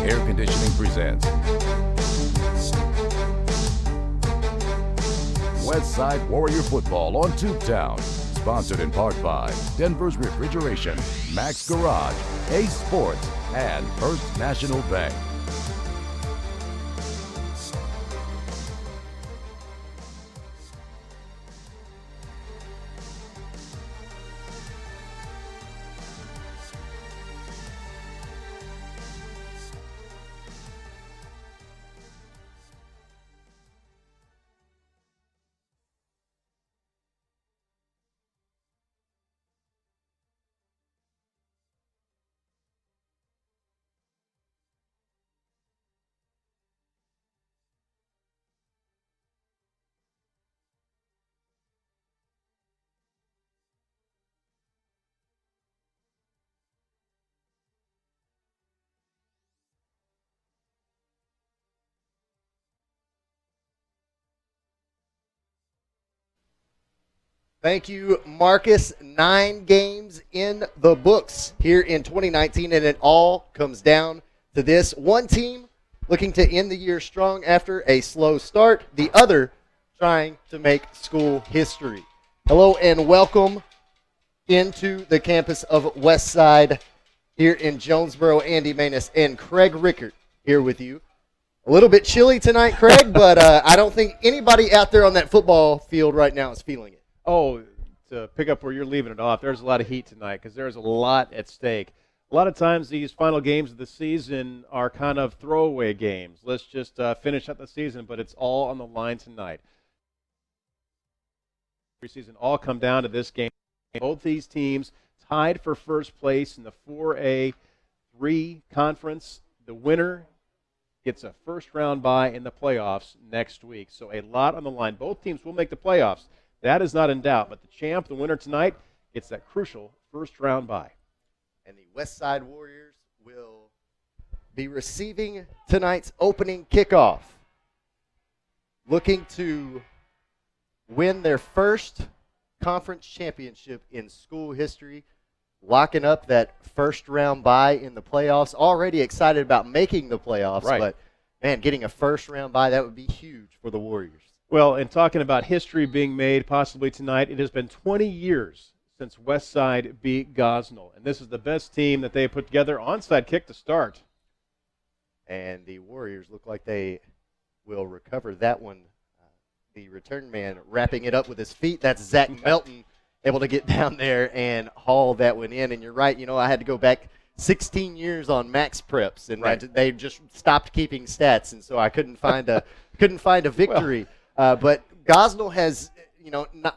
Air Conditioning presents Westside Warrior Football on Tubetown. Sponsored in part by Denver's Refrigeration, Max Garage, Ace Sports, and First National Bank. Thank you, Marcus. 9 games in the books here in 2019, and it all comes down to this. One team looking to end the year strong after a slow start, the other trying to make school history. Hello and welcome into the campus of Westside here in Jonesboro. Andy Maness and Craig Rickert here with you. A little bit chilly tonight, Craig, but I don't think anybody out there on that football field right now is feeling it. Oh, to pick up where you're leaving it off, there's a lot of heat tonight because there's a lot at stake. A lot of times these final games of the season are kind of throwaway games. Let's just finish up the season, but it's all on the line tonight. Preseason all come down to this game. Both these teams tied for first place in the 4A3 conference. The winner gets a first-round bye in the playoffs next week. So a lot on the line. Both teams will make the playoffs. That is not in doubt, but the champ, the winner tonight, gets that crucial first-round bye. And the Westside Warriors will be receiving tonight's opening kickoff, looking to win their first conference championship in school history, locking up that first-round bye in the playoffs. Already excited about making the playoffs, right. But, man, getting a first-round bye, that would be huge for the Warriors. Well, and talking about history being made possibly tonight, it has been 20 years since Westside beat Gosnell. And this is the best team that they put together. Onside kick to start. And the Warriors look like they will recover that one. The return man wrapping it up with his feet. That's Zach Melton able to get down there and haul that one in. And you're right, I had to go back 16 years on Max Preps, and right. They just stopped keeping stats, and so I couldn't find a victory. Well, but Gosnell has,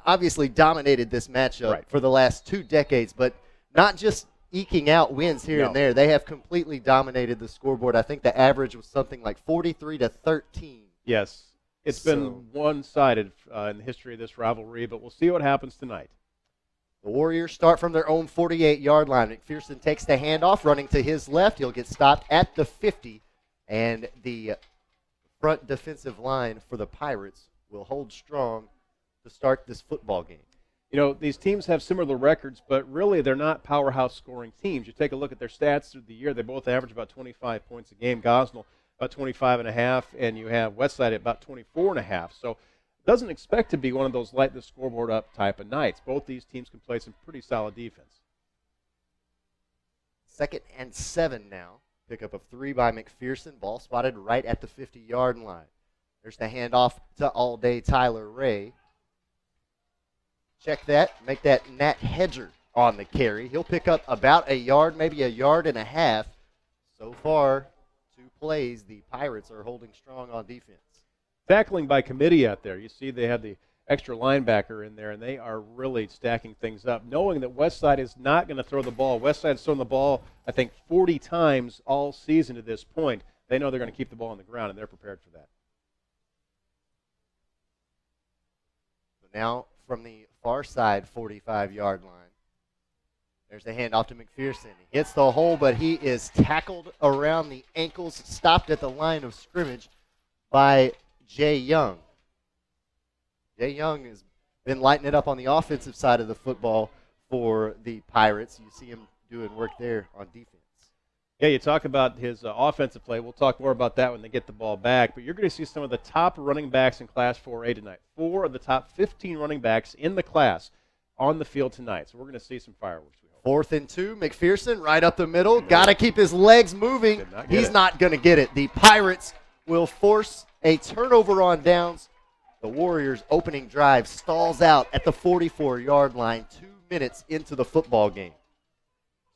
obviously dominated this matchup right. for the last 2 decades, but not just eking out wins here and there. They have completely dominated the scoreboard. I think the average was something like 43-13. Yes, it's been one-sided in the history of this rivalry, but we'll see what happens tonight. The Warriors start from their own 48-yard line. McPherson takes the handoff, running to his left. He'll get stopped at the 50, and the front defensive line for the Pirates will hold strong to start this football game. These teams have similar records, but really they're not powerhouse scoring teams. You take a look at their stats through the year. They both average about 25 points a game. Gosnell about 25.5, and you have Westside at about 24.5. So doesn't expect to be one of those light the scoreboard up type of nights. Both these teams can play some pretty solid defense. 2nd and 7 now. Pickup of 3 by McPherson. Ball spotted right at the 50-yard line. There's the handoff to all-day Tyler Ray. Check that. Make that Nat Hedger on the carry. He'll pick up about a yard, maybe a yard and a half. So far, 2 plays, the Pirates are holding strong on defense. Tackling by committee out there. You see they have the extra linebacker in there, and they are really stacking things up, knowing that Westside is not going to throw the ball. Westside's thrown the ball, I think, 40 times all season to this point. They know they're going to keep the ball on the ground, and they're prepared for that. So now from the far side 45-yard line, there's the handoff to McPherson. He hits the hole, but he is tackled around the ankles, stopped at the line of scrimmage by Jay Young. Jay Young has been lighting it up on the offensive side of the football for the Pirates. You see him doing work there on defense. Yeah, you talk about his offensive play. We'll talk more about that when they get the ball back. But you're going to see some of the top running backs in Class 4A tonight. 4 of the top 15 running backs in the class on the field tonight. So we're going to see some fireworks. 4th and 2, McPherson right up the middle. Got to keep his legs moving. He's not going to get it. The Pirates will force a turnover on downs. The Warriors' opening drive stalls out at the 44-yard line 2 minutes into the football game.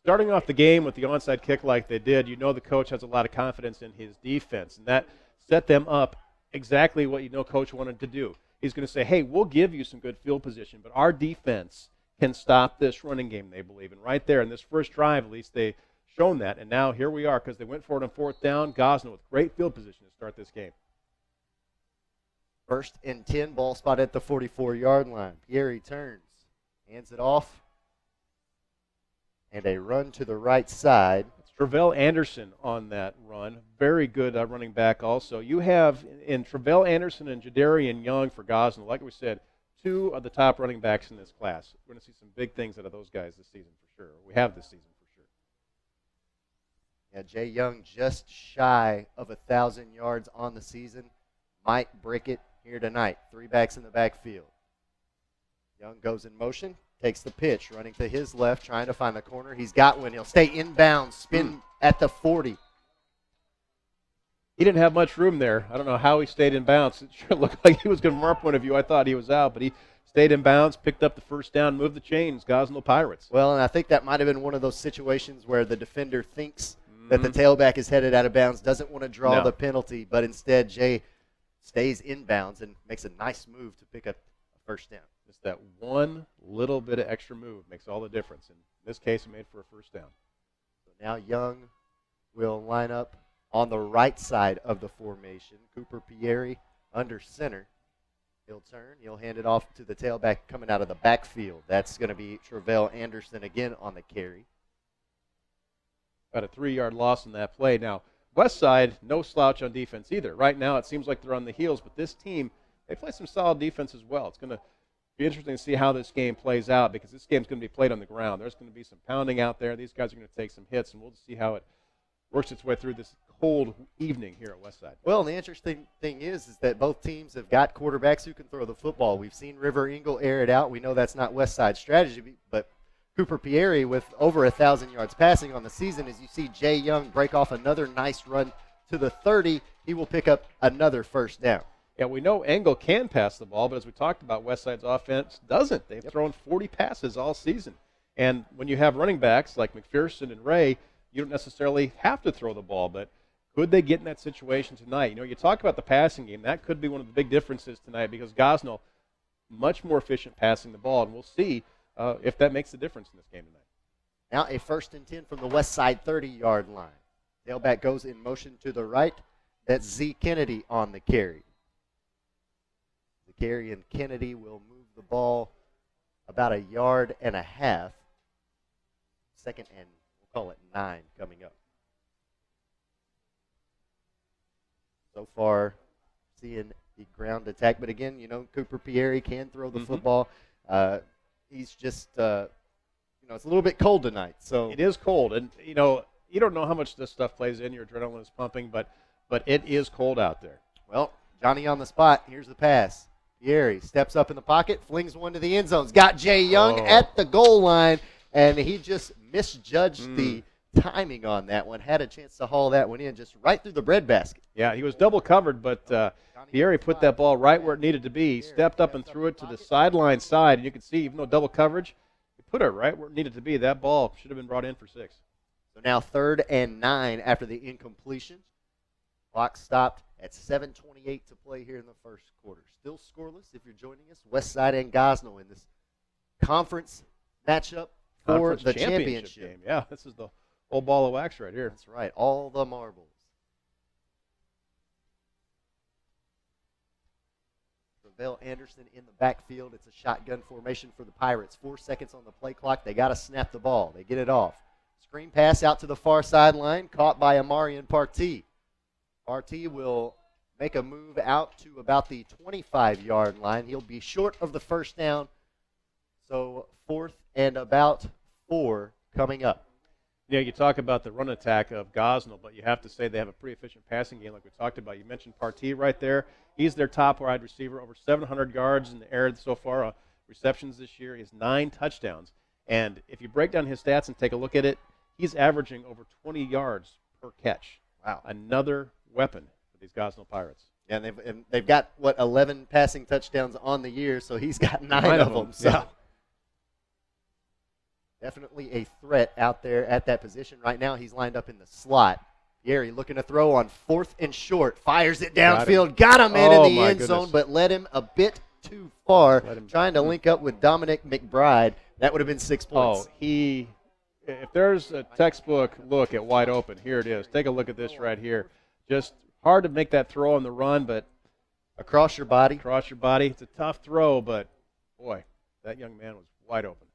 Starting off the game with the onside kick like they did, you know the coach has a lot of confidence in his defense, and that set them up exactly what you know coach wanted to do. He's going to say, hey, we'll give you some good field position, but our defense can stop this running game, they believe. And right there in this first drive, at least they've shown that. And now here we are because they went for it on 4th down. Gosnell with great field position to start this game. 1st and 10, ball spot at the 44-yard line. Pierre turns, hands it off. And a run to the right side. It's Travell Anderson on that run. Very good running back also. You have in Travell Anderson and Jadarian Young for Gosnell, like we said, 2 of the top running backs in this class. We're going to see some big things out of those guys this season for sure. We have this season for sure. Yeah, Jay Young just shy of 1,000 yards on the season. Might break it here tonight. 3 backs in the backfield. Young goes in motion. Takes the pitch, running to his left, trying to find the corner. He's got one. He'll stay inbounds, spin at the 40. He didn't have much room there. I don't know how he stayed in bounds. It sure looked like he was good from our point of view. I thought he was out, but he stayed in bounds, picked up the first down, moved the chains. Gosnell Pirates. Well, and I think that might have been one of those situations where the defender thinks that the tailback is headed out of bounds, doesn't want to draw the penalty, but instead Jay stays inbounds and makes a nice move to pick up a first down. Just that one little bit of extra move makes all the difference. In this case, it made for a first down. So now Young will line up on the right side of the formation. Cooper Pierre under center. He'll turn. He'll hand it off to the tailback coming out of the backfield. That's going to be Travell Anderson again on the carry. Got a 3-yard loss in that play. Now, Westside, no slouch on defense either. Right now, it seems like they're on the heels, but this team, they play some solid defense as well. It's going to be interesting to see how this game plays out because this game's going to be played on the ground. There's going to be some pounding out there. These guys are going to take some hits, and we'll see how it works its way through this cold evening here at Westside. Well, the interesting thing is that both teams have got quarterbacks who can throw the football. We've seen River Eagle air it out. We know that's not Westside's strategy, but Cooper Pierre with over 1,000 yards passing on the season. As you see Jay Young break off another nice run to the 30, he will pick up another first down. Yeah, we know Engel can pass the ball, but as we talked about, Westside's offense doesn't. They've thrown 40 passes all season. And when you have running backs like McPherson and Ray, you don't necessarily have to throw the ball, but could they get in that situation tonight? You know, you talk about the passing game. That could be one of the big differences tonight because Gosnell, much more efficient passing the ball, and we'll see if that makes a difference in this game tonight. Now a 1st and 10 from the Westside 30-yard line. Tailback goes in motion to the right. That's Z. Kennedy on the carry. The carry and Kennedy will move the ball about 1.5 yards. 2nd and we'll call it 9 coming up. So far, seeing the ground attack. But again, you know, Cooper Pierre can throw the football. He's just, it's a little bit cold tonight. So it is cold. And, you know, you don't know how much this stuff plays in. Your adrenaline is pumping, but it is cold out there. Well, Johnny on the spot. Here's the pass. Pierre steps up in the pocket, flings one to the end zone. Got Jay Young at the goal line, and he just misjudged the timing on that one. Had a chance to haul that one in just right through the breadbasket. Yeah, he was double covered, but Pierre put that ball right where it needed to be. He stepped up and threw it to the sideline side, and you can see, even though double coverage, he put it right where it needed to be. That ball should have been brought in for 6. So now 3rd and 9 after the incompletion. Clock stopped at 7:28 to play here in the first quarter. Still scoreless if you're joining us. Westside and Gosnell in this conference matchup for the championship game. Yeah, this is the whole ball of wax right here. That's right, all the marbles. Travell Anderson in the backfield. It's a shotgun formation for the Pirates. 4 seconds on the play clock. They got to snap the ball. They get it off. Screen pass out to the far sideline, caught by Amarian Partee. Partee will make a move out to about the 25-yard line. He'll be short of the first down, so 4th and about 4 coming up. Yeah, you talk about the run attack of Gosnell, but you have to say they have a pretty efficient passing game like we talked about. You mentioned Partee right there. He's their top wide receiver, over 700 yards in the air so far, receptions this year. He has 9 touchdowns. And if you break down his stats and take a look at it, he's averaging over 20 yards per catch. Wow. Another weapon for these Gosnell Pirates. Yeah, and they've got, 11 passing touchdowns on the year, so he's got 9 of them. So. Yeah. Definitely a threat out there at that position. Right now, he's lined up in the slot. Gary looking to throw on 4th and short. Fires it downfield. Got him in the end zone, but led him a bit too far. Trying to link up with Dominic McBride. That would have been 6 points. If there's a textbook look at wide open, here it is. Take a look at this right here. Just hard to make that throw on the run, but across your body. It's a tough throw, but, boy, that young man was wide open.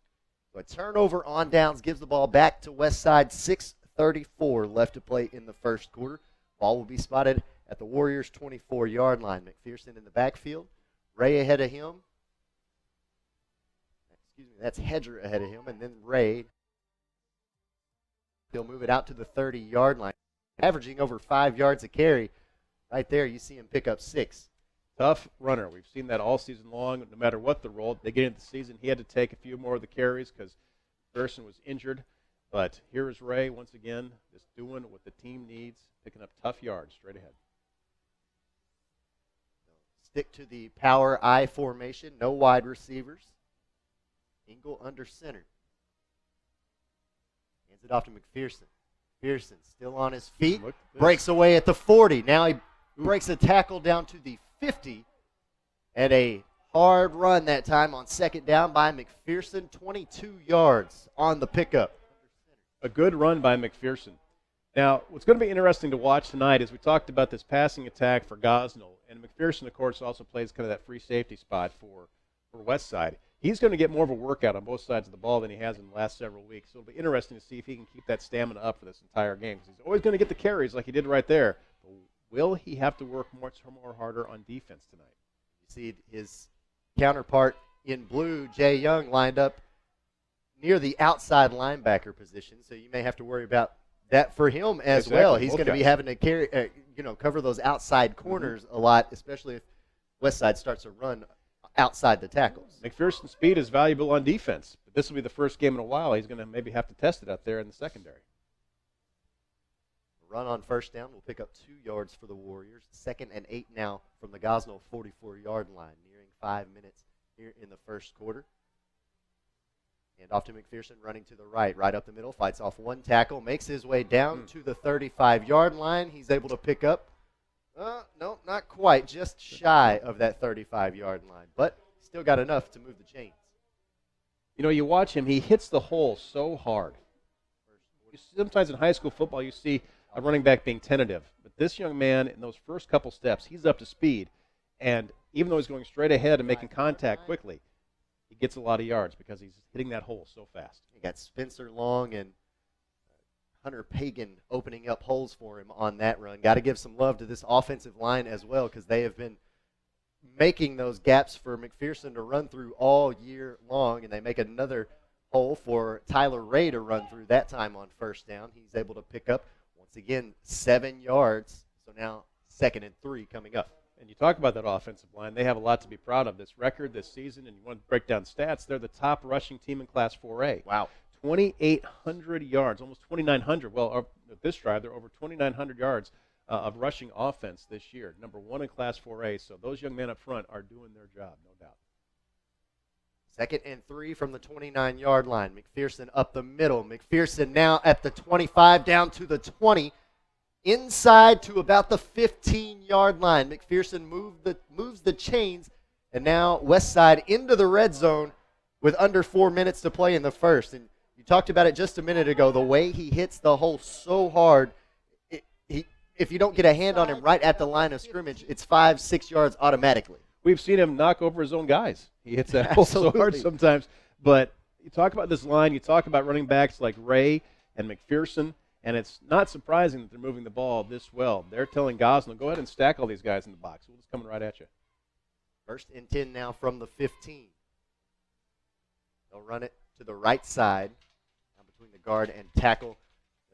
So a turnover on downs gives the ball back to Westside. 6:34 left to play in the first quarter. Ball will be spotted at the Warriors' 24-yard line. McPherson in the backfield. Ray ahead of him. That's Hedger ahead of him, and then Ray. He'll move it out to the 30-yard line. Averaging over 5 yards a carry. Right there, you see him pick up 6. Tough runner. We've seen that all season long. No matter what the role, they get into the season. He had to take a few more of the carries because Gerson was injured. But here is Ray once again, just doing what the team needs, picking up tough yards straight ahead. Stick to the power I formation. No wide receivers. Engel under center. Hands it off to McPherson. McPherson still on his feet. Breaks away at the 40. Now he breaks a tackle down to the 50. And a hard run that time on second down by McPherson. 22 yards on the pickup. A good run by McPherson. Now, what's going to be interesting to watch tonight is we talked about this passing attack for Gosnell. And McPherson, of course, also plays kind of that free safety spot for Westside. He's going to get more of a workout on both sides of the ball than he has in the last several weeks. So it'll be interesting to see if he can keep that stamina up for this entire game. Because he's always going to get the carries like he did right there. But will he have to work more harder on defense tonight? You see his counterpart in blue, Jay Young, lined up near the outside linebacker position. So you may have to worry about that for him as well. He's going to be having to carry, cover those outside corners a lot, especially if Westside starts to run outside the tackles. McPherson's speed is valuable on defense, but this will be the first game in a while. He's going to maybe have to test it out there in the secondary. Run on first down will pick up 2 yards for the Warriors. 2nd and 8 now from the Gosnell 44-yard line, nearing 5 minutes here in the first quarter. And off to McPherson running to the right up the middle, fights off one tackle, makes his way down to the 35-yard line. He's able to pick up, no, not quite, just shy of that 35-yard line, but still got enough to move the chains. You watch him, he hits the hole so hard. Sometimes in high school football you see a running back being tentative, but this young man, in those first couple steps, he's up to speed, and even though he's going straight ahead and making contact quickly, he gets a lot of yards because he's hitting that hole so fast. You got Spencer Long and Hunter Pagan opening up holes for him on that run. Got to give some love to this offensive line as well because they have been making those gaps for McPherson to run through all year long, and they make another hole for Tyler Ray to run through that time on first down. He's able to pick up, once again, 7 yards. So now 2nd and 3 coming up. And you talk about that offensive line. They have a lot to be proud of. This record this season, and you want to break down stats, they're the top rushing team in Class 4A. Wow. 2,800 yards, almost 2,900. Well, at this drive, they're over 2,900 yards of rushing offense this year. Number 1 in Class 4A. So those young men up front are doing their job, no doubt. 2nd and 3 from the 29-yard line. McPherson up the middle. McPherson now at the 25, down to the 20. Inside to about the 15-yard line. McPherson moves the chains, and now Westside into the red zone with under 4 minutes to play in the first. And you talked about it just a minute ago, the way he hits the hole so hard, if you don't get a hand on him right at the line of scrimmage, it's 5-6 yards automatically. We've seen him knock over his own guys. He hits that hole so hard sometimes. But you talk about this line, you talk about running backs like Ray and McPherson, and it's not surprising that they're moving the ball this well. They're telling Gosnell, go ahead and stack all these guys in the box. We'll just coming right at you. 1st and 10 now from the 15. They'll run it to the right side, between the guard and tackle.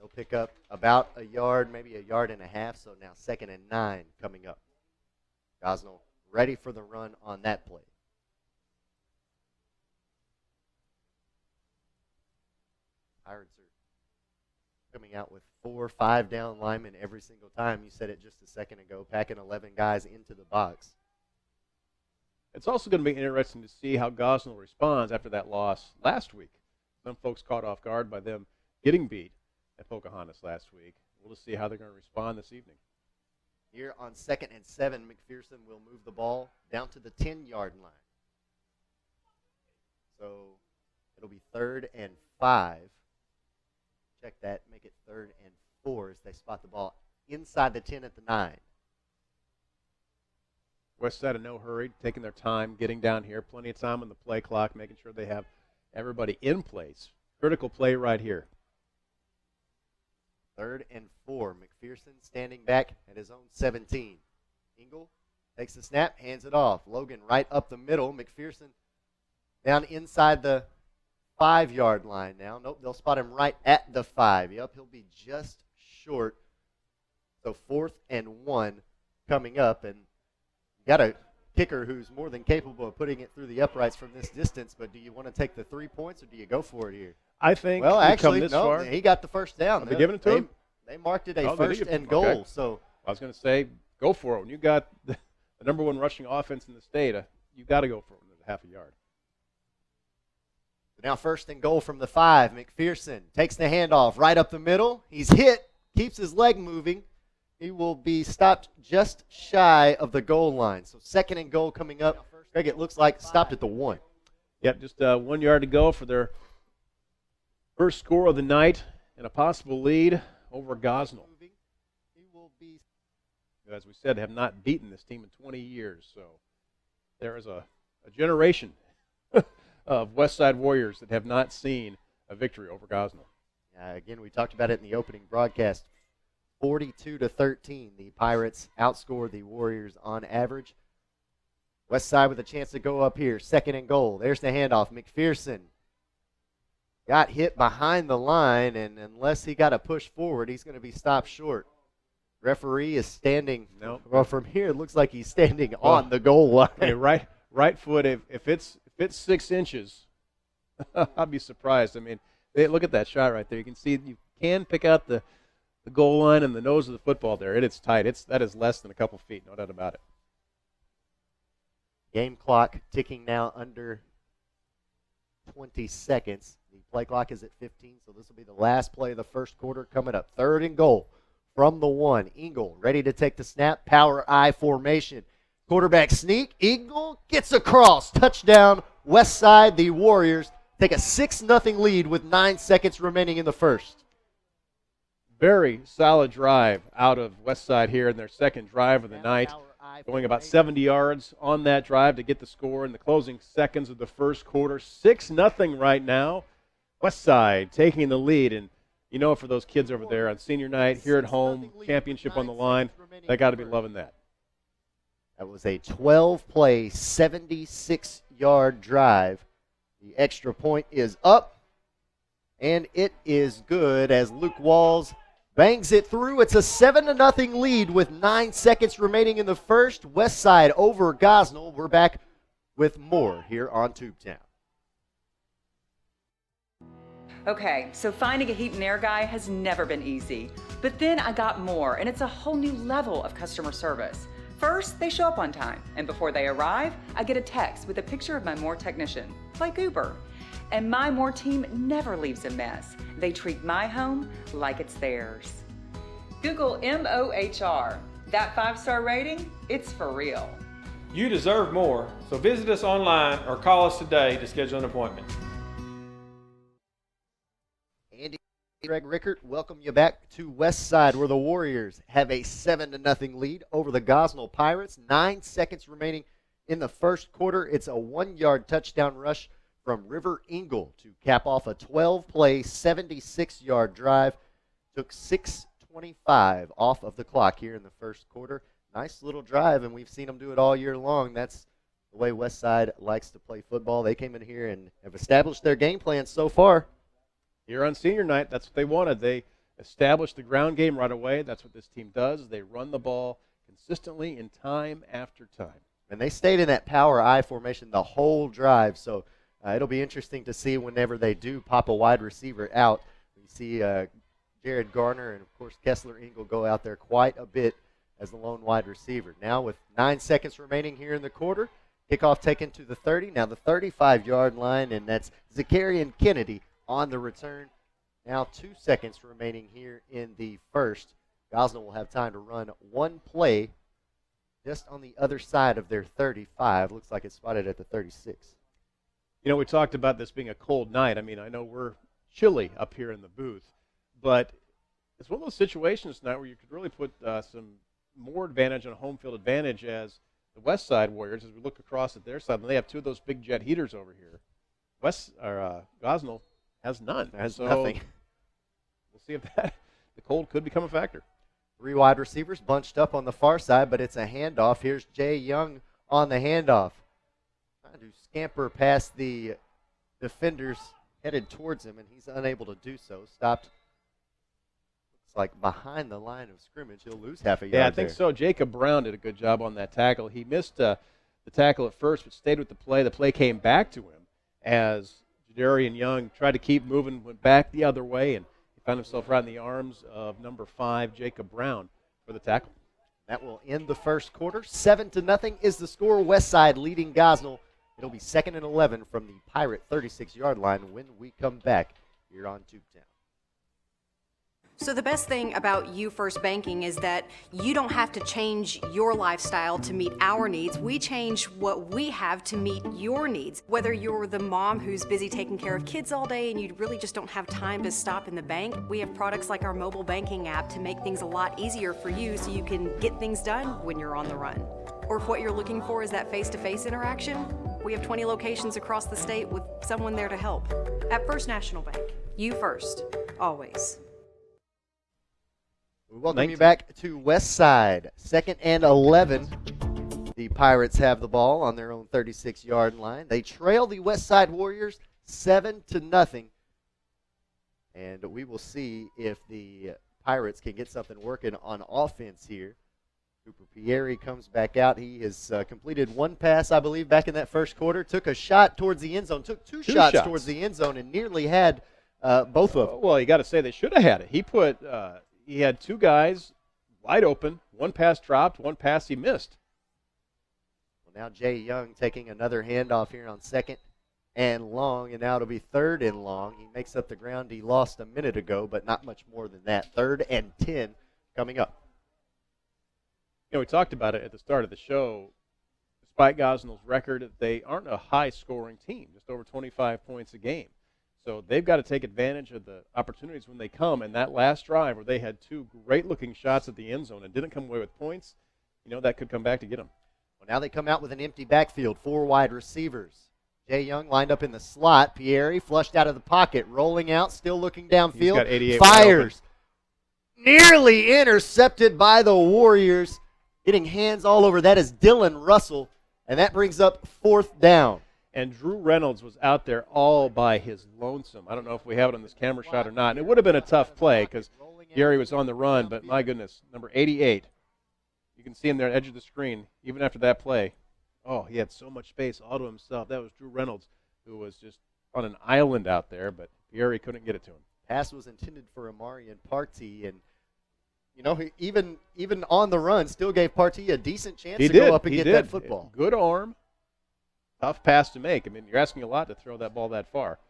They'll pick up about a yard, maybe a yard and a half, so now 2nd and 9 coming up. Gosnell ready for the run on that play. Pirates are coming out with 4 or 5 down linemen every single time. You said it just a second ago, packing 11 guys into the box. It's also going to be interesting to see how Gosnell responds after that loss last week. Some folks caught off guard by them getting beat at Pocahontas last week. We'll just see how they're going to respond this evening. Here on 2nd and 7, McPherson will move the ball down to the 10-yard line. So it'll be 3rd and 5. Check that, make it 3rd and 4 as they spot the ball inside the 10 at the 9. Westside in no hurry, taking their time, getting down here. Plenty of time on the play clock, making sure they have everybody in place. Critical play right here. 3rd and 4. McPherson standing back at his own 17. Engel takes the snap, hands it off. Logan right up the middle. McPherson down inside the 5-yard line now. Nope, they'll spot him right at the 5. Yep, he'll be just short. So 4th and 1 coming up, and you got a kicker who's more than capable of putting it through the uprights from this distance, but do you want to take the 3 points or do you go for it here? I think well, actually, this no, far. He got the first down. Are they giving it to him? They marked it a 1st and goal. Okay. So I was going to say, go for it. When you got the number 1 rushing offense in the state, you got to go for it at half a yard. Now 1st and goal from the 5. McPherson takes the handoff right up the middle. He's hit, keeps his leg moving. He will be stopped just shy of the goal line. So 2nd and goal coming up. Greg, it looks like stopped at the 1. Yep, just 1 yard to go for their first score of the night and a possible lead over Gosnell. As we said, have not beaten this team in 20 years. So there is a generation of Westside Warriors that have not seen a victory over Gosnell. Again, we talked about it in the opening broadcast. 42-13, the Pirates outscored the Warriors on average. Westside with a chance to go up here. 2nd and goal. There's the handoff. McPherson got hit behind the line, and unless he got a push forward, he's going to be stopped short. Referee is standing. Nope. Well, from here, it looks like he's standing on the goal line. Hey, right foot, if it's 6 inches, I'd be surprised. I mean, look at that shot right there. You can see you can pick out the goal line and the nose of the football there. It's tight. That is less than a couple feet, no doubt about it. Game clock ticking now under 20 seconds. The play clock is at 15, so this will be the last play of the first quarter coming up. 3rd and goal from the 1. Engel ready to take the snap. Power I formation. Quarterback sneak. Engel gets across. Touchdown, Westside. The Warriors take a 6-0 lead with 9 seconds remaining in the first. Very solid drive out of Westside here in their second drive of the night. Going about 70 yards on that drive to get the score in the closing seconds of the first quarter. 6-0 right now. Westside taking the lead. And, you know, for those kids over there on senior night, here at home, championship on the line, they got to be loving that. That was a 12-play, 76-yard drive. The extra point is up, and it is good as Luke Walls bangs it through. It's a 7-0 lead with 9 seconds remaining in the first. Westside over Gosnell. We're back with more here on Tubetown. Okay, so finding a heat and air guy has never been easy. But then I got more, and it's a whole new level of customer service. First, they show up on time, and before they arrive, I get a text with a picture of my Moore technician, like Uber. And my Moore team never leaves a mess. They treat my home like it's theirs. Google MOHR. That 5-star rating, it's for real. You deserve more, so visit us online or call us today to schedule an appointment. Andy, Greg Rickert, welcome you back to Westside, where the Warriors have a 7-0 lead over the Gosnell Pirates. 9 seconds remaining in the first quarter. It's a 1-yard touchdown rush from River Engel to cap off a 12-play, 76-yard drive. Took 6:25 off of the clock here in the first quarter. Nice little drive, and we've seen them do it all year long. That's the way Westside likes to play football. They came in here and have established their game plan so far. Here on senior night, that's what they wanted. They establish the ground game right away. That's what this team does. They run the ball consistently in time after time. And they stayed in that power I formation the whole drive, so it'll be interesting to see whenever they do pop a wide receiver out. You see Jared Garner and, of course, Kessler Engel go out there quite a bit as the lone wide receiver. Now with 9 seconds remaining here in the quarter, kickoff taken to the 30, now the 35-yard line, and that's Zakarian Kennedy on the return. Now 2 seconds remaining here in the first. Gosnell will have time to run one play just on the other side of their 35. Looks like it's spotted at the 36. You know, we talked about this being a cold night. I mean, I know we're chilly up here in the booth, but it's one of those situations tonight where you could really put some more advantage on a home field advantage as the Westside Warriors, as we look across at their side, and they have two of those big jet heaters over here. Gosnell has none. Has nothing. We'll see if the cold could become a factor. 3 wide receivers bunched up on the far side, but it's a handoff. Here's Jay Young on the handoff. Trying to scamper past the defenders headed towards him, and he's unable to do so. Stopped, looks like behind the line of scrimmage. He'll lose half a yard. Yeah, I think so. Jacob Brown did a good job on that tackle. He missed the tackle at first, but stayed with the play. The play came back to him as Jadarian Young tried to keep moving, went back the other way, and he found himself right in the arms of number 5, Jacob Brown, for the tackle. That will end the first quarter. 7-0 is the score. Westside leading Gosnell. It'll be 2nd and 11 from the Pirate 36-yard line when we come back here on Tubetown. So the best thing about You First Banking is that you don't have to change your lifestyle to meet our needs. We change what we have to meet your needs. Whether you're the mom who's busy taking care of kids all day and you really just don't have time to stop in the bank, we have products like our mobile banking app to make things a lot easier for you so you can get things done when you're on the run. Or if what you're looking for is that face-to-face interaction, we have 20 locations across the state with someone there to help. At First National Bank, you first, always. We welcome you back to Westside. 2nd and 11. The Pirates have the ball on their own 36-yard line. They trail the Westside Warriors 7-0. And we will see if the Pirates can get something working on offense here. Cooper Pieri comes back out. He has completed one pass, I believe, back in that first quarter. Took a shot towards the end zone. Took two shots towards the end zone and nearly had both of them. Well, you got to say they should have had it. He had 2 guys wide open. One pass dropped, one pass he missed. Well, now Jay Young taking another handoff here on 2nd and long, and now it'll be 3rd and long. He makes up the ground he lost a minute ago, but not much more than that. 3rd and 10 coming up. You know, we talked about it at the start of the show. Despite Gosnell's record, they aren't a high-scoring team, just over 25 points a game. So they've got to take advantage of the opportunities when they come. And that last drive where they had 2 great-looking shots at the end zone and didn't come away with points, you know, that could come back to get them. Well, now they come out with an empty backfield, 4 wide receivers. Jay Young lined up in the slot. Pieri flushed out of the pocket, rolling out, still looking downfield. He's got 88 fires. Nearly intercepted by the Warriors. Getting hands all over. That is Dylan Russell, and that brings up 4th down. And Drew Reynolds was out there all by his lonesome. I don't know if we have it on this camera shot or not. And it would have been a tough play because Gary was on the run, but my goodness, number 88. You can see him there at the edge of the screen, even after that play. Oh, he had so much space all to himself. That was Drew Reynolds, who was just on an island out there, but Gary couldn't get it to him. Pass was intended for Amarian Partee, and you know, he even on the run still gave Partee a decent chance to go up and get that football. Good arm. Tough pass to make. I mean, you're asking a lot to throw that ball that far.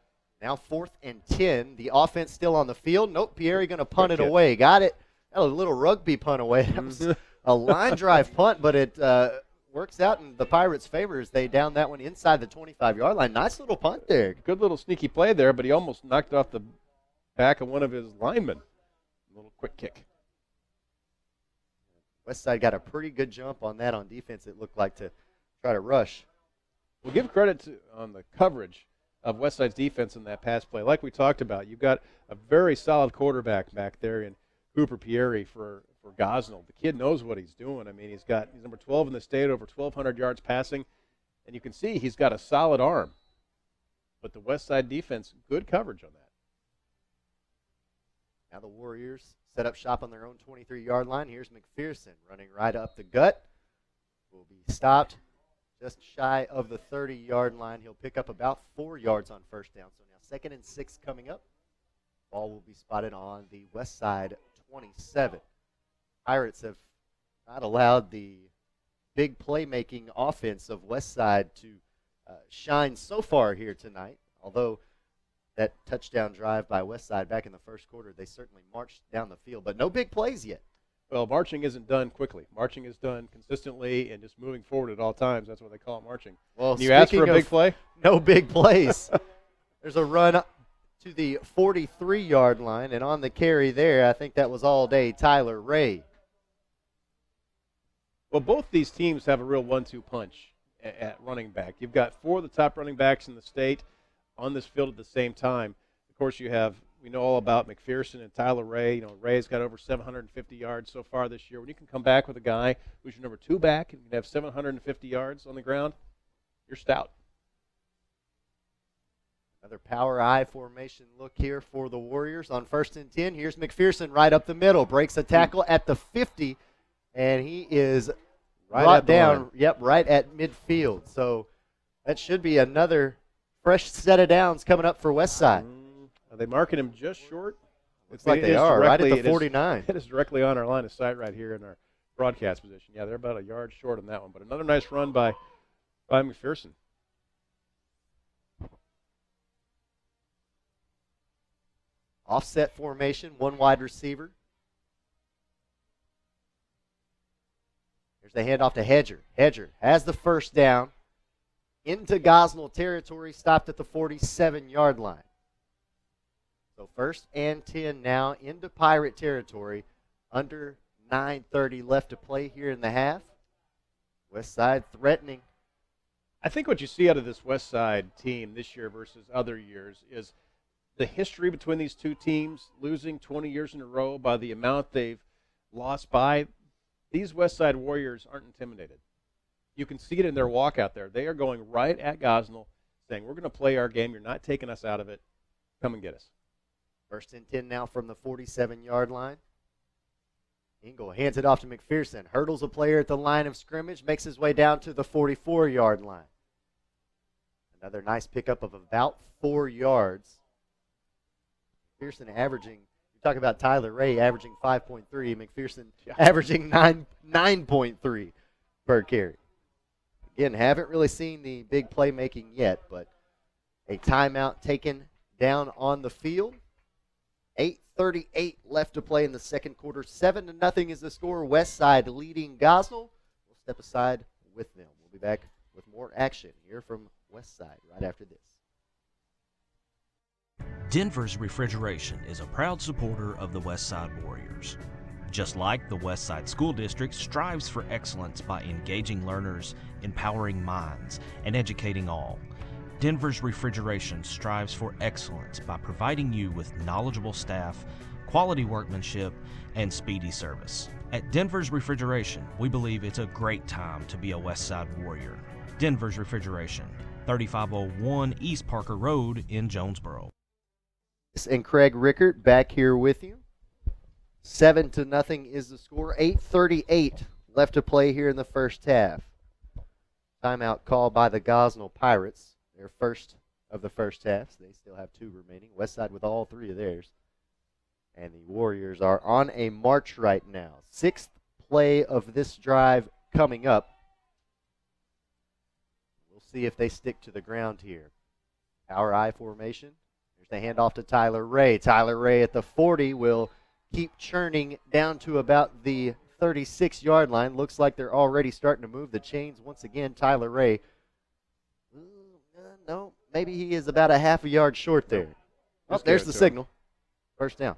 Now 4th and 10. The offense still on the field. Nope, Pieri going to punt it away. Got it. That was a little rugby punt away. That was a line drive punt, but it works out in the Pirates' favor as they down that one inside the 25-yard line. Nice little punt there. Good little sneaky play there, but he almost knocked it off the back of one of his linemen. A little quick kick. Westside got a pretty good jump on that on defense, it looked like, to try to rush. We'll give credit on the coverage of Westside's defense in that pass play. Like we talked about, you've got a very solid quarterback back there in Cooper Pieri for Gosnell. The kid knows what he's doing. I mean, he's number 12 in the state, over 1,200 yards passing, and you can see he's got a solid arm. But the Westside defense, good coverage on that. Now the Warriors set up shop on their own 23-yard line. Here's McPherson running right up the gut. Will be stopped just shy of the 30-yard line. He'll pick up about 4 yards on first down. So now 2nd and 6 coming up. Ball will be spotted on the Westside 27. Pirates have not allowed the big playmaking offense of Westside to shine so far here tonight, although that touchdown drive by Westside back in the first quarter, they certainly marched down the field, but no big plays yet. Well, marching isn't done quickly. Marching is done consistently and just moving forward at all times. That's what they call it, marching. Well, you ask for a big play? No big plays. There's a run to the 43-yard line, and on the carry there, I think that was all day Tyler Ray. Well, both these teams have a real 1-2 punch at running back. You've got 4 of the top running backs in the state on this field at the same time. Of course, we know all about McPherson and Tyler Ray. You know, Ray's got over 750 yards so far this year. When you can come back with a guy who's your number 2 back and you can have 750 yards on the ground, you're stout. Another power I formation look here for the Warriors on 1st and 10. Here's McPherson right up the middle, breaks a tackle at the 50, and he is brought down. Yep, right at midfield. So that should be another fresh set of downs coming up for Westside. Are they marking him just short? Looks like they are, right at the 49. It is directly on our line of sight right here in our broadcast position. Yeah, they're about a yard short on that one. But another nice run by McPherson. Offset formation, 1 wide receiver. Here's the handoff to Hedger. Hedger has the first down into Gosnell territory, stopped at the 47-yard line. So 1st and 10 now into Pirate territory. Under 9:30 left to play here in the half. Westside threatening. I think what you see out of this Westside team this year versus other years is the history between these two teams, losing 20 years in a row by the amount they've lost by. These Westside Warriors aren't intimidated. You can see it in their walk out there. They are going right at Gosnell, saying, we're going to play our game. You're not taking us out of it. Come and get us. 1st and 10 now from the 47-yard line. Engel hands it off to McPherson. Hurdles a player at the line of scrimmage, makes his way down to the 44-yard line. Another nice pickup of about 4 yards. McPherson averaging, you talk about Tyler Ray averaging 5.3, McPherson averaging 9.3 per carry. Again, haven't really seen the big playmaking yet, but a timeout taken down on the field. 8:38 left to play in the second quarter. 7-0 is the score. Westside leading Gosnell. We'll step aside with them. We'll be back with more action here from Westside right after this. Denver's Refrigeration is a proud supporter of the Westside Warriors. Just like the Westside School District strives for excellence by engaging learners, empowering minds, and educating all, Denver's Refrigeration strives for excellence by providing you with knowledgeable staff, quality workmanship, and speedy service. At Denver's Refrigeration, we believe it's a great time to be a Westside Warrior. Denver's Refrigeration, 3501 East Parker Road in Jonesboro. And Craig Rickert back here with you. 7-0 is the score. 8:38 left to play here in the first half. Timeout call by the Gosnell Pirates. Their first of the first half. So they still have 2 remaining. Westside with all 3 of theirs. And the Warriors are on a march right now. 6th play of this drive coming up. We'll see if they stick to the ground here. Power I formation. There's the handoff to Tyler Ray. Tyler Ray at the 40 will keep churning down to about the 36-yard line. Looks like they're already starting to move the chains once again. Tyler Ray. No, maybe he is about a half a yard short there. Oh, there's the signal. First down.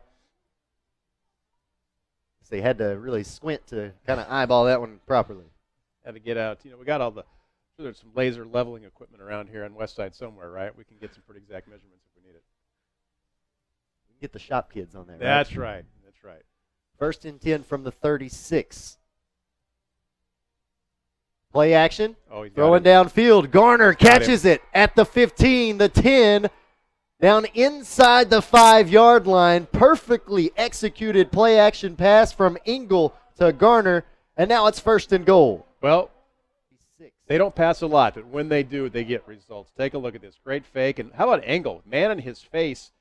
So they had to really squint to kind of eyeball that one properly. Had to get out. You know, we got all the, there's some laser leveling equipment around here on Westside somewhere, right? We can get some pretty exact measurements if we need it. We can get the shop kids on there. That's right. That's right. 1st and 10 from the 36. Play action. Oh, he's throwing downfield. Garner catches it at the 15, the 10, Down inside the 5-yard line, perfectly executed play-action pass from Engel to Garner, and now it's 1st and goal. Well, they don't pass a lot, but when they do, they get results. Take a look at this. Great fake. And how about Engel? Man in his face,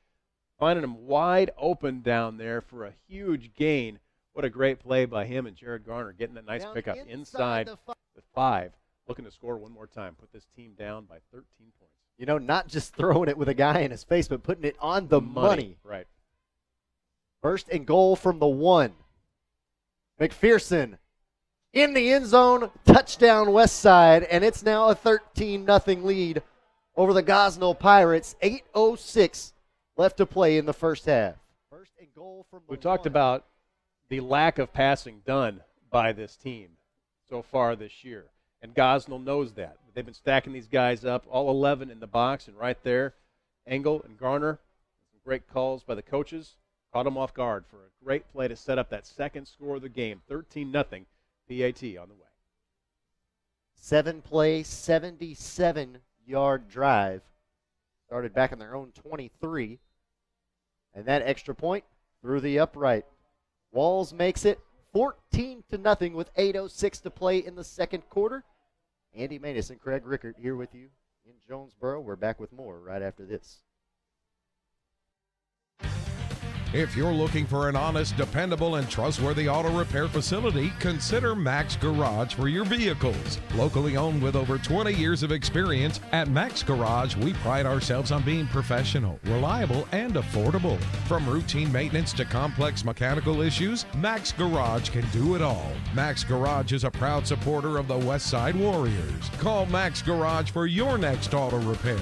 finding him wide open down there for a huge gain. What a great play by him and Jared Garner, getting that nice pickup inside the 5. Looking to score one more time, put this team down by 13 points. You know, not just throwing it with a guy in his face, but putting it on the money. Right. 1st and goal from the 1. McPherson in the end zone, touchdown Westside, and it's now a 13-0 lead over the Gosnell Pirates. 8:06 left to play in the first half. 1st and goal from the 1. We talked about the lack of passing done by this team so far this year, and Gosnell knows that. They've been stacking these guys up, all 11 in the box, and right there, Engel and Garner, some great calls by the coaches, caught them off guard for a great play to set up that second score of the game, 13-0. PAT on the way. 7-play, 77-yard drive. Started back in their own 23. And that extra point through the upright. Walls makes it 14-0 with 8:06 to play in the second quarter. Andy Maness and Craig Rickert here with you in Jonesboro. We're back with more right after this. If you're looking for an honest, dependable, and trustworthy auto repair facility, consider Max Garage for your vehicles. Locally owned with over 20 years of experience, at Max Garage, we pride ourselves on being professional, reliable, and affordable. From routine maintenance to complex mechanical issues, Max Garage can do it all. Max Garage is a proud supporter of the Westside Warriors. Call Max Garage for your next auto repair.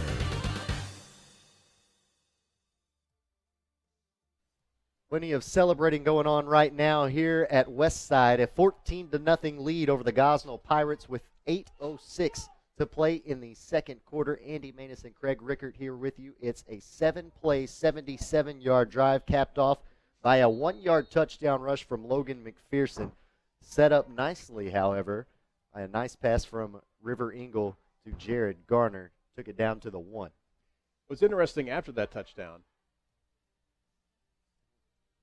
Plenty of celebrating going on right now here at Westside. A 14-0 lead over the Gosnell Pirates with 8:06 to play in the second quarter. Andy Maness and Craig Rickert here with you. It's a 7-play, 77-yard drive capped off by a 1-yard touchdown rush from Logan McPherson. Set up nicely, however, by a nice pass from River Engel to Jared Garner. Took it down to the 1. What's interesting after that touchdown,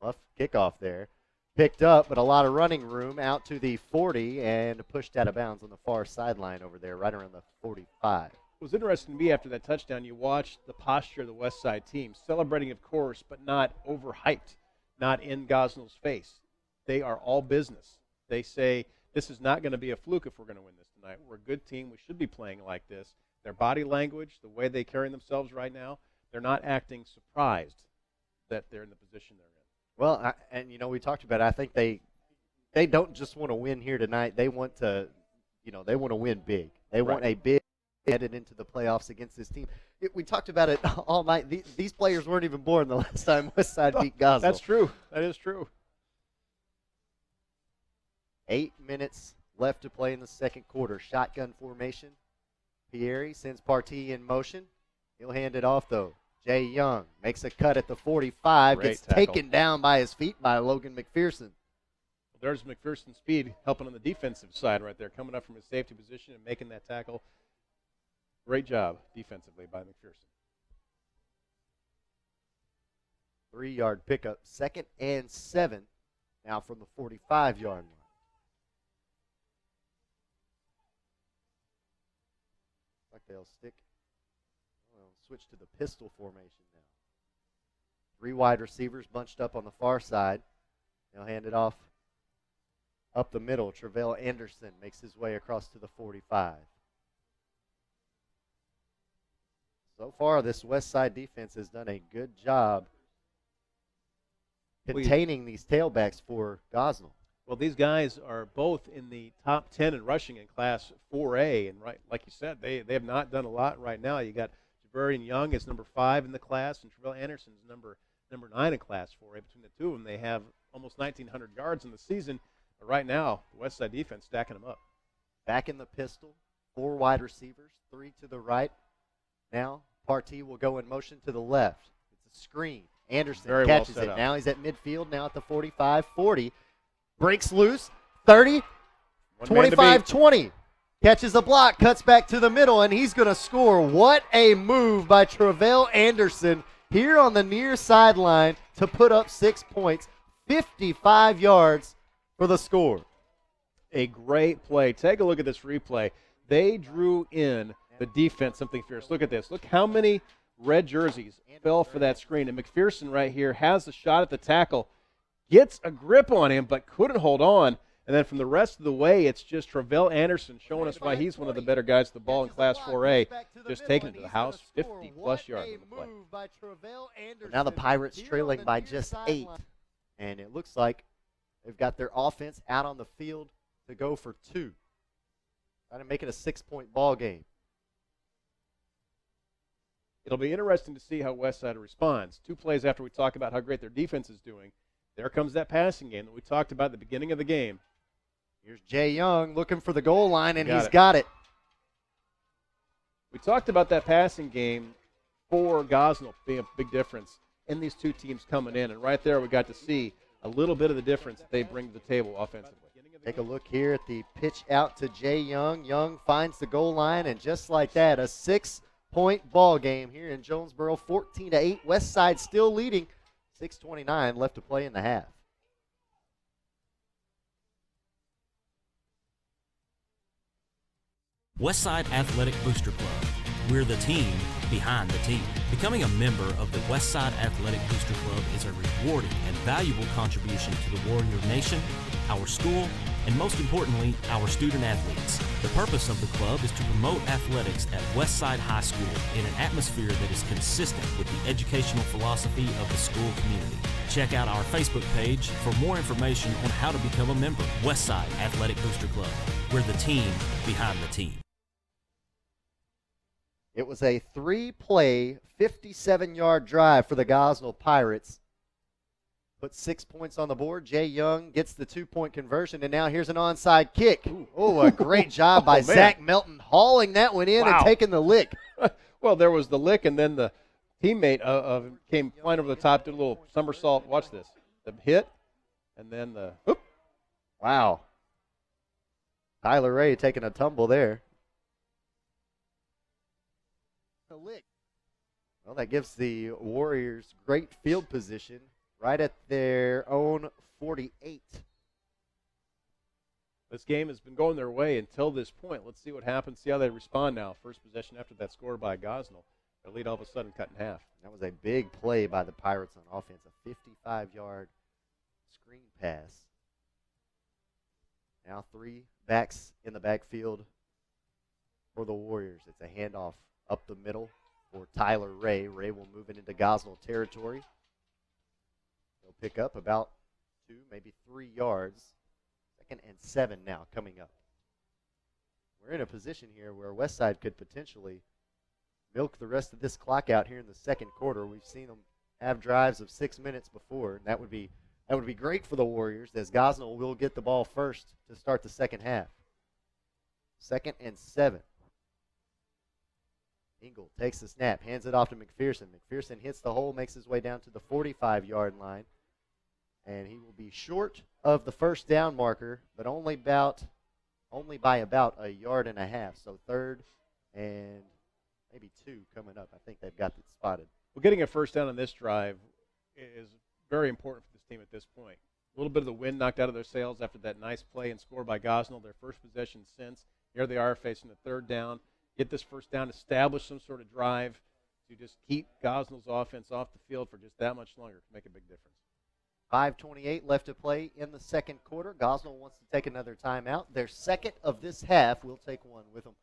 Rough kickoff there. Picked up, but a lot of running room out to the 40 and pushed out of bounds on the far sideline over there, right around the 45. What was interesting to me after that touchdown, you watched the posture of the Westside team, celebrating, of course, but not overhyped, not in Gosnell's face. They are all business. They say, this is not going to be a fluke if we're going to win this tonight. We're a good team. We should be playing like this. Their body language, the way they carry themselves right now, they're not acting surprised that they're in the position they're in. Well, we talked about it. I think they don't just want to win here tonight. They want to, they want to win big. They want a big headed into the playoffs against this team. We talked about it all night. These players weren't even born the last time Westside beat Gosnell. That's true. That is true. 8 minutes left to play in the second quarter. Shotgun formation. Pieri sends Partee in motion. He'll hand it off, though. Jay Young makes a cut at the 45, Great gets tackle. taken down by his feet by Logan McPherson. There's McPherson's speed helping on the defensive side right there, coming up from his safety position and making that tackle. Great job defensively by McPherson. 3-yard pickup, 2nd and 7, now from the 45-yard line. Like they'll switch to the pistol formation now. 3 wide receivers bunched up on the far side. They'll hand it off up the middle. Travell Anderson makes his way across to the 45. So far, this Westside defense has done a good job containing these tailbacks for Gosnell. Well, these guys are both in the top 10 in rushing in Class 4A, and right, like you said, they have not done a lot right now. You got Javarian Young is number 5 in the class, and Travell Anderson is number 9 in Class 4A. Between the two of them, they have almost 1,900 yards in the season. But right now, the Westside defense stacking them up. Back in the pistol, 4 wide receivers, 3 to the right. Now, Partee will go in motion to the left. It's a screen. Anderson Very well catches set it. up. Now he's at midfield, now at the 45, 40. Breaks loose, 30, 25, 20. Catches a block, cuts back to the middle, and he's going to score. What a move by Travell Anderson here on the near sideline to put up 6 points, 55 yards for the score. A great play. Take a look at this replay. They drew in the defense something fierce. Look at this. Look how many red jerseys fell for that screen. And McPherson right here has the shot at the tackle, gets a grip on him, but couldn't hold on. And then from the rest of the way, it's just Travell Anderson showing us why he's one of the better guys with the ball in Class 4A, just taking it to the house, 50-plus yards on the play. Now the Pirates trailing by just 8, and it looks like they've got their offense out on the field to go for 2. Trying to make it a 6-point ball game. It'll be interesting to see how Westside responds. 2 plays after we talk about how great their defense is doing, there comes that passing game that we talked about at the beginning of the game. Here's Jay Young looking for the goal line, and he's got it. We talked about that passing game for Gosnell being a big difference in these 2 teams coming in, and right there we got to see a little bit of the difference that they bring to the table offensively. Take a look here at the pitch out to Jay Young. Young finds the goal line, and just like that, a 6-point ball game here in Jonesboro, 14-8. Westside still leading, 6:29 left to play in the half. Westside Athletic Booster Club. We're the team behind the team. Becoming a member of the Westside Athletic Booster Club is a rewarding and valuable contribution to the Warrior Nation, our school, and most importantly, our student athletes. The purpose of the club is to promote athletics at Westside High School in an atmosphere that is consistent with the educational philosophy of the school community. Check out our Facebook page for more information on how to become a member. Westside Athletic Booster Club. We're the team behind the team. It was a 3-play, 57-yard drive for the Gosnell Pirates. Put 6 points on the board. Jay Young gets the 2-point conversion, and now here's an onside kick. Oh, a great job by Zach Melton hauling that one in and taking the lick. Well, there was the lick, and then the teammate came flying over the top, did a little somersault. Watch this. The hit, and then the whoop. Wow. Tyler Ray taking a tumble there. The lick. Well, that gives the Warriors great field position right at their own 48. This game has been going their way until this point. Let's see what happens, see how they respond now. First possession after that score by Gosnell. Their lead all of a sudden cut in half. That was a big play by the Pirates on offense, a 55-yard screen pass. Now 3 backs in the backfield for the Warriors. It's a handoff up the middle for Tyler Ray. Ray will move it into Gosnell territory. They'll pick up about 2, maybe 3 yards. 2nd and 7 now coming up. We're in a position here where Westside could potentially milk the rest of this clock out here in the second quarter. We've seen them have drives of 6 minutes before, and that would be great for the Warriors, as Gosnell will get the ball first to start the second half. 2nd and 7. Engel takes the snap, hands it off to McPherson. McPherson hits the hole, makes his way down to the 45-yard line. And he will be short of the first down marker, but only by about a yard and a half. So 3rd and maybe 2 coming up. I think they've got it spotted. Well, getting a first down on this drive is very important for this team at this point. A little bit of the wind knocked out of their sails after that nice play and score by Gosnell, their first possession since. Here they are facing the 3rd down. Get this first down, establish some sort of drive to just keep Gosnell's offense off the field for just that much longer to make a big difference. 5:28 left to play in the second quarter. Gosnell wants to take another timeout. Their second of this half. We'll take one with them.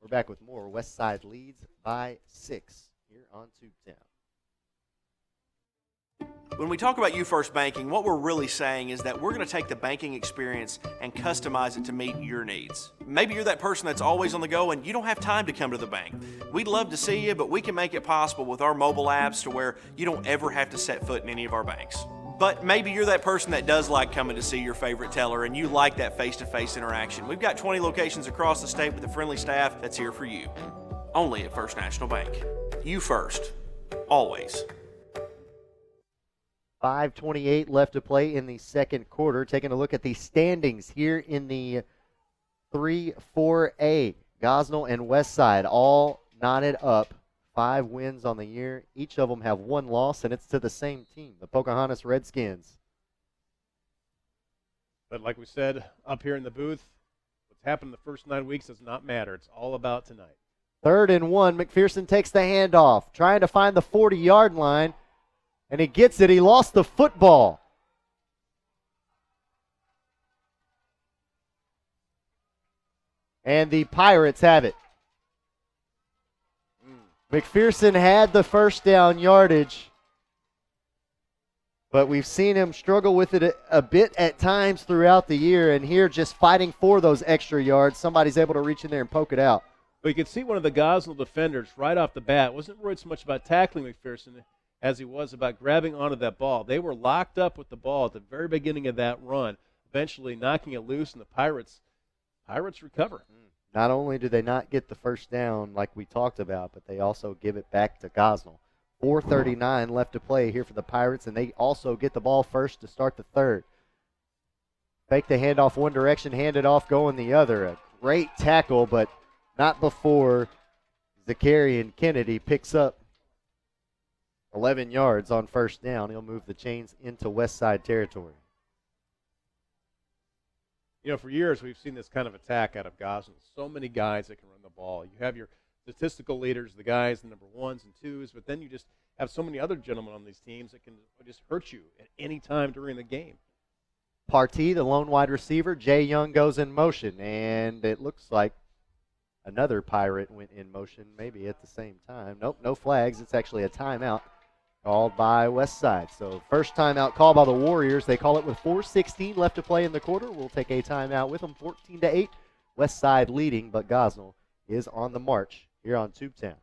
We're back with more. Westside leads by 6 here on Tubetown. When we talk about You First Banking, what we're really saying is that we're going to take the banking experience and customize it to meet your needs. Maybe you're that person that's always on the go and you don't have time to come to the bank. We'd love to see you, but we can make it possible with our mobile apps to where you don't ever have to set foot in any of our banks. But maybe you're that person that does like coming to see your favorite teller and you like that face-to-face interaction. We've got 20 locations across the state with a friendly staff that's here for you. Only at First National Bank. You first. Always. 5:28 left to play in the second quarter. Taking a look at the standings here in the 3-4A. Gosnell and Westside all knotted up 5 wins on the year. Each of them have 1 loss, and it's to the same team, the Pocahontas Redskins. But like we said up here in the booth, what's happened in the first 9 weeks does not matter. It's all about tonight. 3rd and 1. McPherson takes the handoff, trying to find the 40-yard line, and he gets it. He lost the football. And the Pirates have it. McPherson had the first down yardage, but we've seen him struggle with it a bit at times throughout the year, and here just fighting for those extra yards, somebody's able to reach in there and poke it out. But you could see one of the Gosnell defenders right off the bat wasn't worried so much about tackling McPherson as he was about grabbing onto that ball. They were locked up with the ball at the very beginning of that run, eventually knocking it loose, and the Pirates recover. Not only do they not get the first down like we talked about, but they also give it back to Gosnell. 4:39 left to play here for the Pirates, and they also get the ball first to start the 3rd. Fake the handoff one direction, hand it off going the other. A great tackle, but not before Zakarian Kennedy picks up 11 yards on first down. He'll move the chains into Westside territory. You know, for years we've seen this kind of attack out of Gosnell. So many guys that can run the ball. You have your statistical leaders, the guys, the number 1s and 2s, but then you just have so many other gentlemen on these teams that can just hurt you at any time during the game. Partee, the lone wide receiver, Jay Young goes in motion, and it looks like another Pirate went in motion maybe at the same time. Nope, no flags. It's actually a timeout called by Westside. So first timeout called by the Warriors. They call it with 4:16 left to play in the quarter. We'll take a timeout with them, 14-8. Westside leading, but Gosnell is on the march here on Tubetown.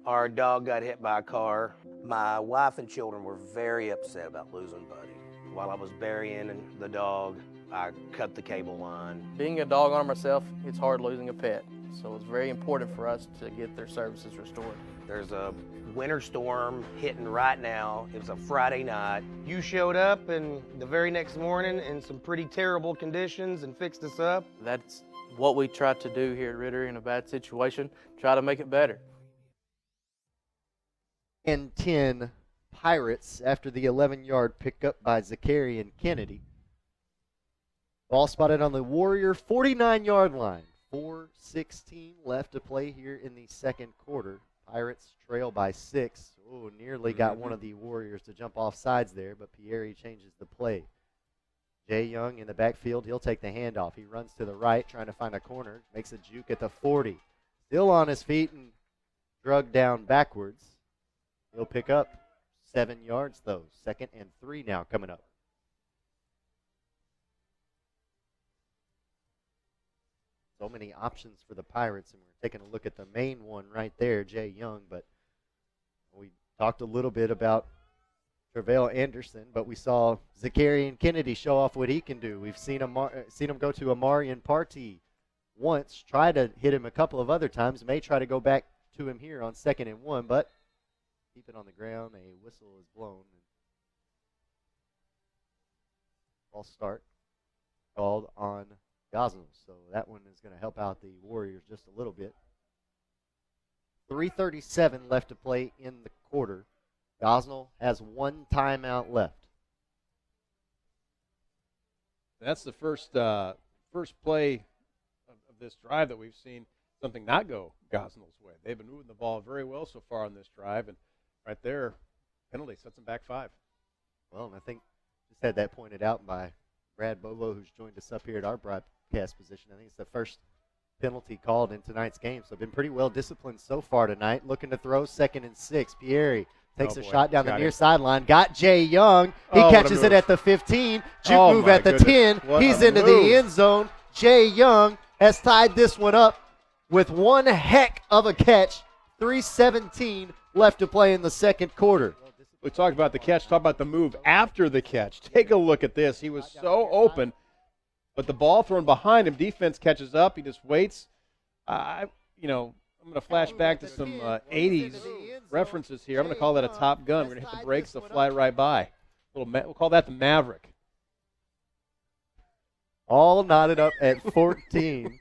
Our dog got hit by a car. My wife and children were very upset about losing Buddy. While I was burying the dog, I cut the cable line. Being a dog owner myself, it's hard losing a pet. So it's very important for us to get their services restored. There's a winter storm hitting right now. It was a Friday night. You showed up and the very next morning in some pretty terrible conditions and fixed us up. That's what we try to do here at Ritter in a bad situation, try to make it better. And 10 Pirates after the 11-yard pickup by Zakarian Kennedy. Ball spotted on the Warrior 49-yard line. 4:16 left to play here in the second quarter. Pirates trail by 6. Oh, nearly got one of the Warriors to jump off sides there, but Pieri changes the play. Jay Young in the backfield. He'll take the handoff. He runs to the right, trying to find a corner. Makes a juke at the 40. Still on his feet and drugged down backwards. He'll pick up 7 yards, though. 2nd and 3 now coming up. So many options for the Pirates, and we're taking a look at the main one right there, Jay Young. But we talked a little bit about Tre'vell Anderson, but we saw Zakarian Kennedy show off what he can do. We've seen him go to Amarian Partee once, try to hit him a couple of other times, may try to go back to him here on 2nd and 1, but keep it on the ground. A whistle is blown. False start called on Gosnell. So that one is going to help out the Warriors just a little bit. 3:37 left to play in the quarter. Gosnell has 1 timeout left. That's the first play of this drive that we've seen something not go Gosnell's way. They've been moving the ball very well so far on this drive, and right there, penalty sets them back 5. Well, and I think just had that pointed out by Brad Bobo, who's joined us up here at our broadcast position. I think it's the first penalty called in tonight's game. So been pretty well disciplined so far tonight. Looking to throw 2nd and 6. Pieri takes a shot down the near sideline. Got Jay Young. He catches it at the 15. Juke move at the 10. He's into the end zone. Jay Young has tied this one up with one heck of a catch. 3:17 left to play in the second quarter. We talked about the catch, talk about the move after the catch. Take a look at this. He was so open, but the ball thrown behind him, defense catches up. He just waits. I'm going to flash back to some 80s references here. I'm going to call that a Top Gun. We're going to hit the brakes, they'll fly right by. We'll call that the Maverick. All knotted up at 14.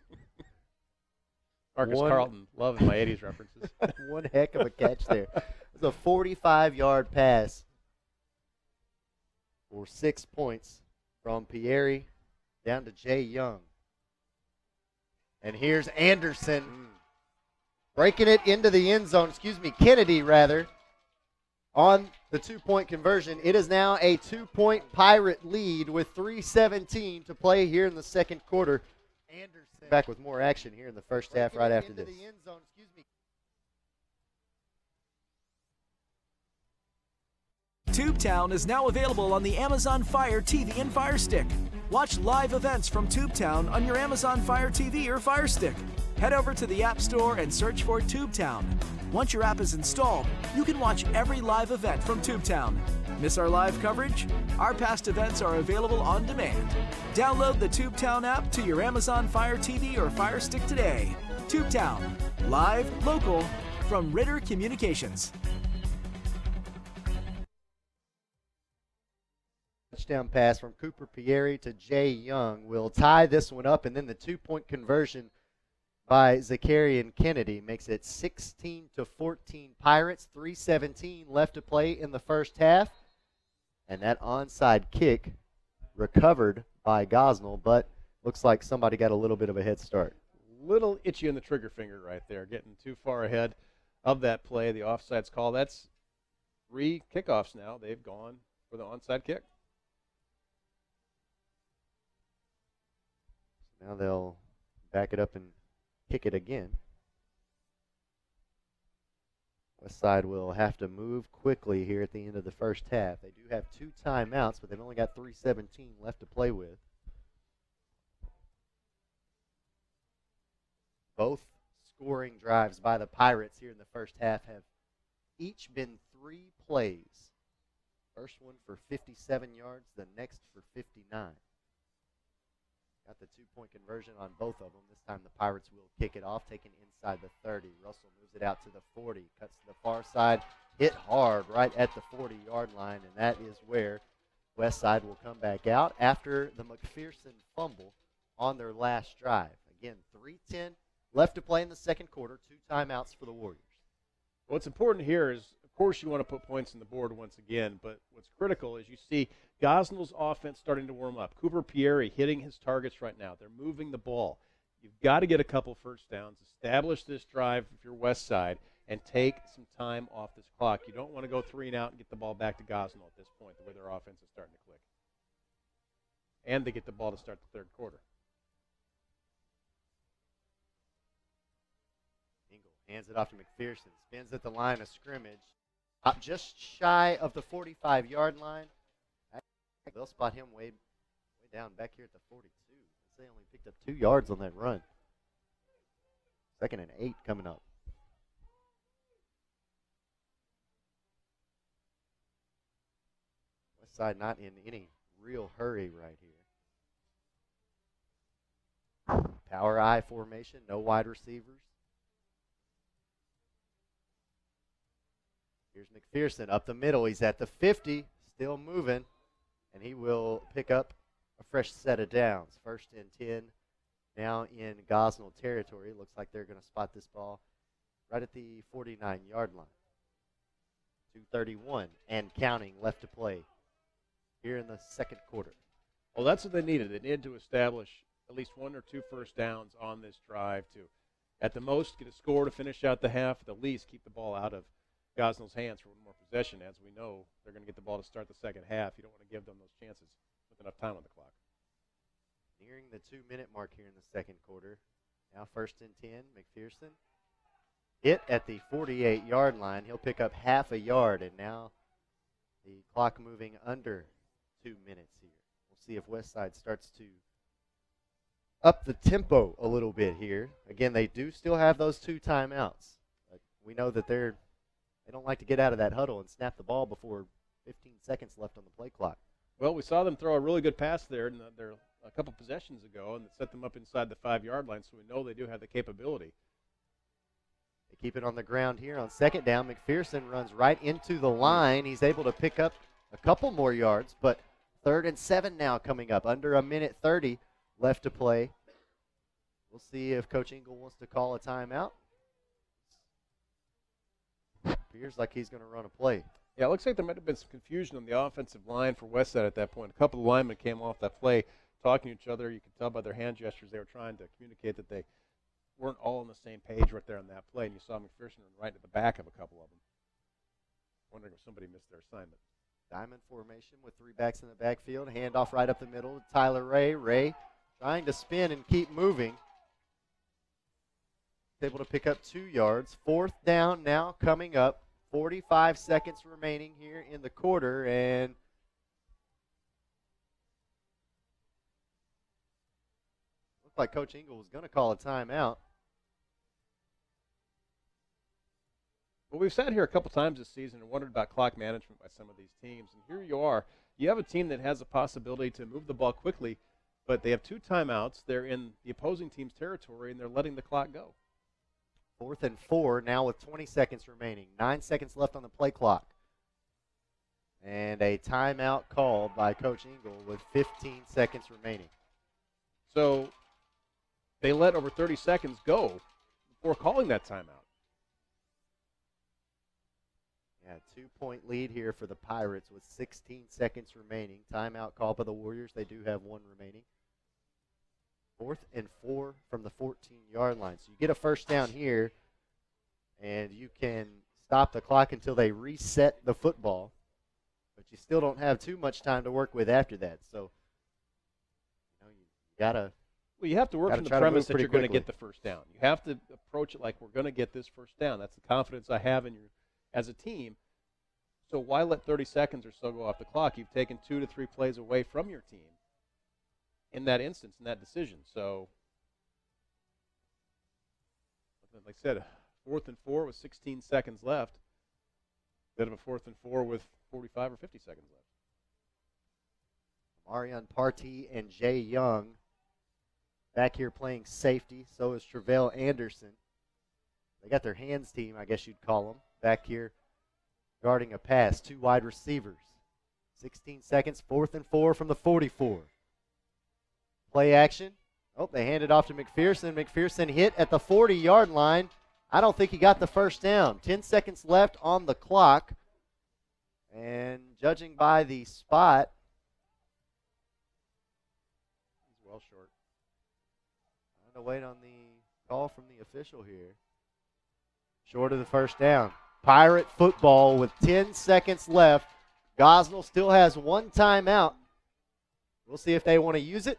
Marcus Carlton, loving my 80s references. One heck of a catch there. It was a 45-yard pass for 6 points from Pieri down to Jay Young. And here's Anderson breaking it into the end zone. Kennedy, rather, on the 2-point conversion. It is now a 2-point Pirate lead with 3:17 to play here in the second quarter. Anderson back with more action here in the first half right after this. Tubetown is now available on the Amazon Fire TV and Fire Stick. Watch live events from Tubetown on your Amazon Fire TV or Fire Stick. Head over to the App Store and search for Tubetown. Once your app is installed, you can watch every live event from Tubetown. Miss our live coverage? Our past events are available on demand. Download the Tubetown app to your Amazon Fire TV or Fire Stick today. Tubetown, live, local, from Ritter Communications. Touchdown pass from Cooper Pieri to Jay Young will tie this one up, and then the 2-point conversion by Zakarian Kennedy makes it 16-14 Pirates. 3:17 left to play in the first half, and that onside kick recovered by Gosnell, but looks like somebody got a little bit of a head start. Little itchy on the trigger finger right there, getting too far ahead of that play. The offsides call. That's 3 kickoffs now. They've gone for the onside kick. Now they'll back it up and kick it again. Westside will have to move quickly here at the end of the first half. They do have 2 timeouts, but they've only got 3:17 left to play with. Both scoring drives by the Pirates here in the first half have each been 3 plays. First one for 57 yards, the next for 59. Got the 2-point conversion on both of them. This time the Pirates will kick it off, taking inside the 30. Russell moves it out to the 40, cuts to the far side, hit hard right at the 40-yard line, and that is where Westside will come back out after the McPherson fumble on their last drive. Again, 3:10 left to play in the second quarter, 2 timeouts for the Warriors. What's important here is, of course, you want to put points on the board once again, but what's critical is you see Gosnell's offense starting to warm up. Cooper Pieri hitting his targets right now. They're moving the ball. You've got to get a couple first downs, establish this drive if you're Westside, and take some time off this clock. You don't want to go 3 and out and get the ball back to Gosnell at this point, the way their offense is starting to click. And they get the ball to start the third quarter. Engel hands it off to McPherson, spins at the line of scrimmage, up just shy of the 45-yard line. They'll spot him way down back here at the 42. They only picked up 2 yards on that run. 2nd and 8 coming up. Westside not in any real hurry right here. Power I formation, no wide receivers. Here's McPherson up the middle. He's at the 50, still moving, and he will pick up a fresh set of downs. 1st and 10 now in Gosnell territory. Looks like they're going to spot this ball right at the 49-yard line. 2:31 and counting left to play here in the second quarter. Well, that's what they needed. They needed to establish at least 1 or 2 first downs on this drive to, at the most, get a score to finish out the half, at the least keep the ball out of Gosnell's hands for 1 more possession. As we know, they're going to get the ball to start the second half. You don't want to give them those chances with enough time on the clock. Nearing the 2-minute mark here in the second quarter. Now 1st and 10, McPherson hit at the 48-yard line. He'll pick up half a yard, and now the clock moving under 2 minutes here. We'll see if Westside starts to up the tempo a little bit here. Again, they do still have those 2 timeouts. But we know that they don't like to get out of that huddle and snap the ball before 15 seconds left on the play clock. Well, we saw them throw a really good pass there a couple possessions ago, and it set them up inside the 5-yard line, so we know they do have the capability. They keep it on the ground here on 2nd down. McPherson runs right into the line. He's able to pick up a couple more yards, but 3rd and 7 now coming up. Under 1:30 left to play. We'll see if Coach Engel wants to call a timeout. Appears like he's going to run a play. Yeah, it looks like there might have been some confusion on the offensive line for Westside at that point. A couple of linemen came off that play talking to each other. You could tell by their hand gestures they were trying to communicate that they weren't all on the same page right there on that play. And you saw McPherson right at the back of a couple of them. Wondering if somebody missed their assignment. Diamond formation with 3 backs in the backfield. Handoff right up the middle. Tyler Ray. Ray trying to spin and keep moving. Able to pick up 2 yards. 4th down now coming up. 45 seconds remaining here in the quarter, and looked like Coach Engel was going to call a timeout. Well, we've sat here a couple times this season and wondered about clock management by some of these teams, and here you are. You have a team that has a possibility to move the ball quickly, but they have 2 timeouts. They're in the opposing team's territory, and they're letting the clock go. 4th and 4 now with 20 seconds remaining. 9 seconds left on the play clock. And a timeout called by Coach Engel with 15 seconds remaining. So they let over 30 seconds go before calling that timeout. Yeah, 2-point lead here for the Pirates with 16 seconds remaining. Timeout called by the Warriors. They do have 1 remaining. 4th and 4 from the 14-yard line. So you get a first down here, and you can stop the clock until they reset the football. But you still don't have too much time to work with after that. So, you gotta. Well, you have to work from the premise that you're going to get the first down. You have to approach it like we're going to get this first down. That's the confidence I have in you as a team. So why let 30 seconds or so go off the clock? You've taken 2 to 3 plays away from your team in that instance, in that decision. So, like I said, 4th and 4 with 16 seconds left instead of a 4th and 4 with 45 or 50 seconds left. Marion Partee and Jay Young back here playing safety. So is Travell Anderson. They got their hands team, I guess you'd call them, back here guarding a pass. 2 wide receivers. 16 seconds, 4th and 4 from the 44. Play action. Oh, they hand it off to McPherson. McPherson hit at the 40-yard line. I don't think he got the first down. 10 seconds left on the clock. And judging by the spot, he's well short. I'm going to wait on the call from the official here. Short of the first down. Pirate football with 10 seconds left. Gosnell still has 1 timeout. We'll see if they want to use it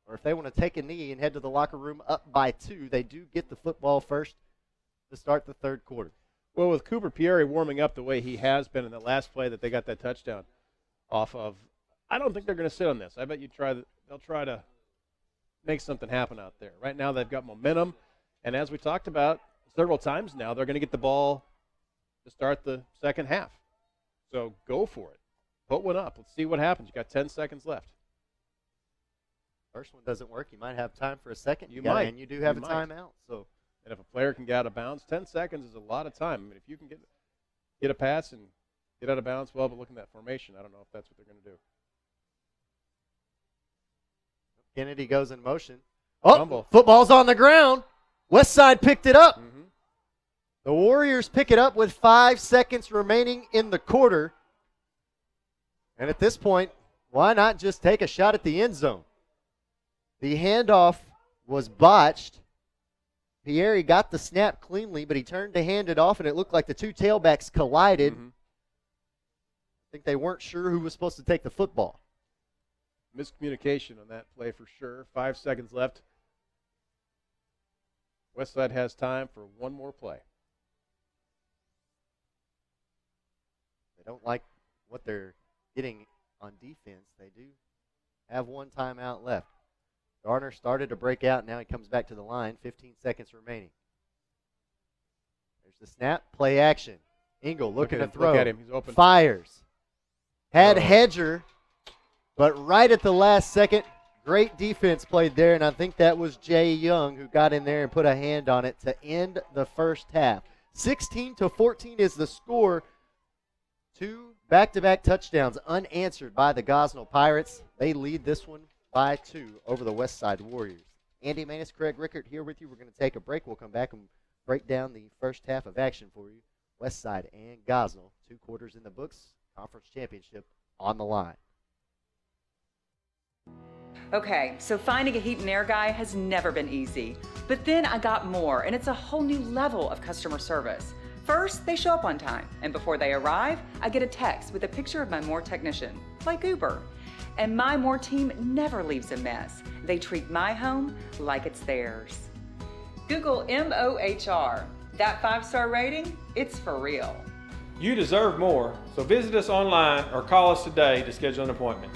or if they want to take a knee and head to the locker room up by 2. They do get the football first to start the 3rd quarter. Well, with Cooper Pieri warming up the way he has been in the last play that they got that touchdown off of, I don't think they're going to sit on this. I bet they'll try to make something happen out there. Right now they've got momentum, and as we talked about several times now, they're going to get the ball to start the second half. So go for it. Put one up. Let's see what happens. You got 10 seconds left. First one doesn't work. You might have time for a second. You might. And you do have a timeout. So, and if a player can get out of bounds, 10 seconds is a lot of time. I mean, if you can get a pass and get out of bounds, well, but looking at that formation, I don't know if that's what they're going to do. Kennedy goes in motion. Oh, Fumble. Football's on the ground. Westside picked it up. Mm-hmm. The Warriors pick it up with 5 seconds remaining in the quarter. And at this point, why not just take a shot at the end zone? The handoff was botched. Pieri got the snap cleanly, but he turned to hand it off, and it looked like the 2 tailbacks collided. Mm-hmm. I think they weren't sure who was supposed to take the football. Miscommunication on that play for sure. 5 seconds left. Westside has time for one more play. They don't like what they're getting on defense. They do have 1 timeout left. Garner started to break out. Now he comes back to the line. 15 seconds remaining. There's the snap. Play action. Engel looking to throw. Look at him. He's open. Fires. Had Hedger, but right at the last second, great defense played there, and I think that was Jay Young who got in there and put a hand on it to end the first half. 16-14 is the score. 2 back-to-back touchdowns unanswered by the Gosnell Pirates. They lead this one by 2 over the Westside Warriors. Andy Manus, Craig Rickert here with you. We're going to take a break. We'll come back and break down the first half of action for you. Westside and Gosnell, 2 quarters in the books, conference championship on the line. Okay, so finding a heat and air guy has never been easy. But then I got more, and it's a whole new level of customer service. First, they show up on time, and before they arrive, I get a text with a picture of my More technician, like Uber. And my More team never leaves a mess. They treat my home like it's theirs. Google MOHR. That 5-star rating, it's for real. You deserve more, so visit us online or call us today to schedule an appointment.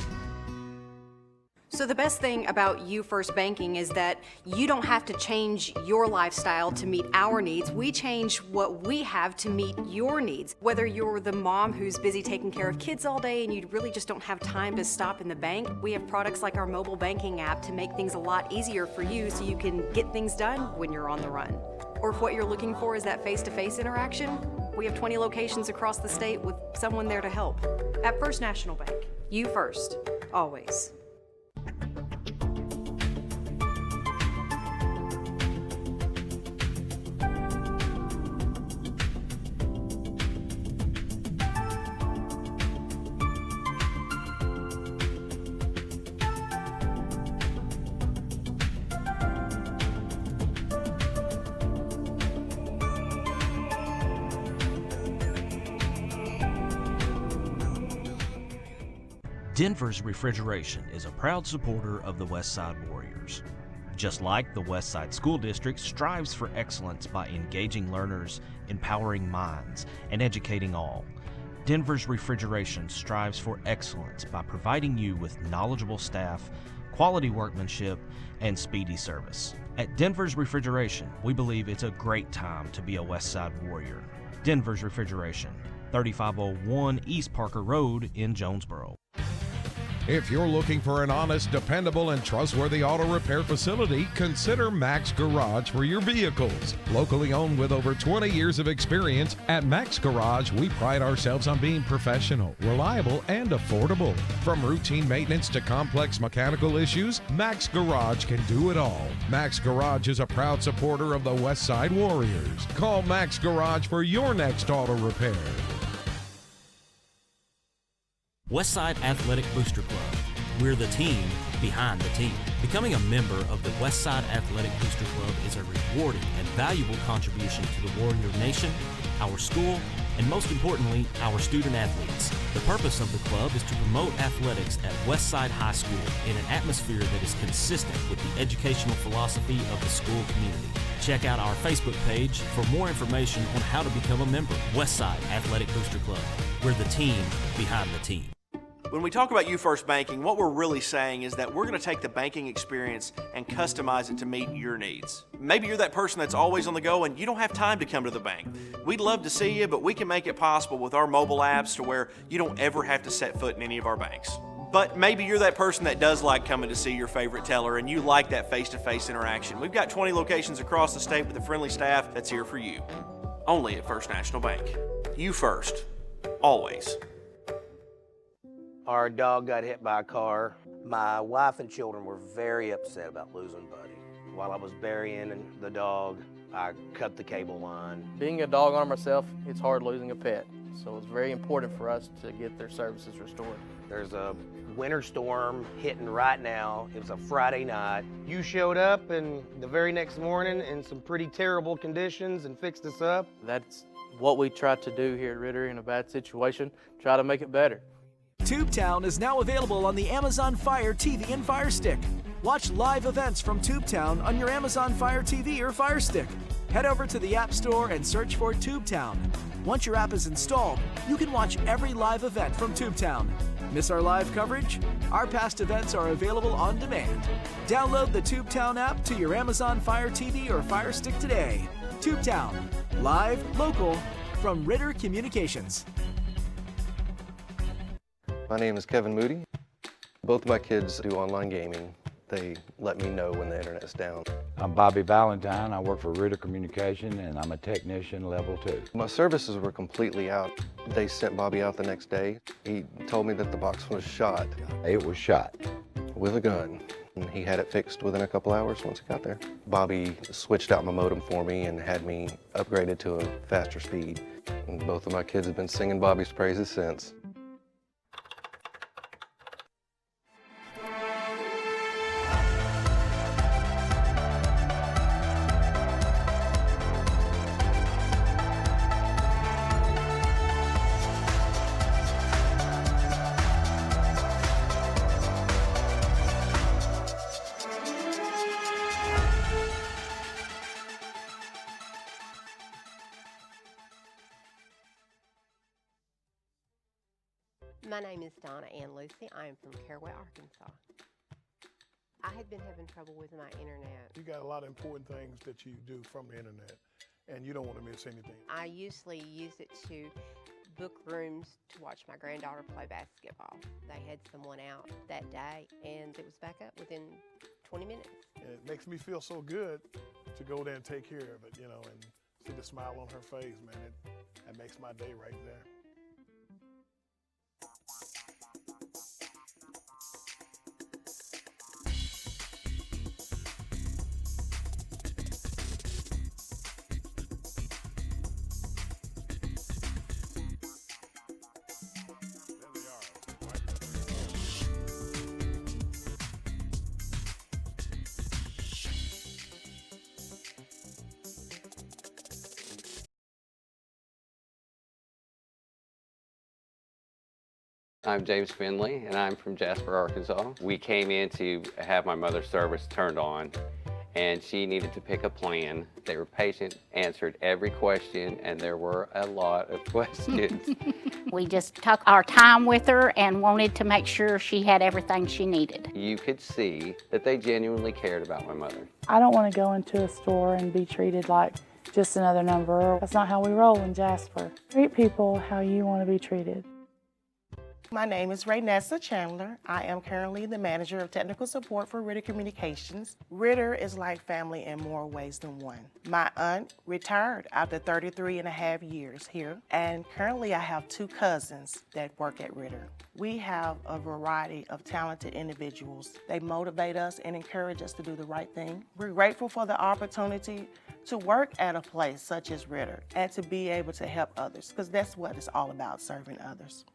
So the best thing about You First Banking is that you don't have to change your lifestyle to meet our needs. We change what we have to meet your needs. Whether you're the mom who's busy taking care of kids all day and you really just don't have time to stop in the bank, we have products like our mobile banking app to make things a lot easier for you so you can get things done when you're on the run. Or if what you're looking for is that face-to-face interaction, we have 20 locations across the state with someone there to help. At First National Bank, you first, always. Denver's Refrigeration is a proud supporter of the Westside Warriors. Just like the Westside School District strives for excellence by engaging learners, empowering minds, and educating all, Denver's Refrigeration strives for excellence by providing you with knowledgeable staff, quality workmanship, and speedy service. At Denver's Refrigeration, we believe it's a great time to be a Westside Warrior. Denver's Refrigeration, 3501 East Parker Road in Jonesboro. If you're looking for an honest, dependable, and trustworthy auto repair facility, consider Max Garage for your vehicles. Locally owned with over 20 years of experience, at Max Garage, we pride ourselves on being professional, reliable, and affordable. From routine maintenance to complex mechanical issues, Max Garage can do it all. Max Garage is a proud supporter of the Westside Warriors. Call Max Garage for your next auto repair. Westside Athletic Booster Club. We're the team behind the team. Becoming a member of the Westside Athletic Booster Club is a rewarding and valuable contribution to the Warrior Nation, our school, and most importantly, our student athletes. The purpose of the club is to promote athletics at Westside High School in an atmosphere that is consistent with the educational philosophy of the school community. Check out our Facebook page for more information on how to become a member. Westside Athletic Booster Club. We're the team behind the team. When we talk about You First Banking, what we're really saying is that we're going to take the banking experience and customize it to meet your needs. Maybe you're that person that's always on the go and you don't have time to come to the bank. We'd love to see you, but we can make it possible with our mobile apps to where you don't ever have to set foot in any of our banks. But maybe you're that person that does like coming to see your favorite teller and you like that face-to-face interaction. We've got 20 locations across the state with a friendly staff that's here for you. Only at First National Bank. You first. Always. Our dog got hit by a car. My wife and children were very upset about losing Buddy. While I was burying the dog, I cut the cable line. Being a dog owner myself, it's hard losing a pet. So it's very important for us to get their services restored. There's a winter storm hitting right now. It was a Friday night. You showed up and the very next morning in some pretty terrible conditions and fixed us up. That's what we try to do here at Ritter in a bad situation, try to make it better. Tubetown is now available on the Amazon Fire TV and Fire Stick. Watch live events from Tubetown on your Amazon Fire TV or Fire Stick. Head over to the App Store and search for Tubetown. Once your app is installed, you can watch every live event from Tubetown. Miss our live coverage? Our past events are available on demand. Download the Tubetown app to your Amazon Fire TV or Fire Stick today. Tubetown, live, local, from Ritter Communications. My name is Kevin Moody. Both of my kids do online gaming. They let me know when the internet's down. I'm Bobby Valentine. I work for Ritter Communication and I'm a technician level 2. My services were completely out. They sent Bobby out the next day. He told me that the box was shot. It was shot. With a gun. And he had it fixed within a couple hours once he got there. Bobby switched out my modem for me and had me upgraded to a faster speed. And both of my kids have been singing Bobby's praises since. My name is Donna Ann Lucy. I am from Caraway, Arkansas. I had been having trouble with my internet. You got a lot of important things that you do from the internet, and you don't want to miss anything. I usually use it to book rooms to watch my granddaughter play basketball. They had someone out that day, and it was back up within 20 minutes. And it makes me feel so good to go there and take care of it, you know, and see the smile on her face, man. That makes my day right there. I'm James Finley, and I'm from Jasper, Arkansas. We came in to have my mother's service turned on, and she needed to pick a plan. They were patient, answered every question, and there were a lot of questions. We just took our time with her and wanted to make sure she had everything she needed. You could see that they genuinely cared about my mother. I don't want to go into a store and be treated like just another number. That's not how we roll in Jasper. Treat people how you want to be treated. My name is Raynessa Chandler. I am currently the manager of technical support for Ritter Communications. Ritter is like family in more ways than one. My aunt retired after 33 and a half years here, and currently I have two cousins that work at Ritter. We have a variety of talented individuals. They motivate us and encourage us to do the right thing. We're grateful for the opportunity to work at a place such as Ritter and to be able to help others, because that's what it's all about, serving others.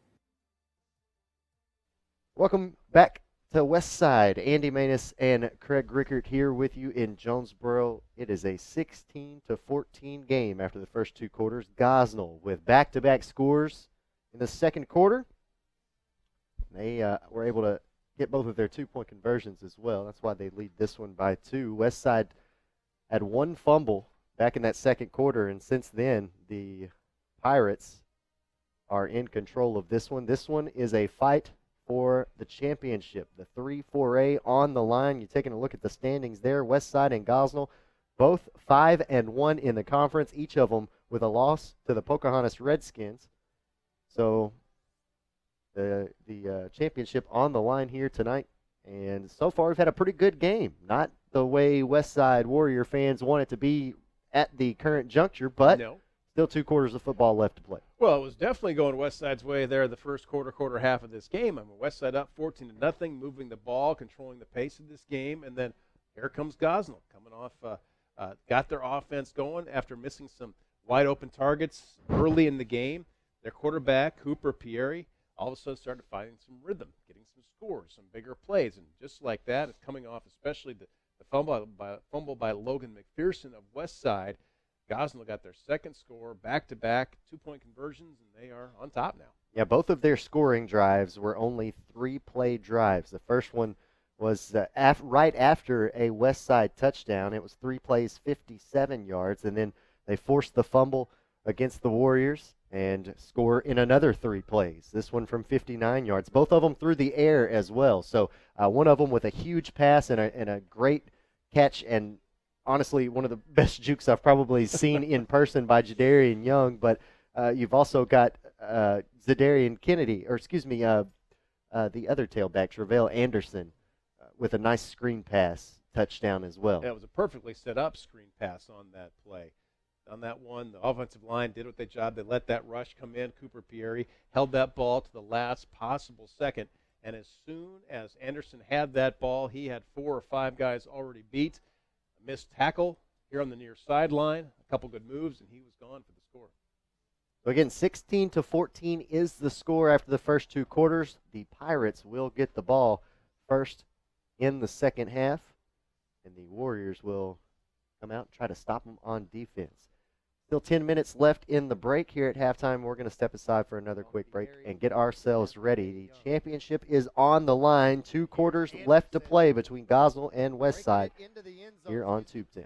Welcome back to Westside. Andy Manus and Craig Rickert here with you in Jonesboro. It is a 16-14 game after the first two quarters. Gosnell with back-to-back scores in the second quarter. They were able to get both of their two-point conversions as well. That's why they lead this one by 2. Westside had one fumble back in that second quarter, and since then the Pirates are in control of this one. This one is a fight for the championship. The 3-4A on the line. You're taking a look at the standings there. Westside and Gosnell, both 5-1 in the conference, each of them with a loss to the Pocahontas Redskins. So the championship on the line here tonight. And so far we've had a pretty good game. Not the way Westside Warrior fans want it to be at the current juncture, but still 2 quarters of football left to play. Well, it was definitely going Westside's way there the first quarter half of this game. I mean, Westside up 14-0, moving the ball, controlling the pace of this game, and then here comes Gosnell coming off, got their offense going after missing some wide open targets early in the game. Their quarterback, Cooper Pieri, all of a sudden started finding some rhythm, getting some scores, some bigger plays, and just like that, it's coming off especially the fumble by Logan McPherson of Westside. Gosnell got their second score, back-to-back, 2-point conversions, and they are on top now. Yeah, both of their scoring drives were only 3-play drives. The first one was right after a Westside touchdown. It was 3 plays, 57 yards, and then they forced the fumble against the Warriors and score in another 3 plays. This one from 59 yards. Both of them through the air as well. So one of them with a huge pass and a great catch, and honestly, one of the best jukes I've probably seen in person by Jadarian Young, but you've also got Zadarian Kennedy, or excuse me, the other tailback, Travell Anderson, with a nice screen pass touchdown as well. Yeah, it was a perfectly set up screen pass on that play. On that one, the offensive line did what they job. They let that rush come in. Cooper Pieri held that ball to the last possible second And as soon as Anderson had that ball, he had 4 or 5 guys already beat. A missed tackle here on the near sideline, a couple good moves, and he was gone for the score. So again, 16-14 is the score after the first 2 quarters. The Pirates will get the ball first in the second half, and the Warriors will come out and try to stop them on defense. Still 10 minutes left in the break here at halftime. We're going to step aside for another quick break and get ourselves ready. The championship is on the line. 2 quarters left to play between Gosnell and Westside here on Tubetown.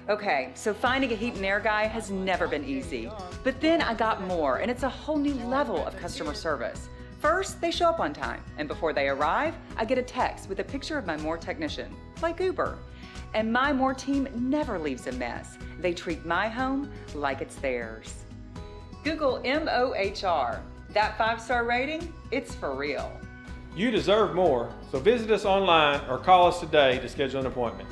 Okay, so finding a heat and air guy has never been easy. But then I got more, and it's a whole new level of customer service. First, they show up on time, and before they arrive, I get a text with a picture of my More technician, like Uber. And my More team never leaves a mess. They treat my home like it's theirs. Google MOHR. That 5-star rating, it's for real. You deserve more, so visit us online or call us today to schedule an appointment.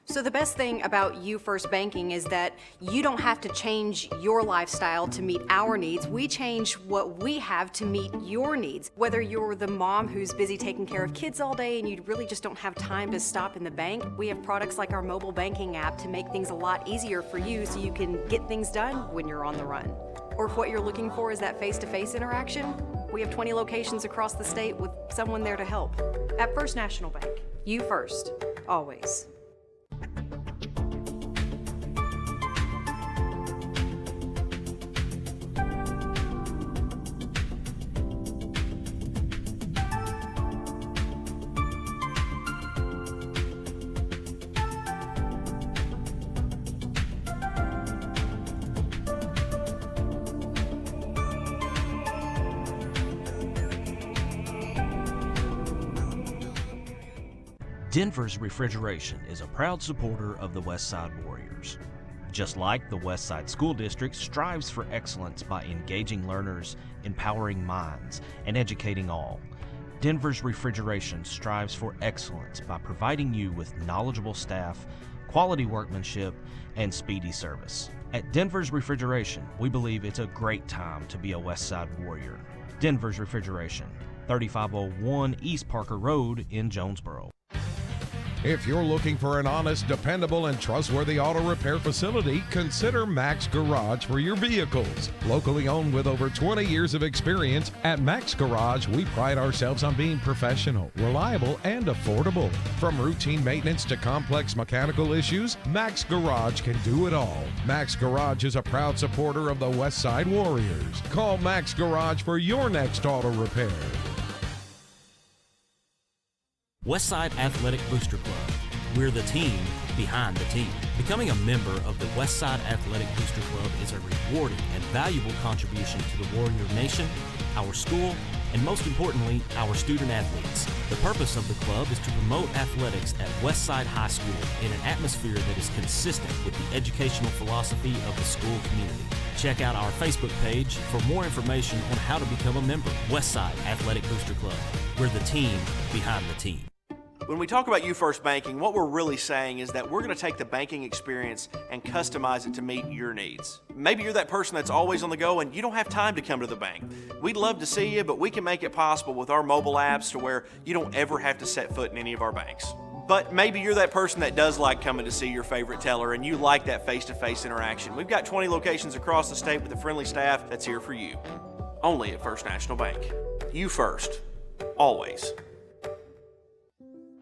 So the best thing about You First Banking is that you don't have to change your lifestyle to meet our needs. We change what we have to meet your needs. Whether you're the mom who's busy taking care of kids all day and you really just don't have time to stop in the bank, we have products like our mobile banking app to make things a lot easier for you so you can get things done when you're on the run. Or if what you're looking for is that face-to-face interaction, we have 20 locations across the state with someone there to help. At First National Bank, you first, always. Denver's Refrigeration is a proud supporter of the Westside Warriors. Just like the Westside School District strives for excellence by engaging learners, empowering minds, and educating all, Denver's Refrigeration strives for excellence by providing you with knowledgeable staff, quality workmanship, and speedy service. At Denver's Refrigeration, we believe it's a great time to be a Westside Warrior. Denver's Refrigeration, 3501 East Parker Road in Jonesboro. If you're looking for an honest, dependable, and trustworthy auto repair facility, consider Max Garage for your vehicles. Locally owned with over 20 years of experience, at Max Garage, we pride ourselves on being professional, reliable, and affordable. From routine maintenance to complex mechanical issues, Max Garage can do it all. Max Garage is a proud supporter of the Westside Warriors. Call Max Garage for your next auto repair. Westside Athletic Booster Club. We're the team behind the team. Becoming a member of the Westside Athletic Booster Club is a rewarding and valuable contribution to the Warrior Nation, our school, and most importantly, our student athletes. The purpose of the club is to promote athletics at Westside High School in an atmosphere that is consistent with the educational philosophy of the school community. Check out our Facebook page for more information on how to become a member. Westside Athletic Booster Club. We're the team behind the team. When we talk about You First Banking, what we're really saying is that we're going to take the banking experience and customize it to meet your needs. Maybe you're that person that's always on the go and you don't have time to come to the bank. We'd love to see you, but we can make it possible with our mobile apps to where you don't ever have to set foot in any of our banks. But maybe you're that person that does like coming to see your favorite teller and you like that face-to-face interaction. We've got 20 locations across the state with a friendly staff that's here for you. Only at First National Bank. You first. Always.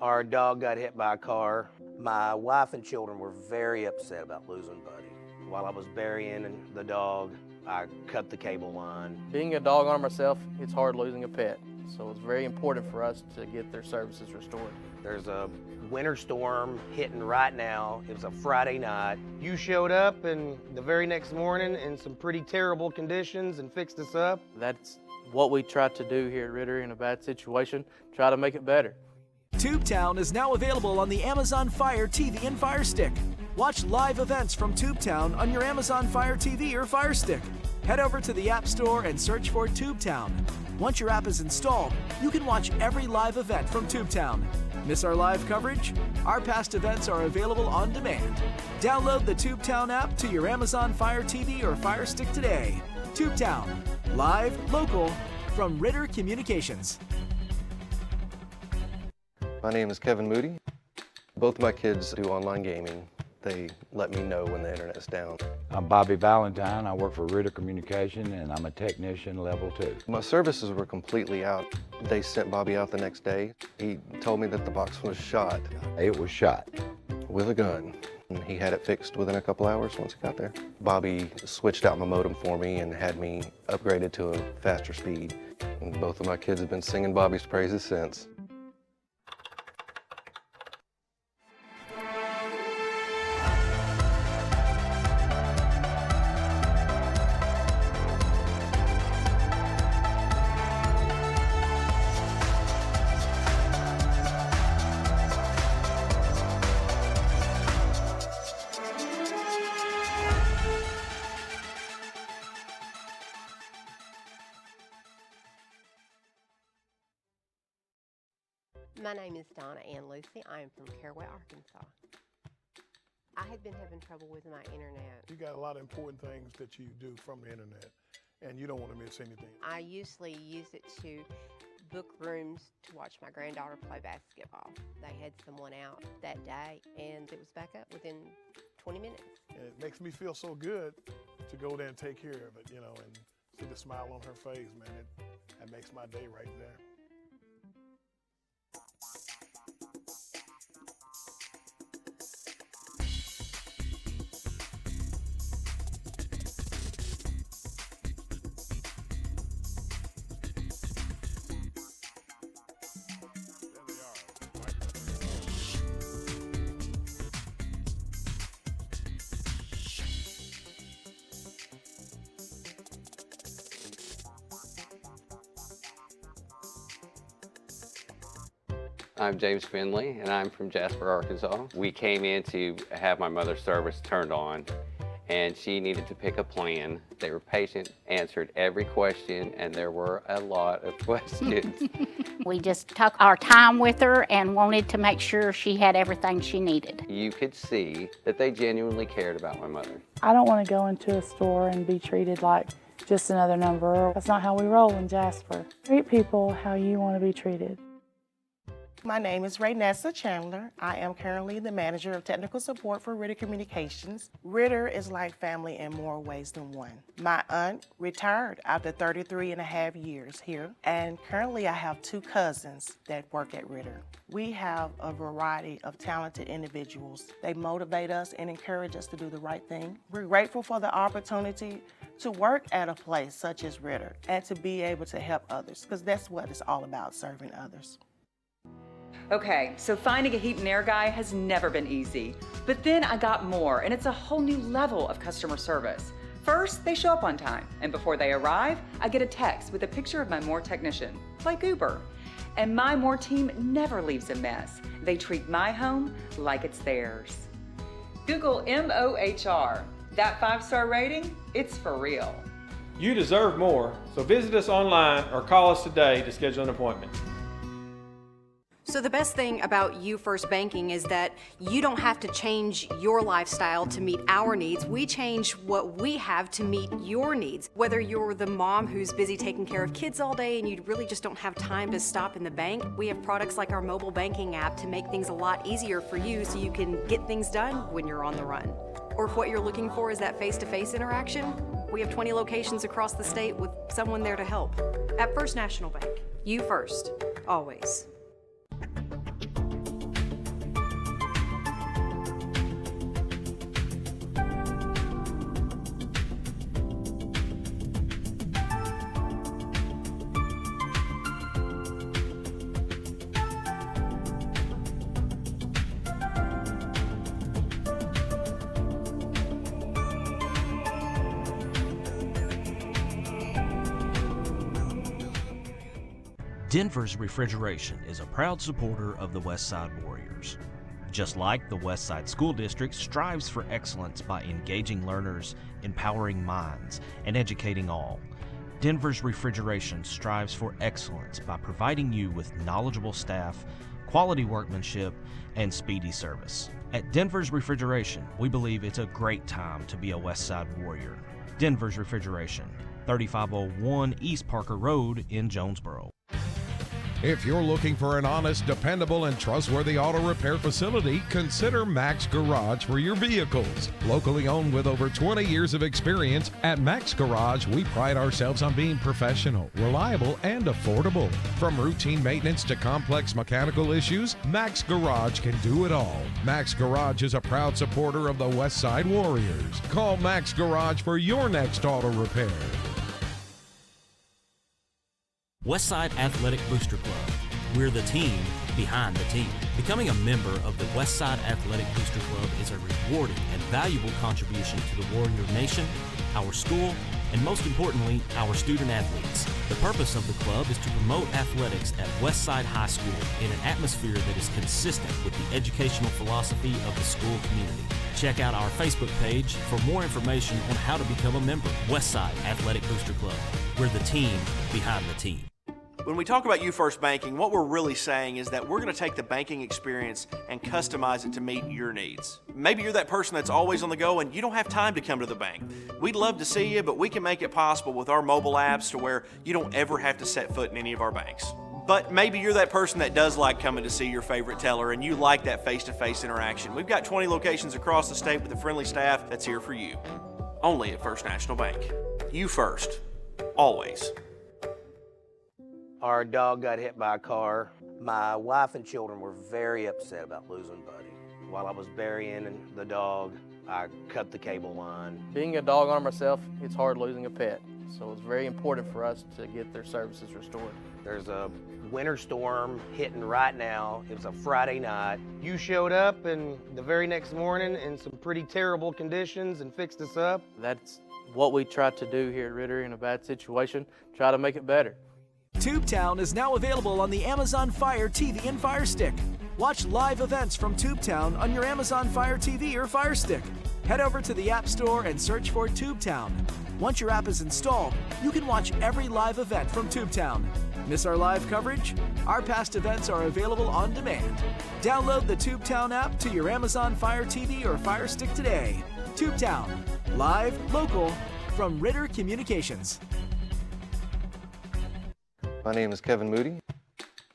Our dog got hit by a car. My wife and children were very upset about losing Buddy. While I was burying the dog, I cut the cable line. Being a dog owner myself, it's hard losing a pet. So it's very important for us to get their services restored. There's a winter storm hitting right now. It was a Friday night. You showed up and the very next morning in some pretty terrible conditions and fixed us up. That's what we try to do here at Ritter in a bad situation, try to make it better. Tubetown is now available on the Amazon Fire TV and Fire Stick. Watch live events from Tubetown on your Amazon Fire TV or Fire Stick. Head over to the App Store and search for Tubetown. Once your app is installed, you can watch every live event from Tubetown. Miss our live coverage? Our past events are available on demand. Download the Tubetown app to your Amazon Fire TV or Fire Stick today. Tubetown, live, local, from Ritter Communications. My name is Kevin Moody. Both of my kids do online gaming. They let me know when the internet's down. I'm Bobby Valentine. I work for Ritter Communication, and I'm a technician level 2. My services were completely out. They sent Bobby out the next day. He told me that the box was shot. It was shot. With a gun. And he had it fixed within a couple hours once he got there. Bobby switched out my modem for me and had me upgraded to a faster speed. And both of my kids have been singing Bobby's praises since. My name is Donna Ann Lucy. I am from Caraway, Arkansas. I had been having trouble with my internet. You got a lot of important things that you do from the internet, and you don't want to miss anything. I usually use it to book rooms to watch my granddaughter play basketball. They had someone out that day, and it was back up within 20 minutes. And it makes me feel so good to go there and take care of it, you know, and see the smile on her face, man. That makes my day right there. I'm James Finley, and I'm from Jasper, Arkansas. We came in to have my mother's service turned on, and she needed to pick a plan. They were patient, answered every question, and there were a lot of questions. We just took our time with her and wanted to make sure she had everything she needed. You could see that they genuinely cared about my mother. I don't want to go into a store and be treated like just another number. That's not how we roll in Jasper. Treat people how you want to be treated. My name is Raynessa Chandler. I am currently the manager of technical support for Ritter Communications. Ritter is like family in more ways than one. My aunt retired after 33 and a half years here, and currently I have 2 cousins that work at Ritter. We have a variety of talented individuals. They motivate us and encourage us to do the right thing. We're grateful for the opportunity to work at a place such as Ritter and to be able to help others, because that's what it's all about, serving others. Okay, so finding a heat and air guy has never been easy. But then I got more, and it's a whole new level of customer service. First, they show up on time, and before they arrive, I get a text with a picture of my More technician, like Uber. And my More team never leaves a mess. They treat my home like it's theirs. Google MOHR. That 5-star rating, it's for real. You deserve more, so visit us online or call us today to schedule an appointment. So the best thing about You First Banking is that you don't have to change your lifestyle to meet our needs. We change what we have to meet your needs. Whether you're the mom who's busy taking care of kids all day and you really just don't have time to stop in the bank, we have products like our mobile banking app to make things a lot easier for you so you can get things done when you're on the run. Or if what you're looking for is that face-to-face interaction, we have 20 locations across the state with someone there to help. At First National Bank, you first, always. Denver's Refrigeration is a proud supporter of the Westside Warriors. Just like the Westside School District strives for excellence by engaging learners, empowering minds, and educating all, Denver's Refrigeration strives for excellence by providing you with knowledgeable staff, quality workmanship, and speedy service. At Denver's Refrigeration, we believe it's a great time to be a Westside Warrior. Denver's Refrigeration, 3501 East Parker Road in Jonesboro. If you're looking for an honest, dependable, and trustworthy auto repair facility, consider Max Garage for your vehicles. Locally owned with over 20 years of experience, at Max Garage, we pride ourselves on being professional, reliable, and affordable. From routine maintenance to complex mechanical issues, Max Garage can do it all. Max Garage is a proud supporter of the Westside Warriors. Call Max Garage for your next auto repair. Westside Athletic Booster Club. We're the team behind the team. Becoming a member of the Westside Athletic Booster Club is a rewarding and valuable contribution to the Warrior Nation, our school, and most importantly, our student athletes. The purpose of the club is to promote athletics at Westside High School in an atmosphere that is consistent with the educational philosophy of the school community. Check out our Facebook page for more information on how to become a member. Westside Athletic Booster Club. We're the team behind the team. When we talk about You First Banking, what we're really saying is that we're going to take the banking experience and customize it to meet your needs. Maybe you're that person that's always on the go and you don't have time to come to the bank. We'd love to see you, but we can make it possible with our mobile apps to where you don't ever have to set foot in any of our banks. But maybe you're that person that does like coming to see your favorite teller and you like that face-to-face interaction. We've got 20 locations across the state with a friendly staff that's here for you. Only at First National Bank. You first. Always. Our dog got hit by a car. My wife and children were very upset about losing Buddy. While I was burying the dog, I cut the cable line. Being a dog owner myself, it's hard losing a pet. So it's very important for us to get their services restored. There's a winter storm hitting right now. It was a Friday night. You showed up and the very next morning in some pretty terrible conditions and fixed us up. That's what we try to do here at Ritter in a bad situation, try to make it better. Tubetown is now available on the Amazon Fire TV and Fire Stick. Watch live events from Tubetown on your Amazon Fire TV or Fire Stick. Head over to the App Store and search for Tubetown. Once your app is installed, you can watch every live event from Tubetown. Miss our live coverage? Our past events are available on demand. Download the Tubetown app to your Amazon Fire TV or Fire Stick today. Tubetown, live, local, from Ritter Communications. My name is Kevin Moody.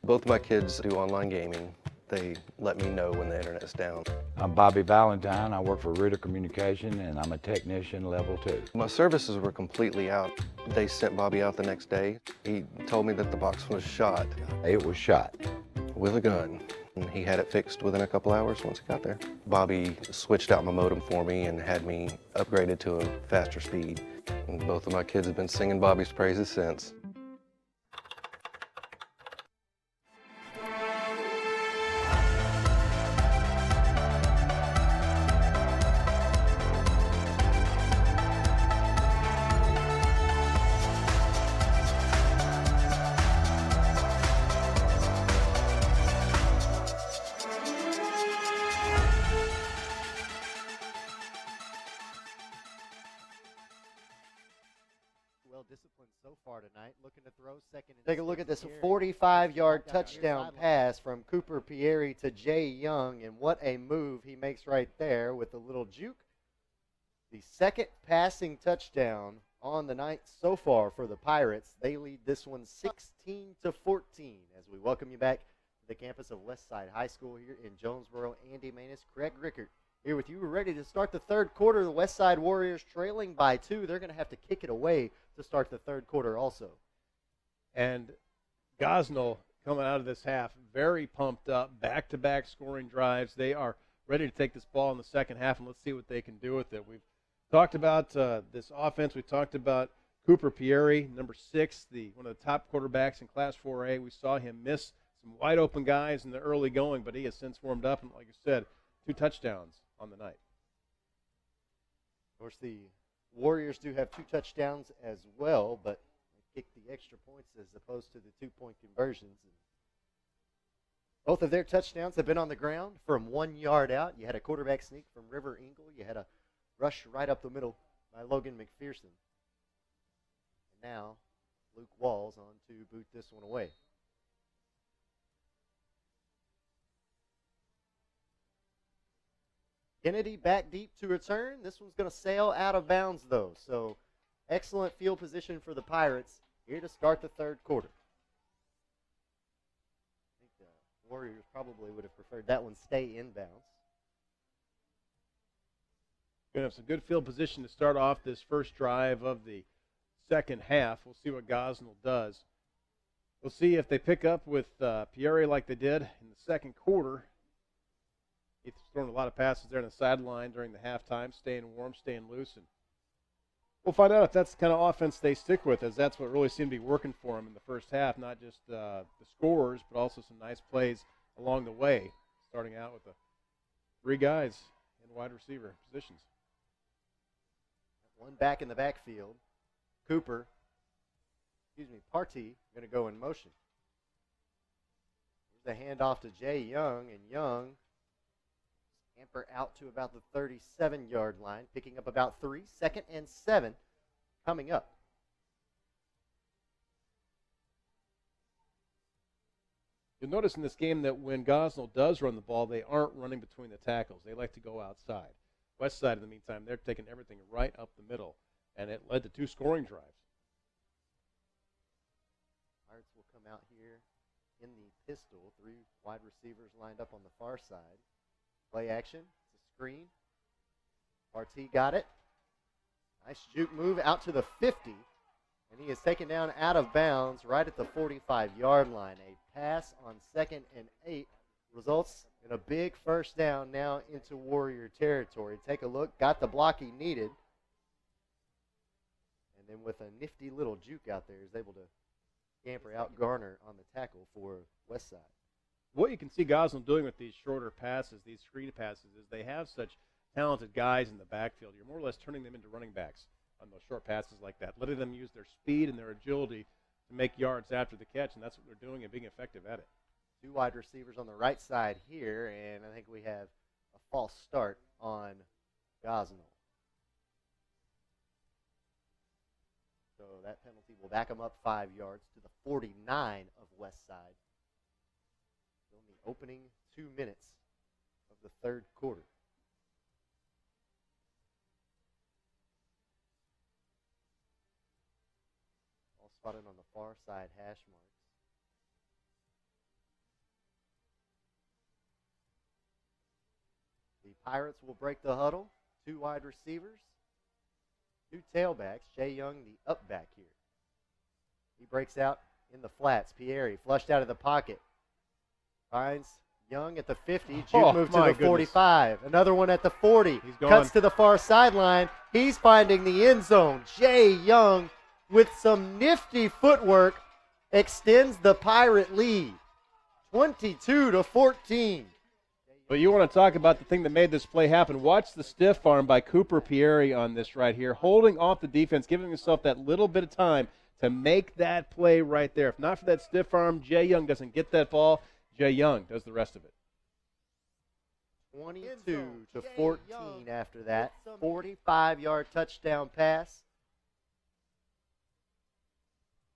Both of my kids do online gaming. They let me know when the internet's down. I'm Bobby Valentine. I work for Ritter Communication, and I'm a technician level 2. My services were completely out. They sent Bobby out the next day. He told me that the box was shot. It was shot. With a gun. And he had it fixed within a couple hours once he got there. Bobby switched out my modem for me and had me upgraded to a faster speed. And both of my kids have been singing Bobby's praises since. Disciplined so far tonight. Looking to throw second. Take a look at this 45-yard touchdown pass from Cooper Pieri to Jay Young, and what a move he makes right there with a little juke. The second passing touchdown on the night so far for the Pirates. They lead this one 16-14 as we welcome you back to the campus of Westside High School here in Jonesboro. Andy Maness, Craig Rickert here with you. We're ready to start the third quarter. The Westside Warriors trailing by 2. They're going to have to kick it away to start the third quarter also. And Gosnell coming out of this half very pumped up, back-to-back scoring drives. They are ready to take this ball in the second half, and let's see what they can do with it. We've talked about this offense. We talked about Cooper Pieri, number 6, one of the top quarterbacks in Class 4A. We saw him miss some wide-open guys in the early going, but he has since warmed up, and like you said, 2 touchdowns on the night. Of course, the Warriors do have 2 touchdowns as well, but they kick the extra points as opposed to the 2-point conversions. And both of their touchdowns have been on the ground from 1 yard out. You had a quarterback sneak from River Engle. You had a rush right up the middle by Logan McPherson. And now Luke Walls on to boot this one away. Kennedy back deep to return. This one's going to sail out of bounds, though. So excellent field position for the Pirates here to start the third quarter. I think the Warriors probably would have preferred that one stay inbounds. Going to have some good field position to start off this first drive of the second half. We'll see what Gosnell does. We'll see if they pick up with Pierre like they did in the second quarter. He's thrown a lot of passes there on the sideline during the halftime, staying warm, staying loose. And we'll find out if that's the kind of offense they stick with, as that's what really seemed to be working for them in the first half, not just the scores, but also some nice plays along the way, starting out with the 3 guys in wide receiver positions. One back in the backfield. Partey going to go in motion. Here's the handoff to Jay Young, and Young scamper out to about the 37-yard line, picking up about 3. 2nd and 7 coming up. You'll notice in this game that when Gosnell does run the ball, they aren't running between the tackles. They like to go outside. Westside, in the meantime, they're taking everything right up the middle, and it led to 2 scoring drives. Pirates will come out here in the pistol. 3 wide receivers lined up on the far side. Play action. It's a screen. RT got it. Nice juke move out to the 50, and he is taken down out of bounds right at the 45-yard line. A pass on 2nd and 8 results in a big first down now into Warrior territory. Take a look. Got the block he needed. And then with a nifty little juke out there, is able to scamper out Garner on the tackle for Westside. What you can see Gosnell doing with these shorter passes, these screen passes, is they have such talented guys in the backfield. You're more or less turning them into running backs on those short passes like that, letting them use their speed and their agility to make yards after the catch, and that's what they're doing and being effective at it. 2 wide receivers on the right side here, and I think we have a false start on Gosnell. So that penalty will back them up 5 yards to the 49 of Westside. Still in the opening 2 minutes of the third quarter. All spotted on the far side hash marks. The Pirates will break the huddle. 2 wide receivers. 2 tailbacks. Jay Young, the up back here. He breaks out in the flats. Pieri flushed out of the pocket. Finds Young at the 50. Juke move to the 45. Another one at the 40. He's gone. Cuts to the far sideline. He's finding the end zone. Jay Young, with some nifty footwork, extends the Pirate lead. 22-14. But you want to talk about the thing that made this play happen. Watch the stiff arm by Cooper Pieri on this right here, holding off the defense, giving himself that little bit of time to make that play right there. If not for that stiff arm, Jay Young doesn't get that ball. Jay Young does the rest of it. 22-14 after that. 45-yard touchdown pass.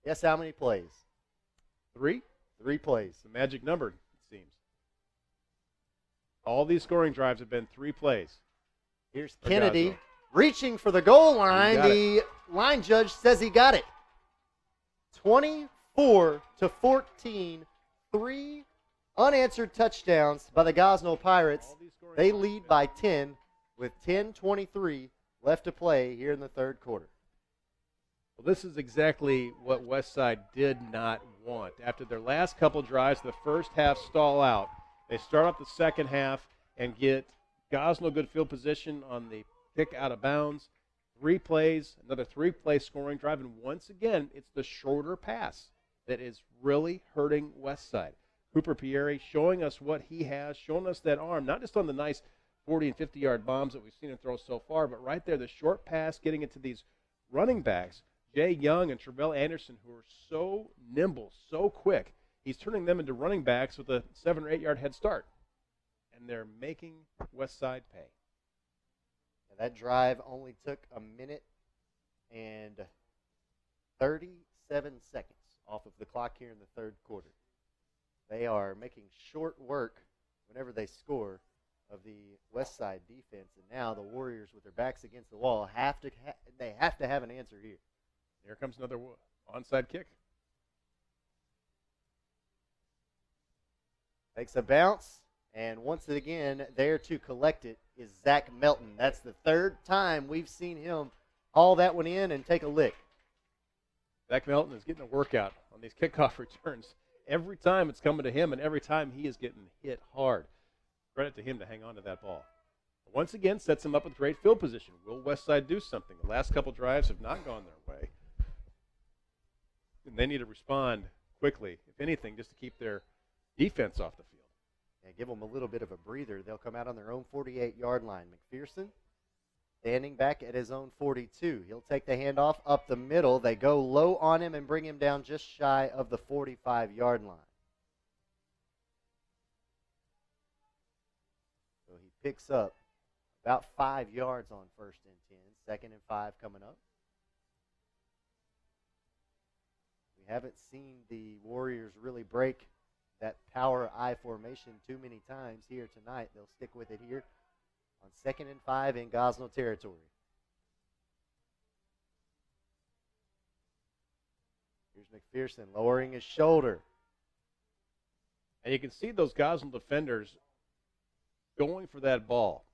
Guess how many plays? 3? 3 plays. The magic number, it seems. All these scoring drives have been 3 plays. Here's Kennedy reaching for the goal line. The line judge says he got it. 24-14. 3 unanswered touchdowns by the Gosnell Pirates. They lead by 10 with 10:23 left to play here in the third quarter. Well, this is exactly what Westside did not want. After their last couple drives, the first half stall out. They start off the second half and get Gosnell good field position on the kick out of bounds. 3 plays, another 3-play scoring drive, and once again, it's the shorter pass that is really hurting Westside. Cooper Pieri showing us what he has, showing us that arm, not just on the nice 40 and 50-yard bombs that we've seen him throw so far, but right there, the short pass getting into these running backs, Jay Young and Travell Anderson, who are so nimble, so quick. He's turning them into running backs with a 7 or 8 yard head start. And they're making Westside pay. That drive only took a minute and 37 seconds off of the clock here in the third quarter. They are making short work whenever they score of the Westside defense, and now the Warriors, with their backs against the wall, have to have an answer here. Here comes another onside kick. Takes a bounce, and once again, there to collect it is Zach Melton. That's the third time we've seen him haul that one in and take a lick. Zach Melton is getting a workout on these kickoff returns. Every time it's coming to him, and every time he is getting hit hard. Credit to him to hang on to that ball. Once again, sets him up with great field position. Will Westside do something? The last couple drives have not gone their way. And they need to respond quickly, if anything, just to keep their defense off the field. Yeah, give them a little bit of a breather. They'll come out on their own 48-yard line. McPherson standing back at his own 42. He'll take the handoff up the middle. They go low on him and bring him down just shy of the 45-yard line. So he picks up about 5 yards on 1st and 10. 2nd and 5 coming up. We haven't seen the Warriors really break that power I formation too many times here tonight. They'll stick with it here on 2nd and 5 in Gosnell territory. Here's McPherson lowering his shoulder. And you can see those Gosnell defenders going for that ball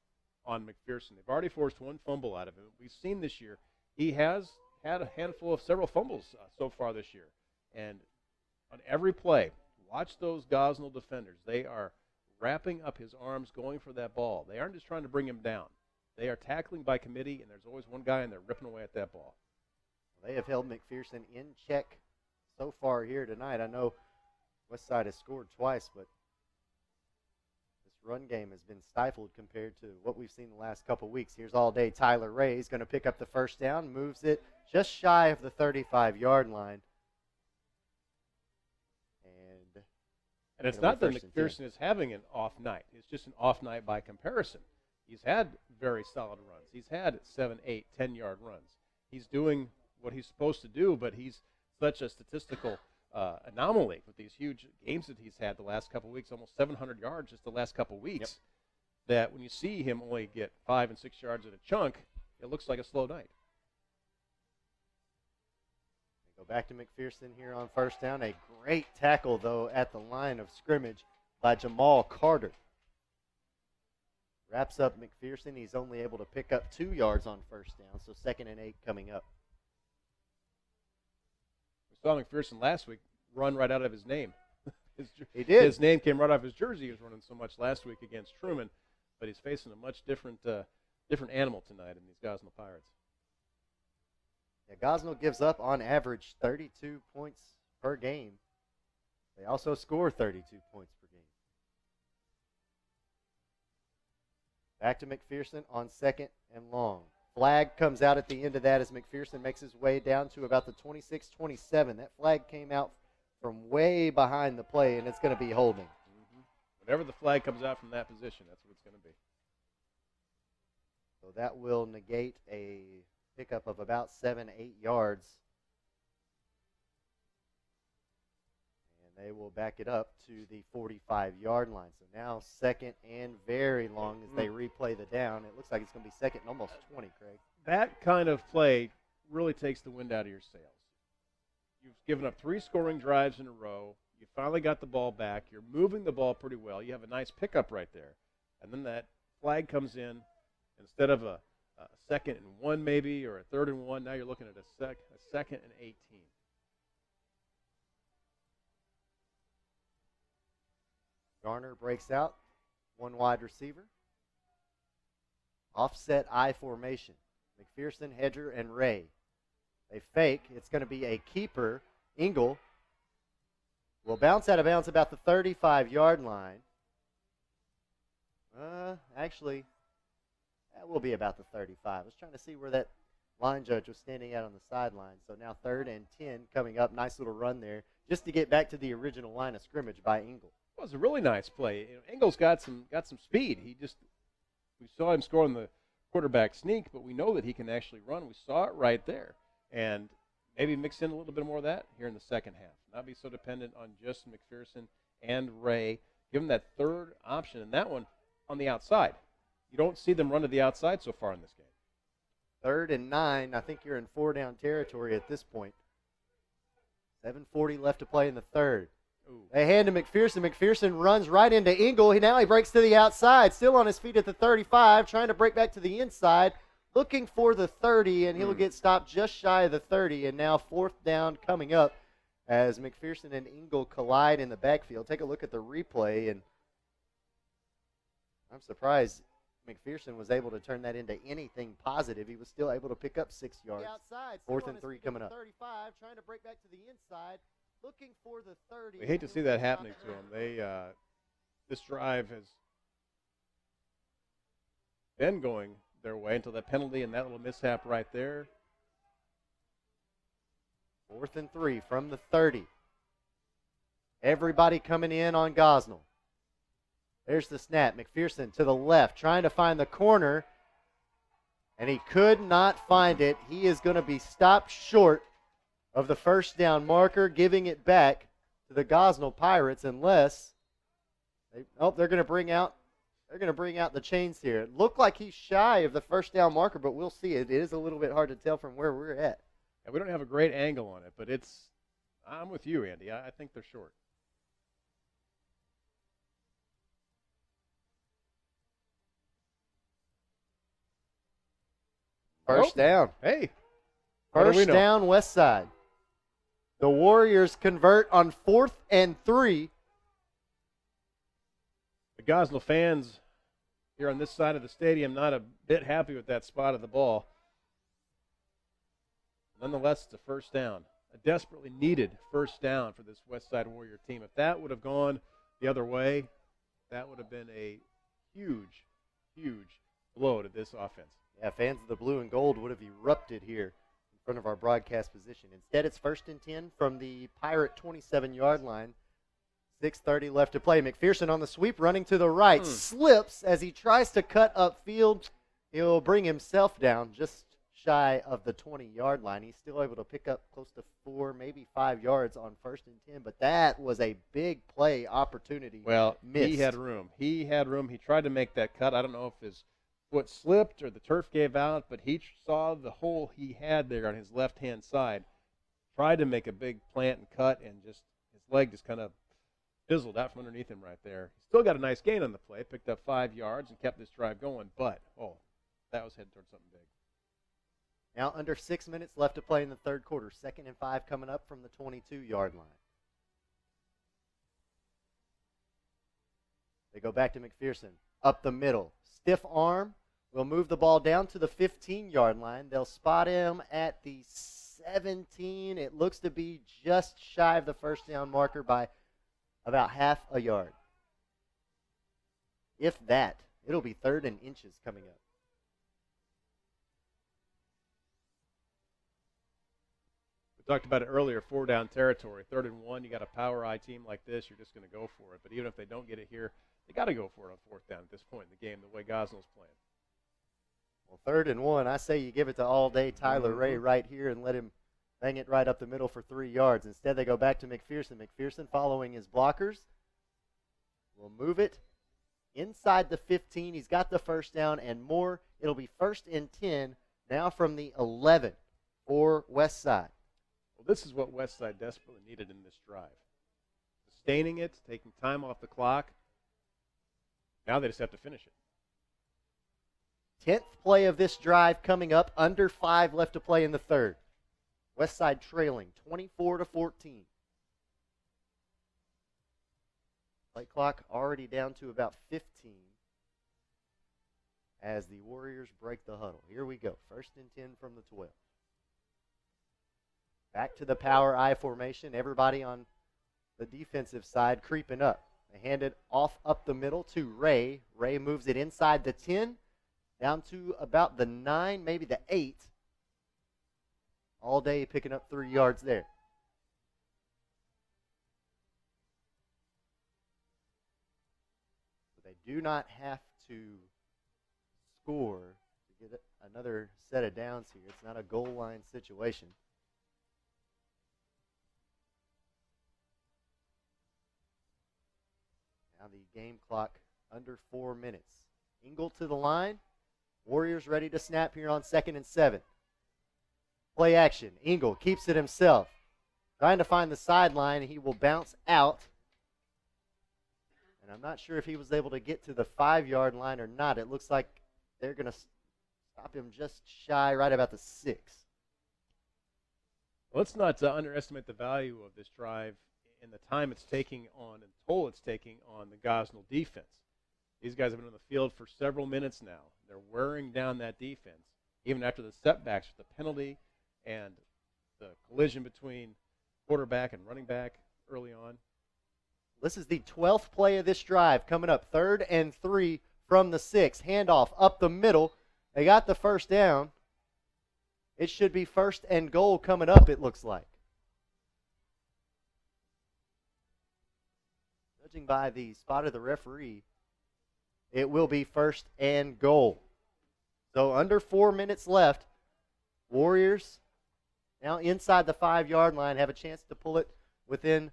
on McPherson. They've already forced one fumble out of him. We've seen this year he has had a handful of several fumbles so far this year. And on every play, watch those Gosnell defenders. They are wrapping up his arms, going for that ball. They aren't just trying to bring him down. They are tackling by committee, and there's always one guy in there ripping away at that ball. They have held McPherson in check so far here tonight. I know Westside has scored twice, but this run game has been stifled compared to what we've seen the last couple weeks. Here's all day Tyler Ray. He's going to pick up the first down, moves it just shy of the 35-yard line. And it's not that McPherson is having an off night. It's just an off night by comparison. He's had very solid runs. He's had 7, 8, 10-yard runs. He's doing what he's supposed to do, but he's such a statistical anomaly with these huge games that he's had the last couple of weeks, almost 700 yards just the last couple of weeks, that when you see him only get 5 and 6 yards in a chunk, it looks like a slow night. Go back to McPherson here on first down. A great tackle, though, at the line of scrimmage by Jamal Carter. Wraps up McPherson. He's only able to pick up 2 yards on first down, so 2nd and 8 coming up. We saw McPherson last week run right out of his name. He did. His name came right off his jersey. He was running so much last week against Truman, but he's facing a much different animal tonight in these Gosnell Pirates. Yeah, Gosnell gives up on average 32 points per game. They also score 32 points per game. Back to McPherson on 2nd and long. Flag comes out at the end of that as McPherson makes his way down to about the 26-27. That flag came out from way behind the play, and it's going to be holding. Whenever the flag comes out from that position, that's what it's going to be. So that will negate a pickup of about 7, 8 yards. And they will back it up to the 45-yard line. So now 2nd and very long as they replay the down. It looks like it's going to be 2nd and almost 20, Craig. That kind of play really takes the wind out of your sails. You've given up 3 scoring drives in a row. You finally got the ball back. You're moving the ball pretty well. You have a nice pickup right there. And then that flag comes in. Instead of a 2nd and 1 maybe, or a 3rd and 1, now you're looking at a 2nd and 18. Garner breaks out, 1 wide receiver. Offset I formation. McPherson, Hedger, and Ray. They fake. It's going to be a keeper. Engel will bounce out of bounds about the 35-yard line. Actually, that will be about the 35. I was trying to see where that line judge was standing out on the sideline. So now 3rd and 10 coming up. Nice little run there just to get back to the original line of scrimmage by Engel. It was a really nice play. Engel's got some speed. We saw him score on the quarterback sneak, but we know that he can actually run. We saw it right there. And maybe mix in a little bit more of that here in the second half. Not be so dependent on just McPherson and Ray. Give him that third option. And that one, on the outside. You don't see them run to the outside so far in this game. 3rd and 9. I think you're in 4-down territory at this point. 7:40 left to play in the third. Ooh. They hand to McPherson. McPherson runs right into Engel. Now he breaks to the outside, still on his feet at the 35, trying to break back to the inside, looking for the 30, and he'll get stopped just shy of the 30. And now 4th down coming up as McPherson and Engel collide in the backfield. Take a look at the replay, and I'm surprised McPherson was able to turn that into anything positive. He was still able to pick up 6 yards. Outside, 4th and 3 coming up. 35, trying to break back to the inside, looking for the 30. We hate to see that happening to them. They this drive has been going their way until that penalty and that little mishap right there. 4th and 3 from the 30. Everybody coming in on Gosnell. There's the snap. McPherson to the left, trying to find the corner, and he could not find it. He is going to be stopped short of the 1st down marker, giving it back to the Gosnell Pirates unless they're going to bring out the chains here. It looked like he's shy of the 1st down marker, but we'll see. It is a little bit hard to tell from where we're at. Yeah, we don't have a great angle on it, but I'm with you, Andy. I think they're short. First down. Hey. First down, Westside. The Warriors convert on 4th and 3. The Gosnell fans here on this side of the stadium not a bit happy with that spot of the ball. Nonetheless, it's a 1st down. A desperately needed 1st down for this Westside Warrior team. If that would have gone the other way, that would have been a huge, huge blow to this offense. Yeah, fans of the blue and gold would have erupted here in front of our broadcast position. Instead, it's 1st and 10 from the Pirate 27-yard line. 6:30 left to play. McPherson on the sweep, running to the right. Slips as he tries to cut upfield. He'll bring himself down just shy of the 20-yard line. He's still able to pick up close to 4, maybe 5 yards on 1st and 10, but that was a big play opportunity. Well, missed. He had room. He tried to make that cut. I don't know if his foot slipped or the turf gave out, but he saw the hole he had there on his left-hand side, tried to make a big plant and cut, and just his leg just kind of fizzled out from underneath him right there. He still got a nice gain on the play, picked up 5 yards and kept this drive going, but, that was heading towards something big. Now under 6 minutes left to play in the third quarter. 2nd and 5 coming up from the 22-yard line. They go back to McPherson. Up the middle. Stiff arm. Will move the ball down to the 15-yard line. They'll spot him at the 17. It looks to be just shy of the 1st down marker by about half a yard. If that, it'll be 3rd and inches coming up. We talked about it earlier, 4-down territory. 3rd and 1, you got a power I team like this, you're just going to go for it. But even if they don't get it here, they got to go for it on 4th down at this point in the game, the way Gosnell's playing. Well, 3rd and 1, I say you give it to all-day Tyler Ray right here and let him bang it right up the middle for 3 yards. Instead, they go back to McPherson. McPherson, following his blockers, will move it inside the 15. He's got the 1st down and more. It'll be 1st and 10 now from the 11 for Westside. Well, this is what Westside desperately needed in this drive. Sustaining it, taking time off the clock. Now they just have to finish it. 10th play of this drive coming up, under 5 left to play in the third. Westside trailing 24-14. Play clock already down to about 15 as the Warriors break the huddle. Here we go. 1st and 10 from the 12. Back to the power I formation. Everybody on the defensive side creeping up. They hand it off up the middle to Ray. Ray moves it inside the 10, down to about the 9, maybe the 8. All day picking up 3 yards there. But they do not have to score to get another set of downs here. It's not a goal line situation. Now the game clock Under 4 minutes. Engel to the line. Warriors ready to snap here on 2nd and 7. Play action. Engel keeps it himself. Trying to find the sideline. He will bounce out. And I'm not sure if he was able to get to the 5-yard line or not. It looks like they're going to stop him just shy, right about the 6. Let's not underestimate the value of this drive and the time it's taking on and toll it's taking on the Gosnell defense. These guys have been on the field for several minutes now. They're wearing down that defense, even after the setbacks with the penalty and the collision between quarterback and running back early on. This is the 12th play of this drive, coming up 3rd and 3 from the 6. Handoff up the middle. They got the first down. It should be 1st and goal coming up, it looks like. Judging by the spot of the referee, it will be 1st and goal. So under 4 minutes left. Warriors now inside the 5-yard line have a chance to pull it within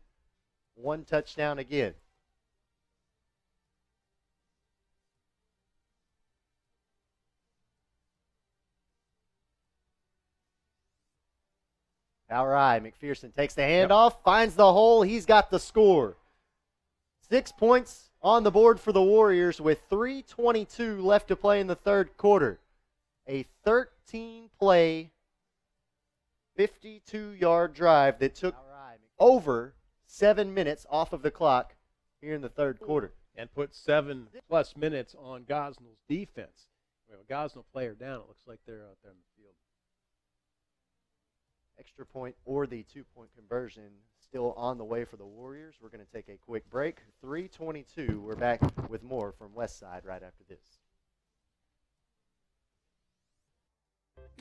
1 touchdown again. Power eye. McPherson takes the handoff, finds the hole. He's got the score. 6 points on the board for the Warriors with 3:22 left to play in the 3rd quarter. A 13-play, 52-yard drive that took over 7 minutes off of the clock here in the 3rd quarter. And put 7+ minutes on Gosnell's defense. We have a Gosnell player down. It looks like they're out there in the field. Extra point or the 2-point conversion still on the way for the Warriors. We're going to take a quick break. 3:22. We're back with more from Westside right after this.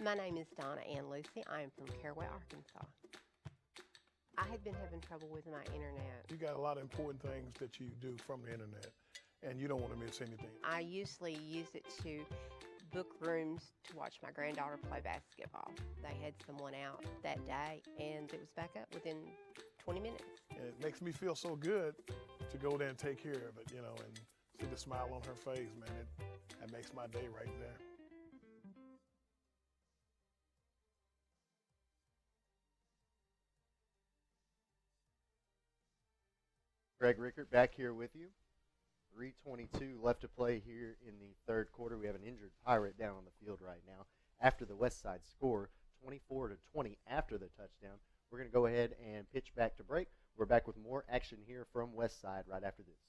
My name is Donna Ann Lucy. I am from Caraway, Arkansas. I had been having trouble with my internet. You got a lot of important things that you do from the internet, and you don't want to miss anything. I usually use it to book rooms to watch my granddaughter play basketball. They had someone out that day, and it was back up within 20 minutes. And it makes me feel so good to go there and take care of it, and see the smile on her face, man. That makes my day right there. Greg Rickert back here with you. 3:22 left to play here in the 3rd quarter. We have an injured Pirate down on the field right now. After the Westside score, 24-20 after the touchdown. We're going to go ahead and pitch back to break. We're back with more action here from Westside right after this.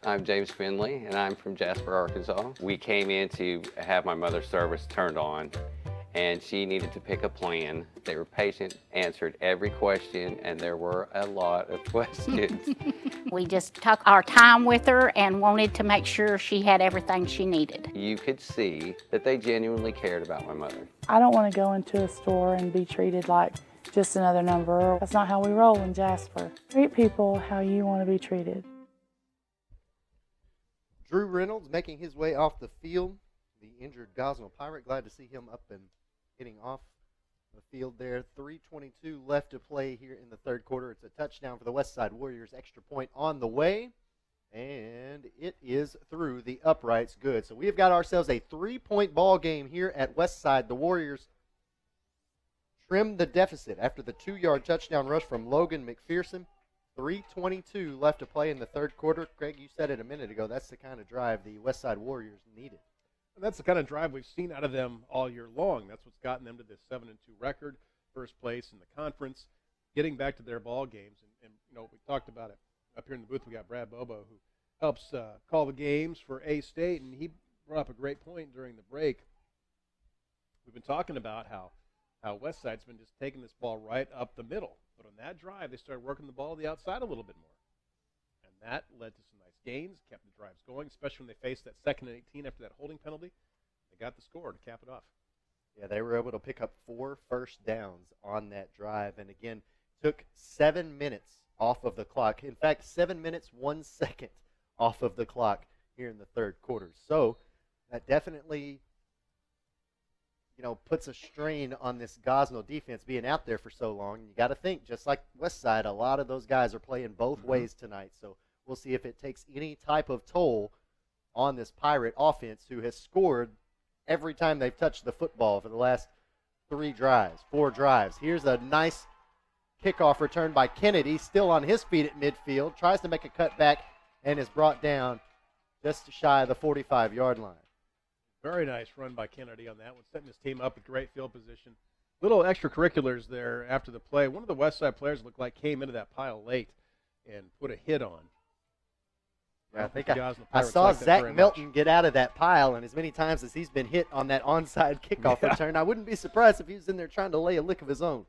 I'm James Finley, and I'm from Jasper, Arkansas. We came in to have my mother's service turned on, and she needed to pick a plan. They were patient, answered every question, and there were a lot of questions. We just took our time with her and wanted to make sure she had everything she needed. You could see that they genuinely cared about my mother. I don't want to go into a store and be treated like just another number. That's not how we roll in Jasper. Treat people how you want to be treated. Drew Reynolds making his way off the field. The injured Gosnell Pirate. Glad to see him up and getting off the field there. 3:22 left to play here in the 3rd quarter. It's a touchdown for the Westside Warriors. Extra point on the way. And it is through the uprights. Good. So we've got ourselves a 3-point ball game here at Westside. The Warriors trimmed the deficit after the 2-yard touchdown rush from Logan McPherson. 3:22 left to play in the 3rd quarter. Craig, you said it a minute ago. That's the kind of drive the Westside Warriors needed. And that's the kind of drive we've seen out of them all year long. That's what's gotten them to this 7-2 record, 1st place in the conference, getting back to their ball games. And we talked about it up here in the booth. We got Brad Bobo, who helps call the games for A-State, and he brought up a great point during the break. We've been talking about how Westside's been just taking this ball right up the middle. But on that drive, they started working the ball to the outside a little bit more. And that led to some nice gains, kept the drives going, especially when they faced that 2nd and 18 after that holding penalty. They got the score to cap it off. Yeah, they were able to pick up 4 first downs on that drive, and again, took 7 minutes off of the clock. In fact, 7 minutes, 1 second off of the clock here in the third quarter. So that definitely, puts a strain on this Gosnell defense being out there for so long. And you got to think, just like Westside, a lot of those guys are playing both ways tonight. So we'll see if it takes any type of toll on this Pirate offense, who has scored every time they've touched the football for the last 4 drives. Here's a nice kickoff return by Kennedy, still on his feet at midfield, tries to make a cutback and is brought down just shy of the 45-yard line. Very nice run by Kennedy on that one, setting his team up with great field position. Little extracurriculars there after the play. One of the Westside players looked like came into that pile late and put a hit on. Yeah, I saw Zach Melton get out of that pile, and as many times as he's been hit on that onside kickoff return, I wouldn't be surprised if he was in there trying to lay a lick of his own.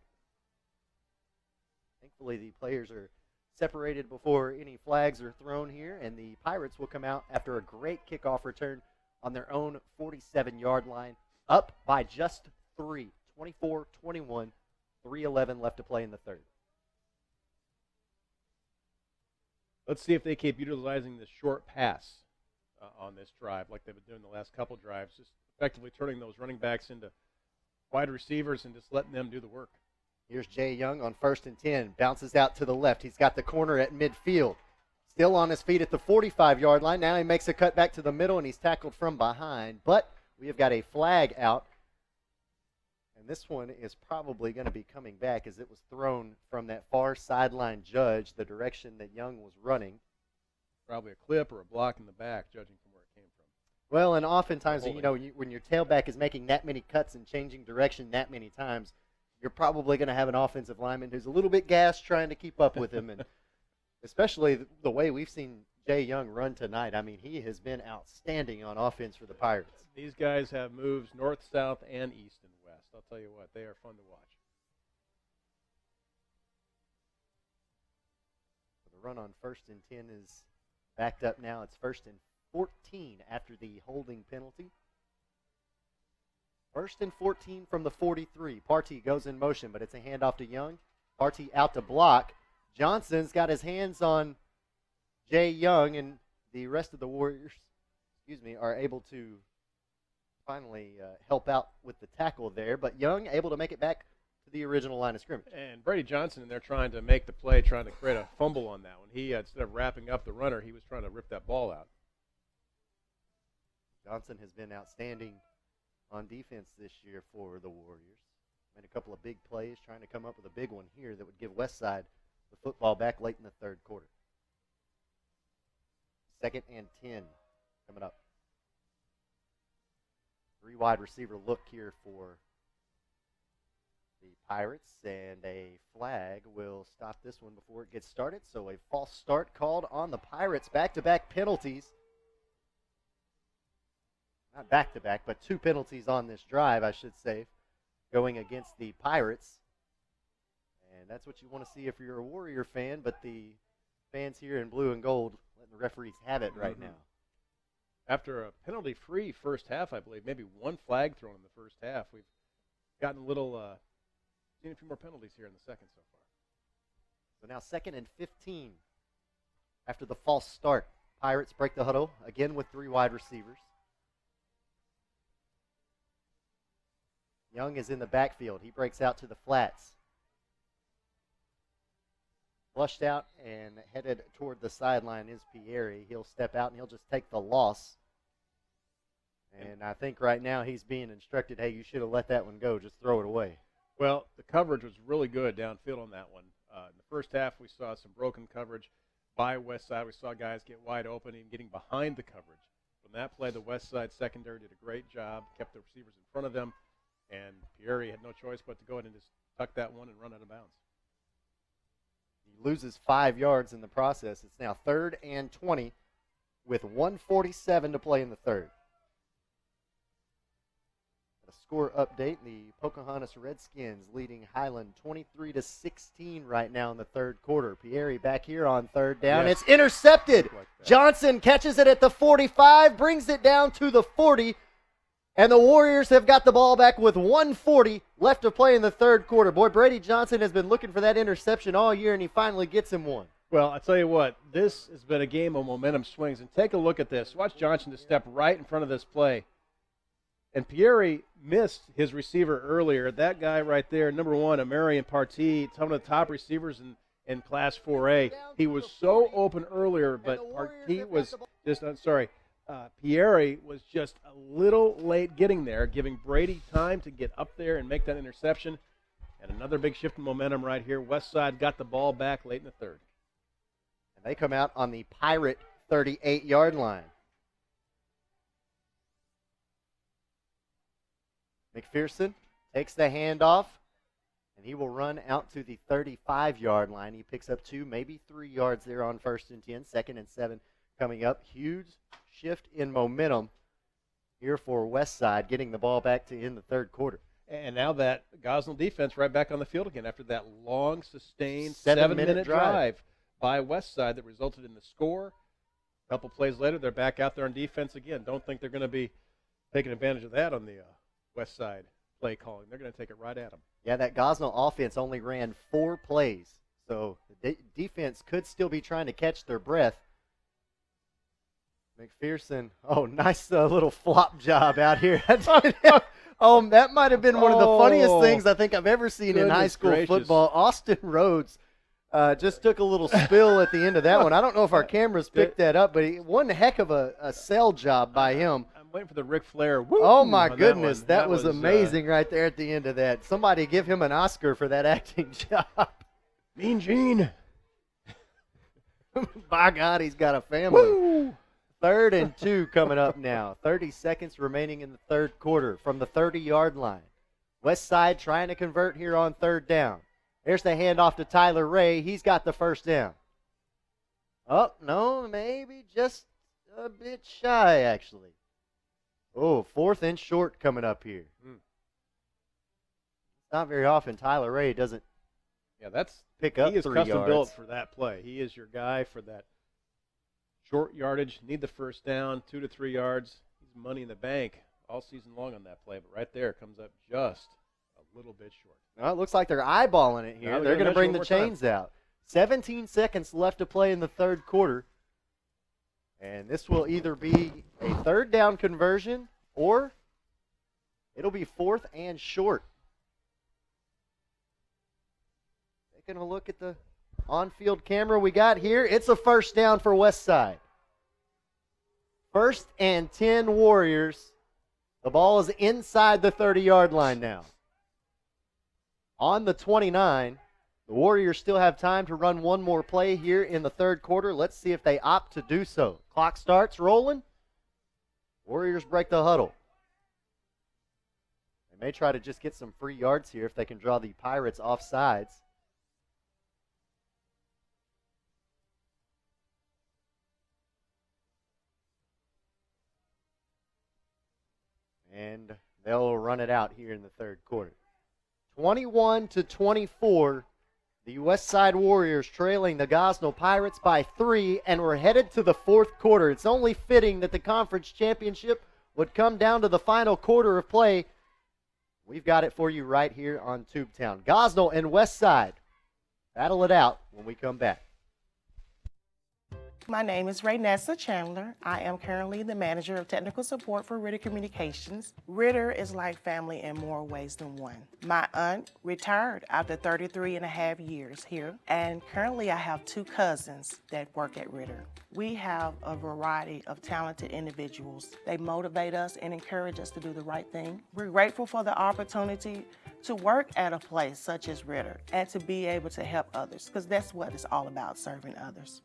Thankfully, the players are separated before any flags are thrown here, and the Pirates will come out after a great kickoff return on their own 47-yard line, up by just 3, 24-21, 3:11 left to play in the third. Let's see if they keep utilizing this short pass on this drive like they've been doing the last couple drives, just effectively turning those running backs into wide receivers and just letting them do the work. Here's Jay Young on 1st and 10, bounces out to the left. He's got the corner at midfield. Still on his feet at the 45-yard line. Now he makes a cut back to the middle, and he's tackled from behind. But we have got a flag out, and this one is probably going to be coming back as it was thrown from that far sideline judge, the direction that Young was running. Probably a clip or a block in the back, judging from where it came from. Well, and oftentimes, when your tailback is making that many cuts and changing direction that many times, you're probably going to have an offensive lineman who's a little bit gassed trying to keep up with him. And especially the way we've seen Jay Young run tonight. I mean, he has been outstanding on offense for the Pirates. These guys have moves north, south, and east and west. I'll tell you what, they are fun to watch. The run on 1st and 10 is backed up now. It's 1st and 14 after the holding penalty. 1st and 14 from the 43. Partee goes in motion, but it's a handoff to Young. Partee out to block. Johnson's got his hands on Jay Young, and the rest of the Warriors, are able to finally help out with the tackle there. But Young able to make it back to the original line of scrimmage. And Brady Johnson in there trying to make the play, trying to create a fumble on that one. He, instead of wrapping up the runner, he was trying to rip that ball out. Johnson has been outstanding on defense this year for the Warriors. Made a couple of big plays, trying to come up with a big one here that would give Westside the football back late in the third quarter. 2nd and 10 coming up. 3 wide receiver look here for the Pirates, and a flag will stop this one before it gets started. So a false start called on the Pirates. Back-to-back penalties. Not back-to-back, but 2 penalties on this drive, I should say, going against the Pirates. And that's what you want to see if you're a Warrior fan, but the fans here in blue and gold letting the referees have it right now. After a penalty-free first half, I believe, maybe 1 flag thrown in the first half, we've gotten a little, seen a few more penalties here in the second so far. So now 2nd and 15 after the false start. Pirates break the huddle, again with 3 wide receivers. Young is in the backfield. He breaks out to the flats. Flushed out and headed toward the sideline is Pieri. He'll step out and he'll just take the loss. And I think right now he's being instructed, hey, you should have let that one go. Just throw it away. Well, the coverage was really good downfield on that one. In the first half, we saw some broken coverage by Westside. We saw guys get wide open and getting behind the coverage. From that play, the Westside secondary did a great job, kept the receivers in front of them, and Pieri had no choice but to go ahead and just tuck that one and run out of bounds. He loses 5 yards in the process. It's now 3rd and 20 with 1:47 to play in the third. A score update, the Pocahontas Redskins leading Highland 23-16 right now in the third quarter. Pieri back here on third down. Yes. It's intercepted. Johnson catches it at the 45, brings it down to the 40, and the Warriors have got the ball back with 1:40 left to play in the third quarter. Boy, Brady Johnson has been looking for that interception all year, and he finally gets him one. Well, I tell you what, this has been a game of momentum swings. And take a look at this. Watch Johnson to step right in front of this play. And Pieri missed his receiver earlier. That guy right there, number one, Amarian Partee, one of the top receivers in Class 4A. He was so open earlier, but Partee was just, Pieri was just a little late getting there, giving Brady time to get up there and make that interception. And another big shift in momentum right here. Westside got the ball back late in the third. And they come out on the Pirate 38-yard line. McPherson takes the handoff, and he will run out to the 35-yard line. He picks up 2, maybe 3 yards there on 1st and 10. 2nd and 7 coming up. Huge shift in momentum here for Westside, getting the ball back to end the third quarter. And now that Gosnell defense right back on the field again after that long, sustained 7-minute drive by Westside that resulted in the score. A couple plays later, they're back out there on defense again. Don't think they're going to be taking advantage of that on the Westside play calling. They're going to take it right at them. Yeah, that Gosnell offense only ran 4 plays, so the defense could still be trying to catch their breath. McPherson, nice little flop job out here. That might have been one of the funniest things I think I've ever seen in high school football. Austin Rhodes just took a little spill at the end of that one. I don't know if our cameras picked that up, but one heck of a sell job by him. I'm waiting for the Ric Flair. Woo! Oh, my goodness. That was amazing right there at the end of that. Somebody give him an Oscar for that acting job. Mean Gene. By God, he's got a family. Woo! 3rd and 2 coming up now. 30 seconds remaining in the third quarter from the 30-yard line. Westside trying to convert here on 3rd down. There's the handoff to Tyler Ray. He's got the 1st down. Oh, no, maybe just a bit shy, actually. 4th and short coming up here. It's not very often Tyler Ray doesn't pick up 3 yards. He is custom built for that play. He is your guy for that short yardage. Need the 1st down, 2 to 3 yards. He's money in the bank all season long on that play, but right there comes up just a little bit short. Well, it looks like they're eyeballing it here. They're going to bring the chains out. 17 seconds left to play in the third quarter. And this will either be a 3rd down conversion or it'll be 4th and short. Taking a look at the on-field camera we got here. It's a 1st down for Westside. 1st and 10 Warriors. The ball is inside the 30-yard line now. On the 29, the Warriors still have time to run one more play here in the third quarter. Let's see if they opt to do so. Clock starts rolling. Warriors break the huddle. They may try to just get some free yards here if they can draw the Pirates off sides. And they'll run it out here in the third quarter. 21-24, the Westside Warriors trailing the Gosnell Pirates by 3, and we're headed to the fourth quarter. It's only fitting that the conference championship would come down to the final quarter of play. We've got it for you right here on Tubetown. Gosnell and Westside battle it out when we come back. My name is Raynessa Chandler. I am currently the manager of technical support for Ritter Communications. Ritter is like family in more ways than one. My aunt retired after 33 and a half years here, and currently I have 2 cousins that work at Ritter. We have a variety of talented individuals. They motivate us and encourage us to do the right thing. We're grateful for the opportunity to work at a place such as Ritter and to be able to help others, because that's what it's all about, serving others.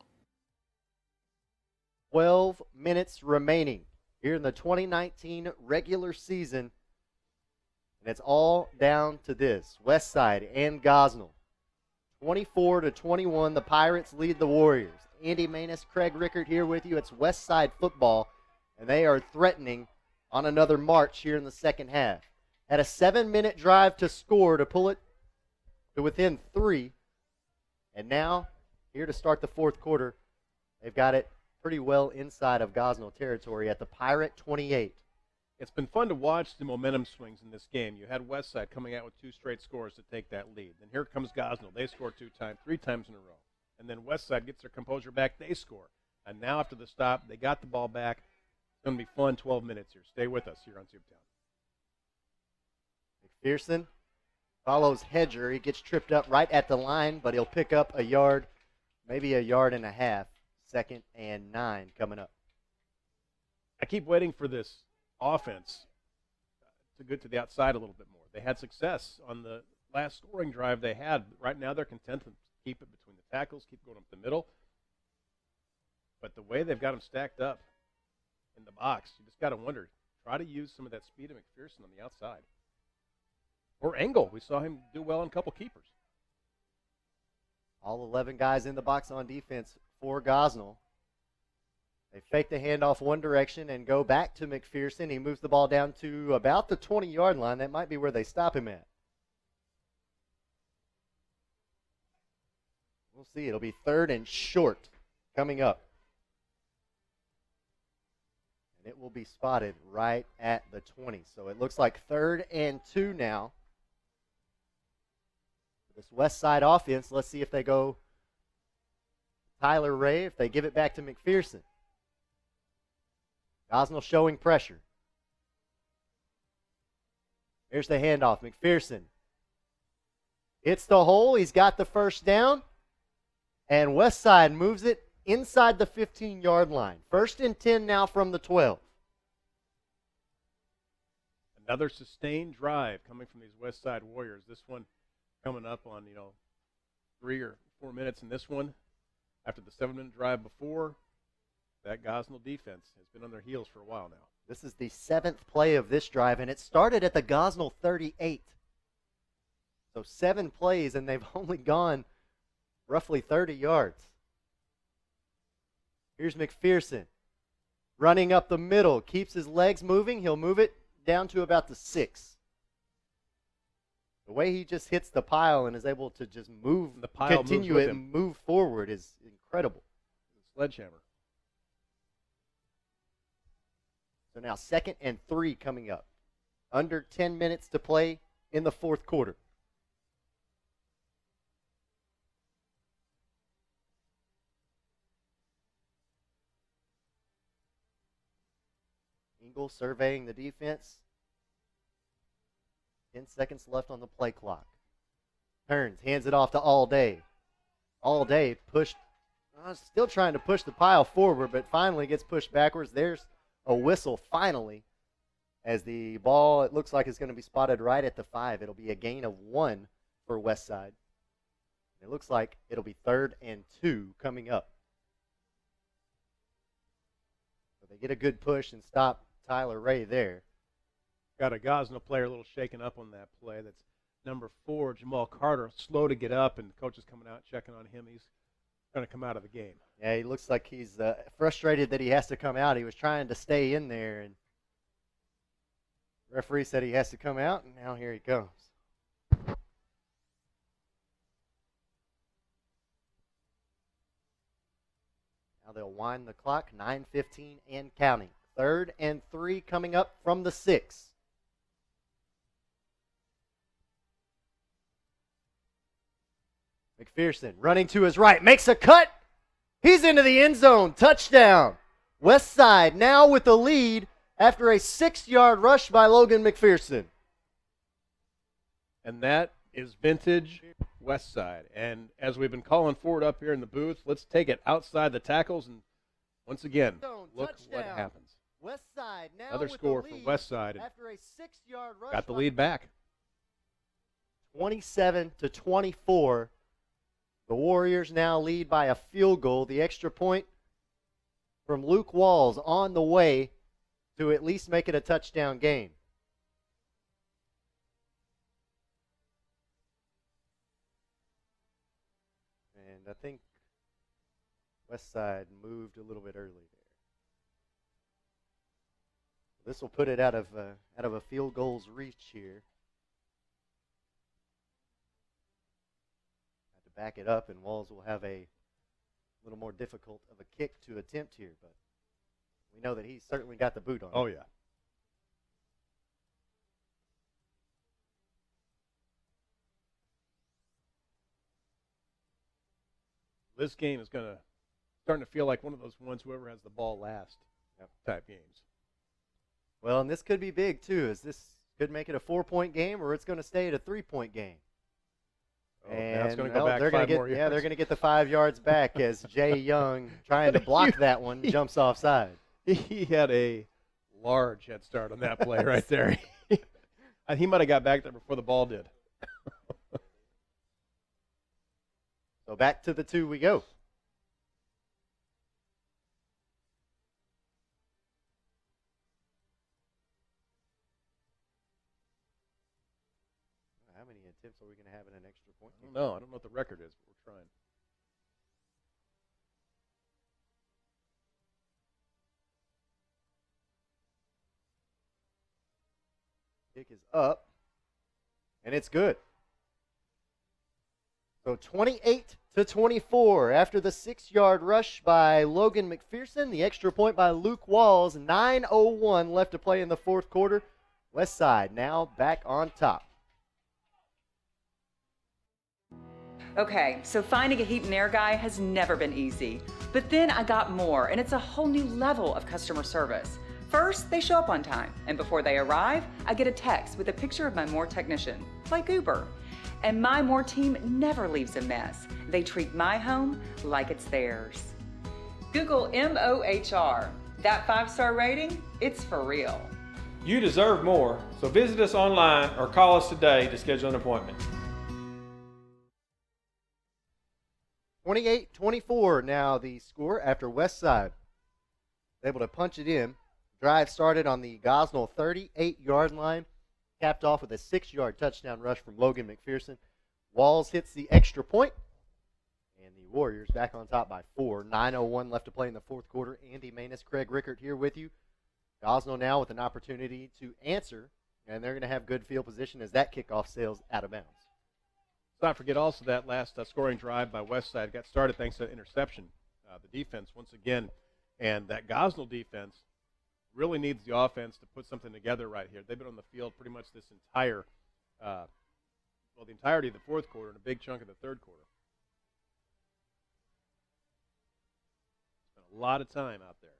12 minutes remaining here in the 2019 regular season. And it's all down to this. Westside and Gosnell. 24-21, the Pirates lead the Warriors. Andy Maness, Craig Rickard here with you. It's Westside football, and they are threatening on another march here in the second half. Had a 7-minute drive to score to pull it to within 3. And now, here to start the fourth quarter, they've got it pretty well inside of Gosnell territory at the Pirate 28. It's been fun to watch the momentum swings in this game. You had Westside coming out with 2 straight scores to take that lead. Then here comes Gosnell. They score 3 times in a row. And then Westside gets their composure back. They score. And now after the stop, they got the ball back. It's going to be fun 12 minutes here. Stay with us here on Tubetown. McPherson follows Hedger. He gets tripped up right at the line, but he'll pick up a yard, maybe a yard and a half. 2nd and 9 coming up. I keep waiting for this offense to go to the outside a little bit more. They had success on the last scoring drive they had. Right now they're content to keep it between the tackles, keep going up the middle. But the way they've got them stacked up in the box, you just got to wonder, try to use some of that speed of McPherson on the outside. Or Engel. We saw him do well on a couple keepers. All 11 guys in the box on defense for Gosnell. They fake the handoff one direction and go back to McPherson. He moves the ball down to about the 20-yard line. That might be where they stop him at. We'll see. It'll be 3rd and short coming up. And it will be spotted right at the 20. So it looks like 3rd and 2 now. This Westside offense, let's see if they go Tyler Ray, if they give it back to McPherson. Gosnell showing pressure. Here's the handoff. McPherson hits the hole. He's got the first down. And Westside moves it inside the 15-yard line. 1st and 10 now from the 12. Another sustained drive coming from these Westside Warriors. This one coming up on, 3 or 4 minutes in this one. After the 7-minute drive before, that Gosnell defense has been on their heels for a while now. This is the 7th play of this drive, and it started at the Gosnell 38. So 7 plays, and they've only gone roughly 30 yards. Here's McPherson running up the middle, keeps his legs moving. He'll move it down to about the 6. The way he just hits the pile and is able to just move, the pile continue it, and move forward is incredible. Sledgehammer. So now 2nd and 3 coming up. Under 10 minutes to play in the fourth quarter. Engel surveying the defense. 10 seconds left on the play clock. Turns, hands it off to All Day. All Day pushed, still trying to push the pile forward, but finally gets pushed backwards. There's a whistle finally as the ball, it looks like it's going to be spotted right at the 5. It'll be a gain of 1 for Westside. It looks like it'll be 3rd and 2 coming up. So they get a good push and stop Tyler Ray there. Got a Gosnell player a little shaken up on that play. That's number 4, Jamal Carter, slow to get up, and the coach is coming out checking on him. He's going to come out of the game. Yeah, he looks like he's frustrated that he has to come out. He was trying to stay in there, and the referee said he has to come out, and now here he comes. Now they'll wind the clock, 9:15 and counting. 3rd and 3 coming up from the 6. McPherson running to his right, makes a cut. He's into the end zone. Touchdown. Westside now with the lead after a 6-yard rush by Logan McPherson. And that is vintage Westside. And as we've been calling for it up here in the booth, let's take it outside the tackles. And once again, look what happens. Westside now another with score the for lead Westside. After a 6-yard rush. Got the lead back. 27-24. The Warriors now lead by a field goal. The extra point from Luke Walls on the way to at least make it a touchdown game. And I think Westside moved a little bit early there. This will put it out of a field goal's reach here. Have to back it up, and Walls will have a little more difficult of a kick to attempt here, but we know that he's certainly got the boot on. Oh, yeah. This game is starting to feel like one of those ones whoever has the ball last type games. Well, and this could be big, too, as this could make it a 4-point game, or it's going to stay at a 3-point game. Oh, now it's going to go back 5 more yards. Yeah, they're going to get the 5 yards back as Jay Young, trying to block that one, jumps offside. He had a large head start on that play right there. He might have got back there before the ball did. So back to the 2 we go. How many attempts are we going to have in an extra point? No, I don't know what the record is, but we're trying. Kick is up, and it's good. So 28-24 after the 6-yard rush by Logan McPherson, the extra point by Luke Walls, 9:01 left to play in the fourth quarter. Westside now back on top. Okay, so finding a heat and air guy has never been easy. But then I got more, and it's a whole new level of customer service. First, they show up on time, and before they arrive, I get a text with a picture of my More technician, like Uber. And my More team never leaves a mess. They treat my home like it's theirs. Google MOHR. That 5-star rating, it's for real. You deserve more, so visit us online or call us today to schedule an appointment. 28-24 now the score after Westside able to punch it in. Drive started on the Gosnell 38-yard line, capped off with a 6-yard touchdown rush from Logan McPherson. Walls hits the extra point, and the Warriors back on top by 4. 9:01 left to play in the fourth quarter. Andy Maness, Craig Rickert here with you. Gosnell now with an opportunity to answer, and they're going to have good field position as that kickoff sails out of bounds. Let's not forget also that last scoring drive by Westside got started thanks to interception. The defense, once again, and that Gosnell defense really needs the offense to put something together right here. They've been on the field pretty much this entire, the entirety of the fourth quarter and a big chunk of the third quarter. Spent a lot of time out there.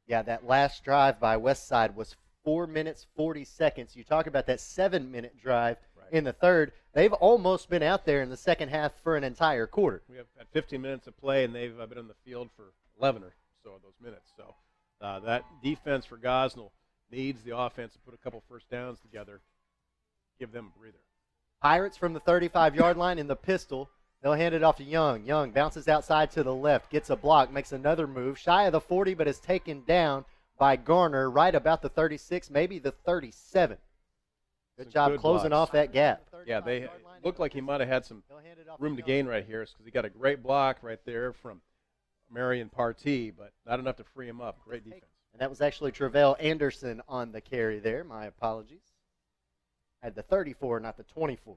Yeah, that last drive by Westside was 4 minutes, 40 seconds. You talk about that 7-minute drive in the third. They've almost been out there in the second half for an entire quarter. We have had 15 minutes of play, and they've been on the field for 11 or so of those minutes. So that defense for Gosnell needs the offense to put a couple first downs together, give them a breather. Pirates from the 35-yard line in the pistol. They'll hand it off to Young. Young bounces outside to the left, gets a block, makes another move, shy of the 40, but is taken down by Garner right about the 36, maybe the 37. Good job closing off that gap. Yeah, they looked like he might have had some room to gain right here because he got a great block right there from Marion Partee, but not enough to free him up. Great defense. And that was actually Travell Anderson on the carry there. My apologies. Had the 34, not the 24.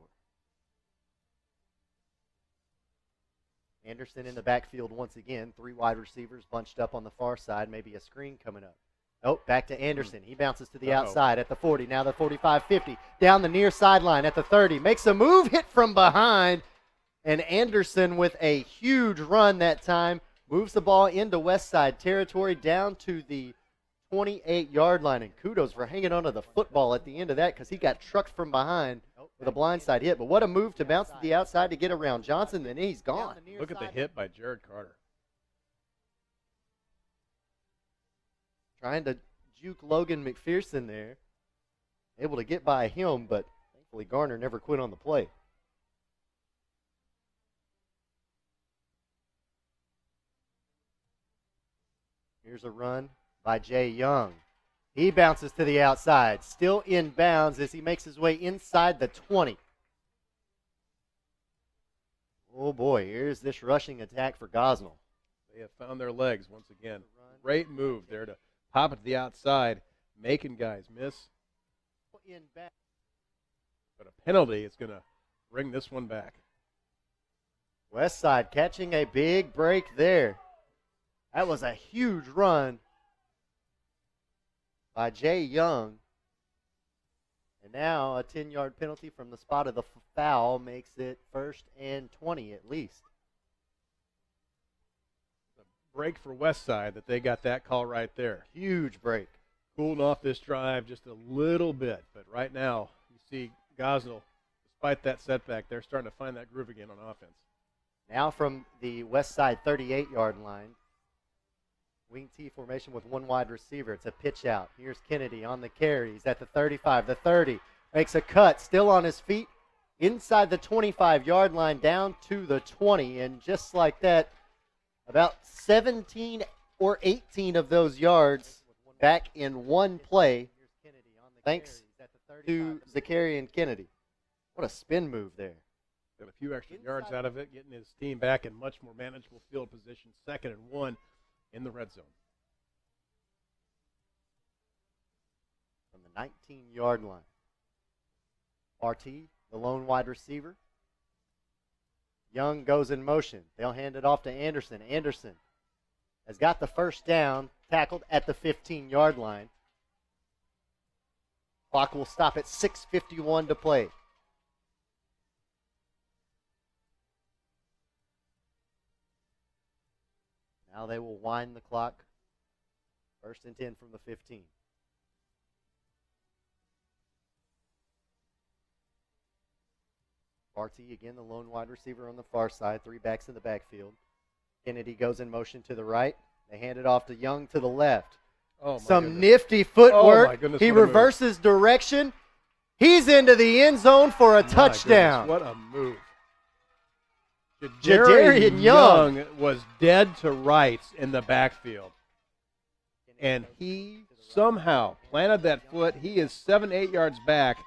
Anderson in the backfield once again. 3 wide receivers bunched up on the far side. Maybe a screen coming up. Oh, back to Anderson. He bounces to the outside at the 40. Now the 45, 50. Down the near sideline at the 30. Makes a move, hit from behind. And Anderson with a huge run that time. Moves the ball into Westside territory down to the 28-yard line. And kudos for hanging onto the football at the end of that because he got trucked from behind with a blindside hit. But what a move to bounce to the outside to get around Johnson. Then he's gone. Look at the hit by Jared Carter. Trying to juke Logan McPherson there. Able to get by him, but thankfully Garner never quit on the play. Here's a run by Jay Young. He bounces to the outside, still in bounds as he makes his way inside the 20. Oh boy, here's this rushing attack for Gosnell. They have found their legs once again. Great move there to pop it to the outside, making guys miss. But a penalty is going to bring this one back. Westside catching a big break there. That was a huge run by Jay Young. And now a 10-yard penalty from the spot of the foul makes it 1st and 20 at least. Break for Westside that they got that call right there. Huge break. Cooling off this drive just a little bit. But right now, you see Gosnell, despite that setback, they're starting to find that groove again on offense. Now from the Westside 38-yard line. Wing T formation with one wide receiver. It's a pitch out. Here's Kennedy on the carry. He's at the 35, the 30. Makes a cut, still on his feet, inside the 25-yard line, down to the 20. And just like that, about 17 or 18 of those yards back in one play, thanks to Zakarian Kennedy. What a spin move there. Got a few extra yards out of it, getting his team back in much more manageable field position, 2nd and 1 in the red zone. From the 19-yard line. RT, the lone wide receiver. Young goes in motion. They'll hand it off to Anderson. Anderson has got the first down, tackled at the 15-yard line. Clock will stop at 6:51 to play. Now they will wind the clock. 1st and 10 from the 15. RT again, the lone wide receiver on the far side. 3 backs in the backfield. Kennedy goes in motion to the right. They hand it off to Young to the left. Oh, some nifty footwork. Oh, my goodness, he reverses direction. He's into the end zone for a touchdown. Goodness, what a move. Jadarian Young was dead to rights in the backfield. And he somehow planted that foot. He is 7-8 yards back,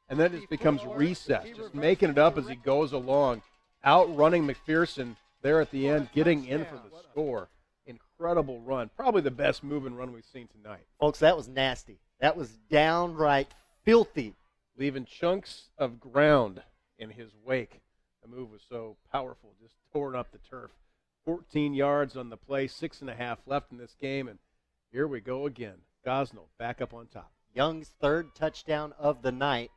and then it just becomes recess, just making it up as he goes along, outrunning McPherson there at the end, getting in for the score. Incredible run. Probably the best move and run we've seen tonight. Folks, that was nasty. That was downright filthy. Leaving chunks of ground in his wake. The move was so powerful, just torn up the turf. 14 yards on the play, 6.5 left in this game, and here we go again. Gosnell back up on top. Young's 3rd touchdown of the night,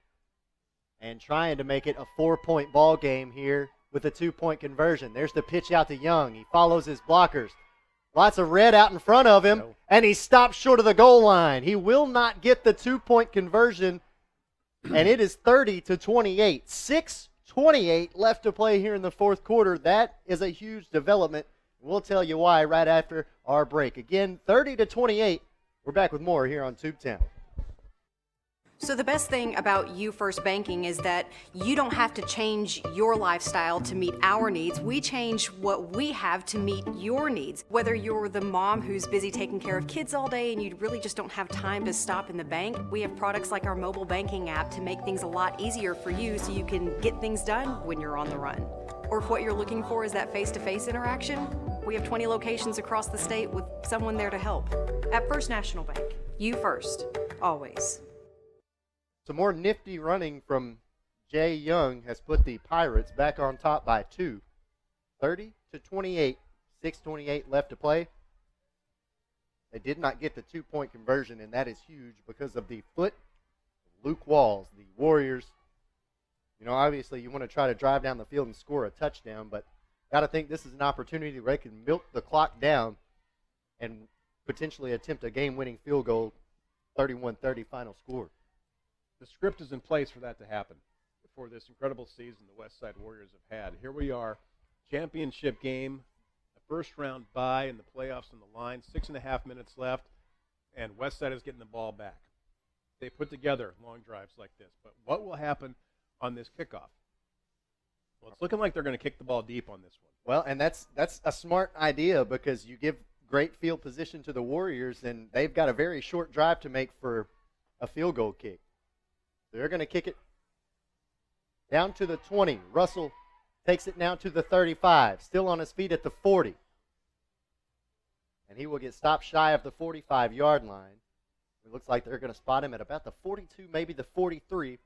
and trying to make it a 4-point ball game here with a 2-point conversion. There's the pitch out to Young. He follows his blockers. Lots of red out in front of him, and he stops short of the goal line. He will not get the 2-point conversion, and it is 30-28. 6:28 left to play here in the 4th quarter. That is a huge development. We'll tell you why right after our break. Again, 30-28. We're back with more here on Tubetown. So the best thing about You First Banking is that you don't have to change your lifestyle to meet our needs. We change what we have to meet your needs. Whether you're the mom who's busy taking care of kids all day and you really just don't have time to stop in the bank, we have products like our mobile banking app to make things a lot easier for you so you can get things done when you're on the run. Or if what you're looking for is that face-to-face interaction, we have 20 locations across the state with someone there to help. At First National Bank, you first, always. Some more nifty running from Jay Young has put the Pirates back on top by 2. 30-28, 6:28 left to play. They did not get the 2-point conversion, and that is huge because of the foot of Luke Walls. The Warriors, obviously you want to try to drive down the field and score a touchdown, but got to think this is an opportunity where they can milk the clock down and potentially attempt a game-winning field goal, 31-30 final score. The script is in place for that to happen for this incredible season the Westside Warriors have had. Here we are, championship game, a first-round bye in the playoffs on the line, 6.5 minutes left, and Westside is getting the ball back. They put together long drives like this, but what will happen on this kickoff? Well, it's looking like they're going to kick the ball deep on this one. Well, and that's a smart idea because you give great field position to the Warriors, and they've got a very short drive to make for a field goal kick. They're going to kick it down to the 20. Russell takes it now to the 35. Still on his feet at the 40. And he will get stopped shy of the 45-yard line. It looks like they're going to spot him at about the 42, maybe the 43.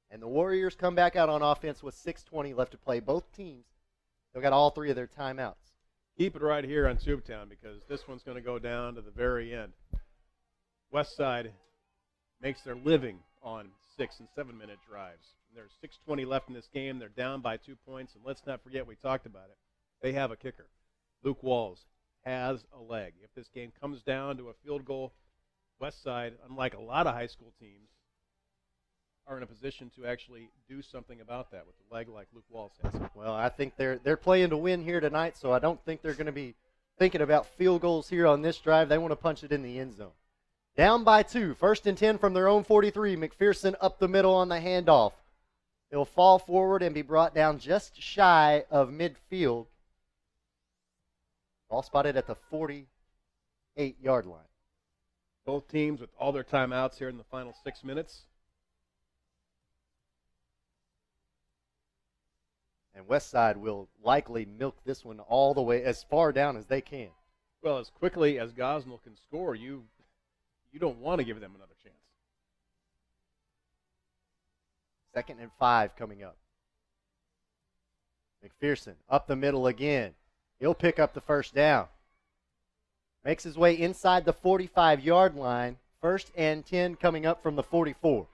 And the Warriors come back out on offense with 6:20 left to play. Both teams, they've got all three of their timeouts. Keep it right here on Tubetown because this one's going to go down to the very end. Westside makes their living on 6- and 7-minute drives. There's 6:20 left in this game. They're down by 2 points. And let's not forget, we talked about it, they have a kicker. Luke Walls has a leg. If this game comes down to a field goal, Westside, unlike a lot of high school teams, are in a position to actually do something about that with a leg like Luke Walls has. Well, I think they're playing to win here tonight, so I don't think they're going to be thinking about field goals here on this drive. They want to punch it in the end zone. Down by 2, 1st and 10 from their own 43. McPherson up the middle on the handoff. He'll fall forward and be brought down just shy of midfield. Ball spotted at the 48-yard line. Both teams with all their timeouts here in the final 6 minutes. And Westside will likely milk this one all the way as far down as they can. Well, as quickly as Gosnell can score, you don't want to give them another chance. 2nd and 5 coming up. McPherson up the middle again. He'll pick up the first down. Makes his way inside the 45-yard line. 1st and 10 coming up from the 44.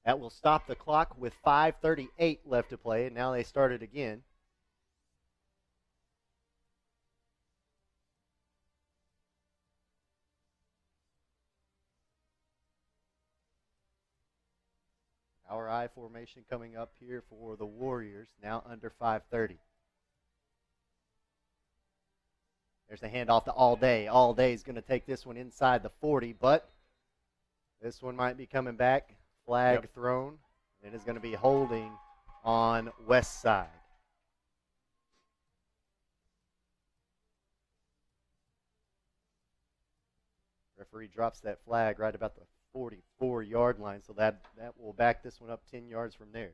That will stop the clock with 5:38 left to play, and now they start it again. Power I formation coming up here for the Warriors, now under 5:30. There's the handoff to All Day. All Day is going to take this one inside the 40, but this one might be coming back. Flag thrown. It is going to be holding on Westside. Referee drops that flag right about the 44-yard line, so that will back this one up 10 yards from there.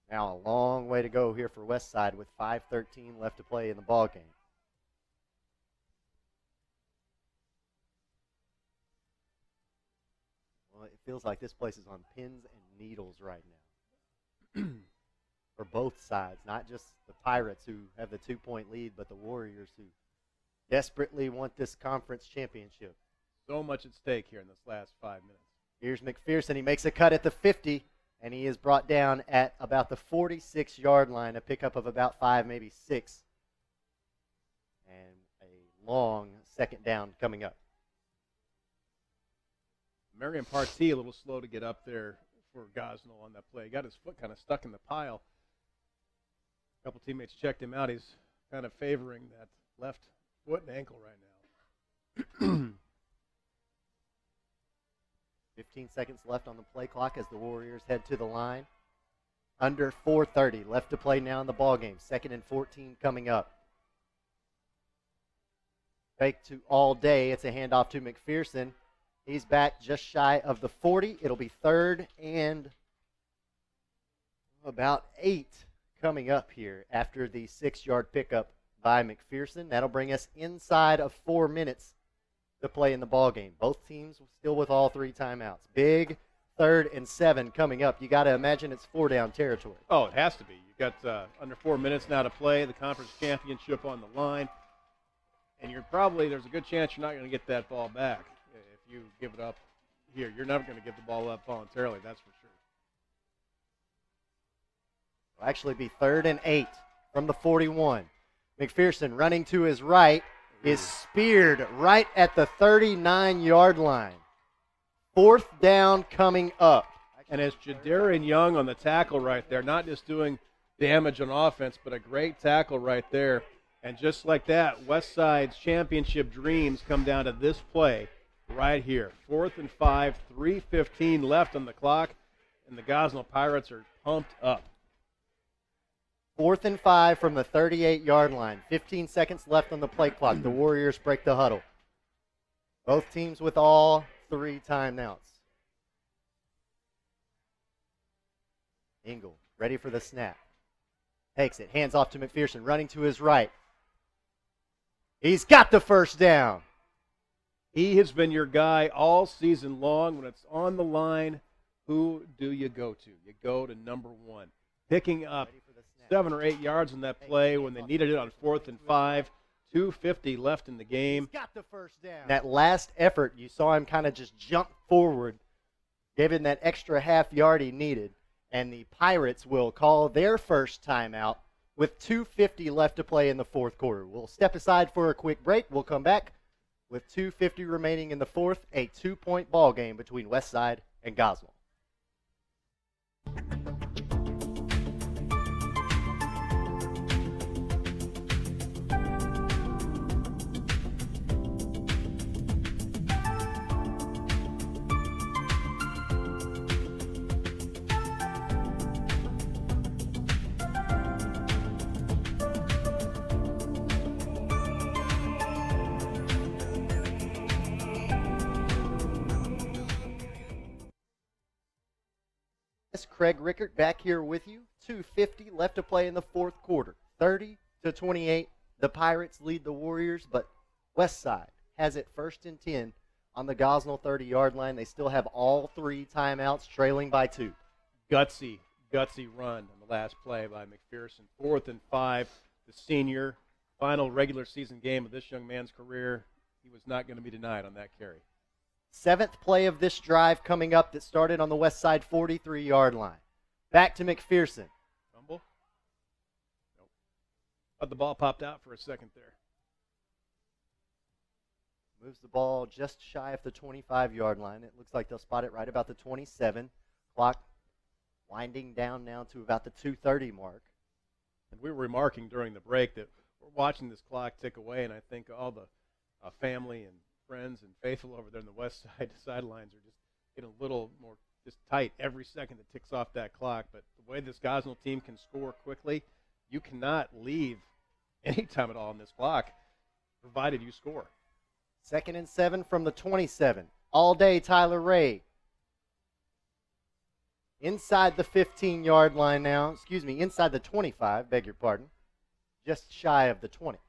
Now a long way to go here for Westside with 5:13 left to play in the ball game. Well, it feels like this place is on pins and needles right now. For both sides, not just the Pirates who have the 2-point lead, but the Warriors who desperately want this conference championship. So much at stake here in this last 5 minutes. Here's McPherson. He makes a cut at the 50, and he is brought down at about the 46-yard line, a pickup of about 5, maybe 6. And a long 2nd down coming up. Marion Partee a little slow to get up there for Gosnell on that play. He got his foot kind of stuck in the pile. A couple teammates checked him out. He's kind of favoring that left foot and ankle right now. 15 seconds left on the play clock as the Warriors head to the line. Under 4:30 left to play now in the ballgame. 2nd and 14 coming up. Fake to All Day. It's a handoff to McPherson. He's back just shy of the 40. It'll be 3rd and about 8 coming up here after the 6-yard pickup by McPherson. That'll bring us inside of 4 minutes to play in the ballgame. Both teams still with all 3 timeouts. Big 3rd and 7 coming up. You got to imagine it's 4-down territory. Oh, it has to be. You've got under 4 minutes now to play. The conference championship on the line. And there's a good chance you're not going to get that ball back. If you give it up here, you're never going to give the ball up voluntarily, that's for sure. It'll actually be 3rd and 8 from the 41. McPherson running to his right is speared right at the 39-yard line. 4th down coming up. And as Jadarian Young on the tackle right there, not just doing damage on offense, but a great tackle right there. And just like that, Westside's championship dreams come down to this play right here. 4th and 5, 3:15 left on the clock, and the Gosnell Pirates are pumped up. 4th and 5 from the 38-yard line. 15 seconds left on the play clock. The Warriors break the huddle. Both teams with all 3 timeouts. Engel ready for the snap. Takes it. Hands off to McPherson. Running to his right. He's got the first down. He has been your guy all season long. When it's on the line, who do you go to? You go to number 1. Picking up 7 or 8 yards on that play when they needed it on 4th and 5. 2:50 left in the game. He's got the first down. That last effort, you saw him kind of just jump forward, gave him that extra half yard he needed. And the Pirates will call their first timeout with 2:50 left to play in the fourth quarter. We'll step aside for a quick break. We'll come back with 2:50 remaining in the fourth, a 2-point ball game between Westside and Gosnell. Craig Rickert back here with you. 2:50 left to play in the fourth quarter. 30-28. The Pirates lead the Warriors, but Westside has it 1st and 10 on the Gosnell 30-yard line. They still have all 3 timeouts, trailing by 2. Gutsy run on the last play by McPherson. 4th and 5. The senior, final regular season game of this young man's career. He was not going to be denied on that carry. 7th play of this drive coming up that started on the Westside 43-yard line. Back to McPherson. Fumble? Nope. But the ball popped out for a second there. Moves the ball just shy of the 25-yard line. It looks like they'll spot it right about the 27. Clock winding down now to about the 2:30 mark. And we were remarking during the break that we're watching this clock tick away, and I think all the family and friends and faithful over there on the west side sidelines are just getting a little more just tight every second that ticks off that clock. But the way this Gosnell team can score quickly, you cannot leave any time at all on this clock, provided you score. 2nd and 7 from the 27. All day, Tyler Ray. Inside the 15-yard line now. Inside the 25, beg your pardon. Just shy of the 20.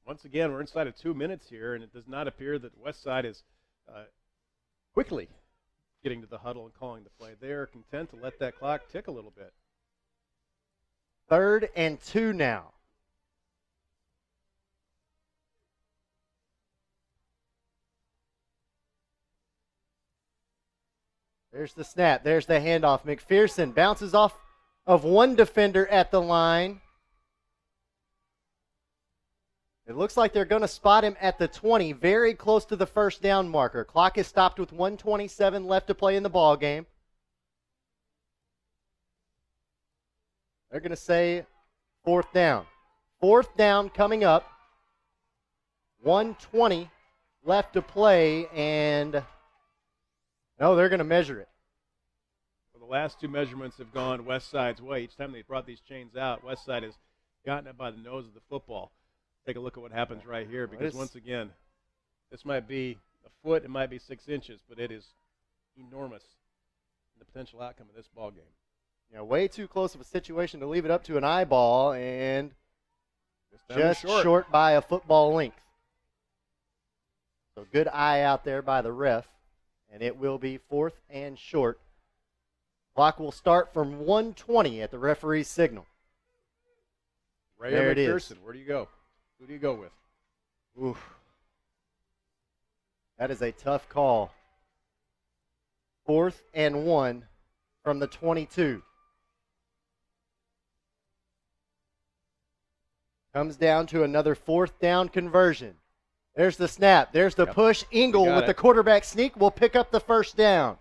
Once again, we're inside of 2 minutes here, and it does not appear that Westside is quickly getting to the huddle and calling the play. They are content to let that clock tick a little bit. 3rd and 2 now. There's the snap. There's the handoff. McPherson bounces off of one defender at the line. It looks like they're going to spot him at the 20, very close to the first down marker. Clock is stopped with 1:27 left to play in the ball game. They're going to say 4th down. 4th down coming up. 1:20 left to play, and no, they're going to measure it. Well, the last 2 measurements have gone Westside's way. Each time they brought these chains out, Westside has gotten it by the nose of the football. Take a look at what happens right here, because once again, this might be a foot, it might be 6 inches, but it is enormous in the potential outcome of this ball game. Yeah, way too close of a situation to leave it up to an eyeball, and just short by a football length. So good eye out there by the ref, and it will be 4th and short. Clock will start from 1:20 at the referee's signal. Ray there or McPherson, where do you go? Who do you go with? Oof. That is a tough call. 4th and 1 from the 22. Comes down to another 4th down conversion. There's the snap. There's the push. Engel with the quarterback sneak will pick up the first down.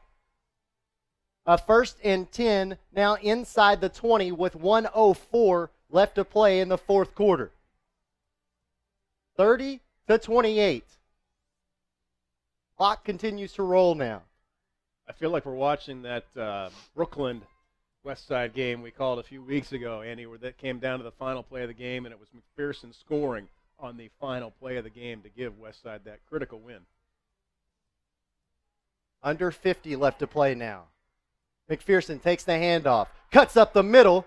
A 1st and 10 now inside the 20 with 1:04 left to play in the fourth quarter. 30-28. Clock continues to roll now. I feel like we're watching that Brooklyn Westside game we called a few weeks ago, Andy, where that came down to the final play of the game, and it was McPherson scoring on the final play of the game to give Westside that critical win. Under 50 left to play now. McPherson takes the handoff, cuts up the middle,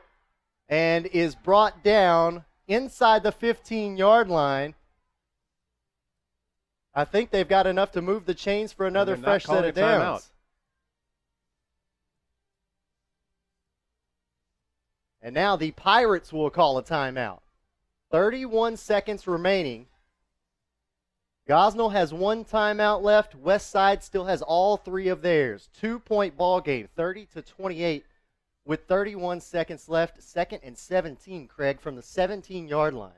and is brought down inside the 15-yard line. I think they've got enough to move the chains for another fresh set of downs. And now the Pirates will call a timeout. 31 seconds remaining. Gosnell has one timeout left. Westside still has all three of theirs. 2-point ball game, 30-28 with 31 seconds left. 2nd and 17, Craig, from the 17-yard line.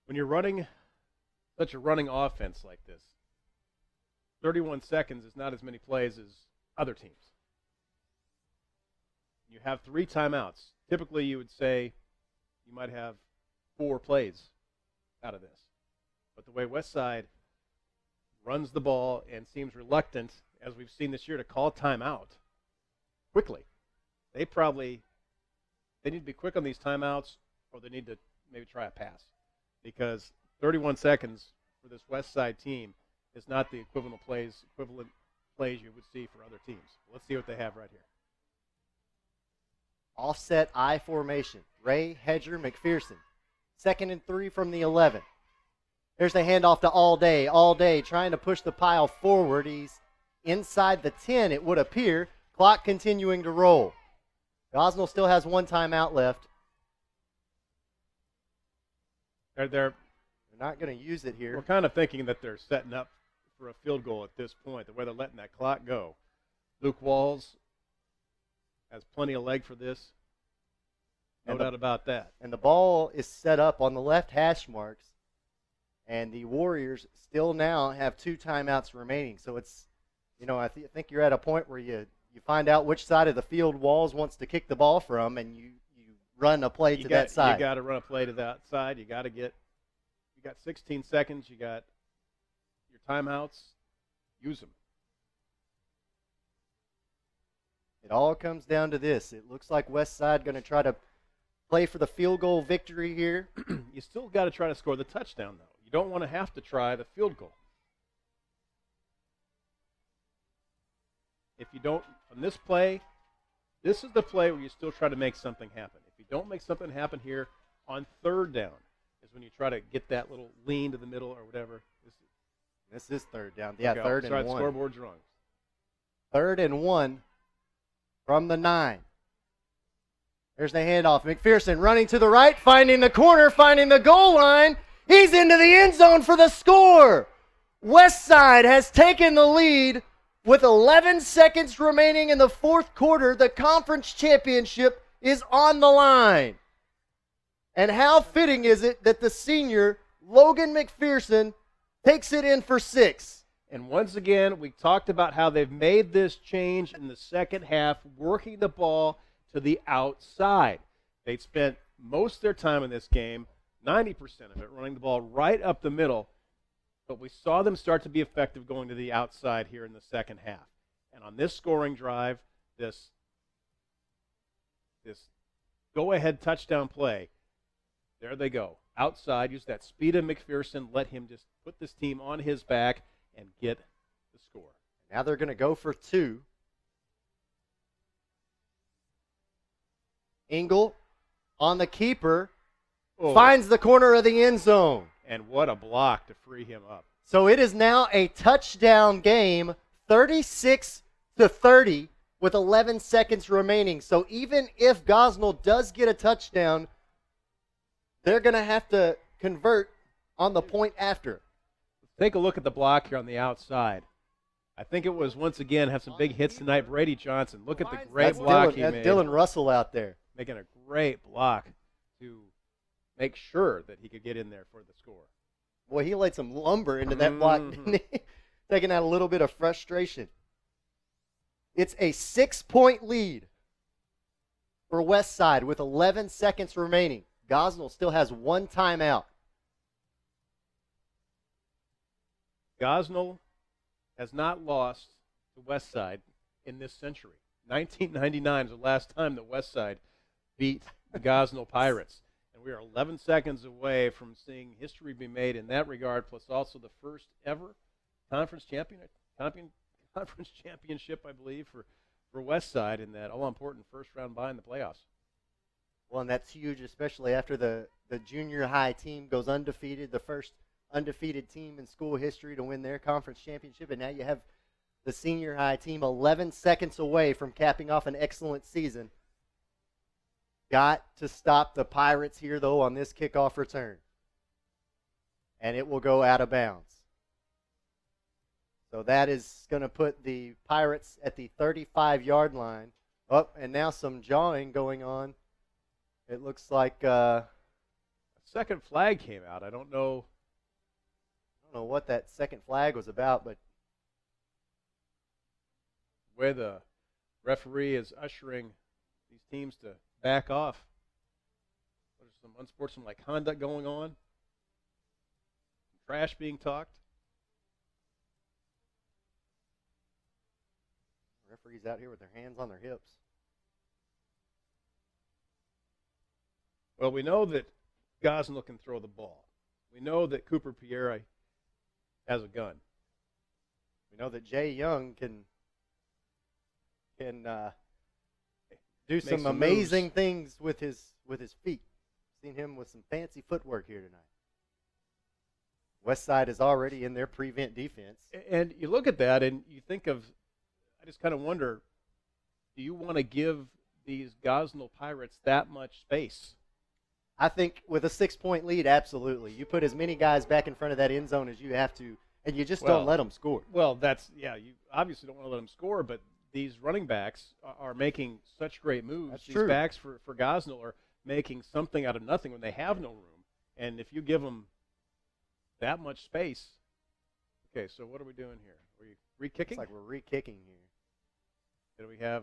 When you're running such a running offense like this, 31 seconds is not as many plays as other teams. You have 3 timeouts. Typically, you would say you might have 4 plays out of this. But the way Westside runs the ball and seems reluctant, as we've seen this year, to call timeout quickly, they need to be quick on these timeouts, or they need to maybe try a pass, because 31 seconds for this Westside team is not the equivalent plays you would see for other teams. Let's see what they have right here. Offset I formation. Ray, Hedger, McPherson. 2nd and 3 from the 11. There's the handoff to All Day trying to push the pile forward. He's inside the 10, it would appear. Clock continuing to roll. Gosnell still has one timeout left. They're not going to use it here. We're kind of thinking that they're setting up for a field goal at this point, the way they're letting that clock go. Luke Walls has plenty of leg for this. No doubt about that. And the ball is set up on the left hash marks. And the Warriors still now have 2 timeouts remaining. So it's, I think you're at a point where you find out which side of the field Walls wants to kick the ball from, and you run a play to that side. You got to run a play to that side. You got 16 seconds. You got your timeouts. Use them. It all comes down to this. It looks like Westside going to try to play for the field goal victory here. You still got to try to score the touchdown, though. You don't want to have to try the field goal. If you don't, on this play, this is the play where you still try to make something happen. If you don't make something happen here on 3rd down is when you try to get that little lean to the middle or whatever. This is 3rd down. Yeah, okay, 3rd and 1. Sorry, the scoreboard's wrong. 3rd and 1 from the 9. There's the handoff. McPherson running to the right, finding the corner, finding the goal line. He's into the end zone for the score. Westside has taken the lead with 11 seconds remaining in the 4th quarter. The conference championship is on the line. And how fitting is it that the senior, Logan McPherson, takes it in for 6. And once again, we talked about how they've made this change in the second half, working the ball to the outside. They spent most of their time in this game, 90% of it, running the ball right up the middle. But we saw them start to be effective going to the outside here in the second half. And on this scoring drive, this go-ahead touchdown play, there they go. Outside, use that speed of McPherson, let him just put this team on his back and get the score. Now they're going to go for 2. Engel on the keeper. Finds the corner of the end zone. And what a block to free him up. So it is now a touchdown game, 36-30 with 11 seconds remaining. So even if Gosnell does get a touchdown, they're going to have to convert on the point after. Take a look at the block here on the outside. I think it was, once again, have some big hits tonight. Brady Johnson. Look at the great block he made. That's Dylan Russell out there. Making a great block to make sure that he could get in there for the score. Boy, he laid some lumber into that block, didn't he? Taking out a little bit of frustration. It's a 6-point lead for Westside with 11 seconds remaining. Gosnell still has one timeout. Gosnell has not lost to Westside in this century. 1999 is the last time that Westside beat the Gosnell Pirates. And we are 11 seconds away from seeing history be made in that regard, plus also the first ever conference championship, I believe, for Westside in that all-important first-round bye in the playoffs. Well, and that's huge, especially after the junior high team goes undefeated, the first undefeated team in school history to win their conference championship, and now you have the senior high team 11 seconds away from capping off an excellent season. Got to stop the Pirates here, though, on this kickoff return. And it will go out of bounds. So that is going to put the Pirates at the 35-yard line. Oh, and now some jawing going on. It looks like a second flag came out. I don't know what that second flag was about, but where the referee is ushering these teams to back off. There's some unsportsmanlike conduct going on. Trash being talked. Referees out here with their hands on their hips. Well, we know that Gosnell can throw the ball. We know that Cooper Pierre has a gun. We know that Jay Young can do some amazing moves. Things with his feet. Seen him with some fancy footwork here tonight. Westside is already in their prevent defense. And you look at that and you think of, I just kind of wonder, do you want to give these Gosnell Pirates that much space? I think with a 6-point lead, absolutely. You put as many guys back in front of that end zone as you have to, and you just don't let them score. Well, you obviously don't want to let them score, but these running backs are making such great moves. That's these true. backs for Gosnell are making something out of nothing when they have no room. And if you give them that much space, okay, so what are we doing here? Are we re-kicking? It's like we're re-kicking here. Do we have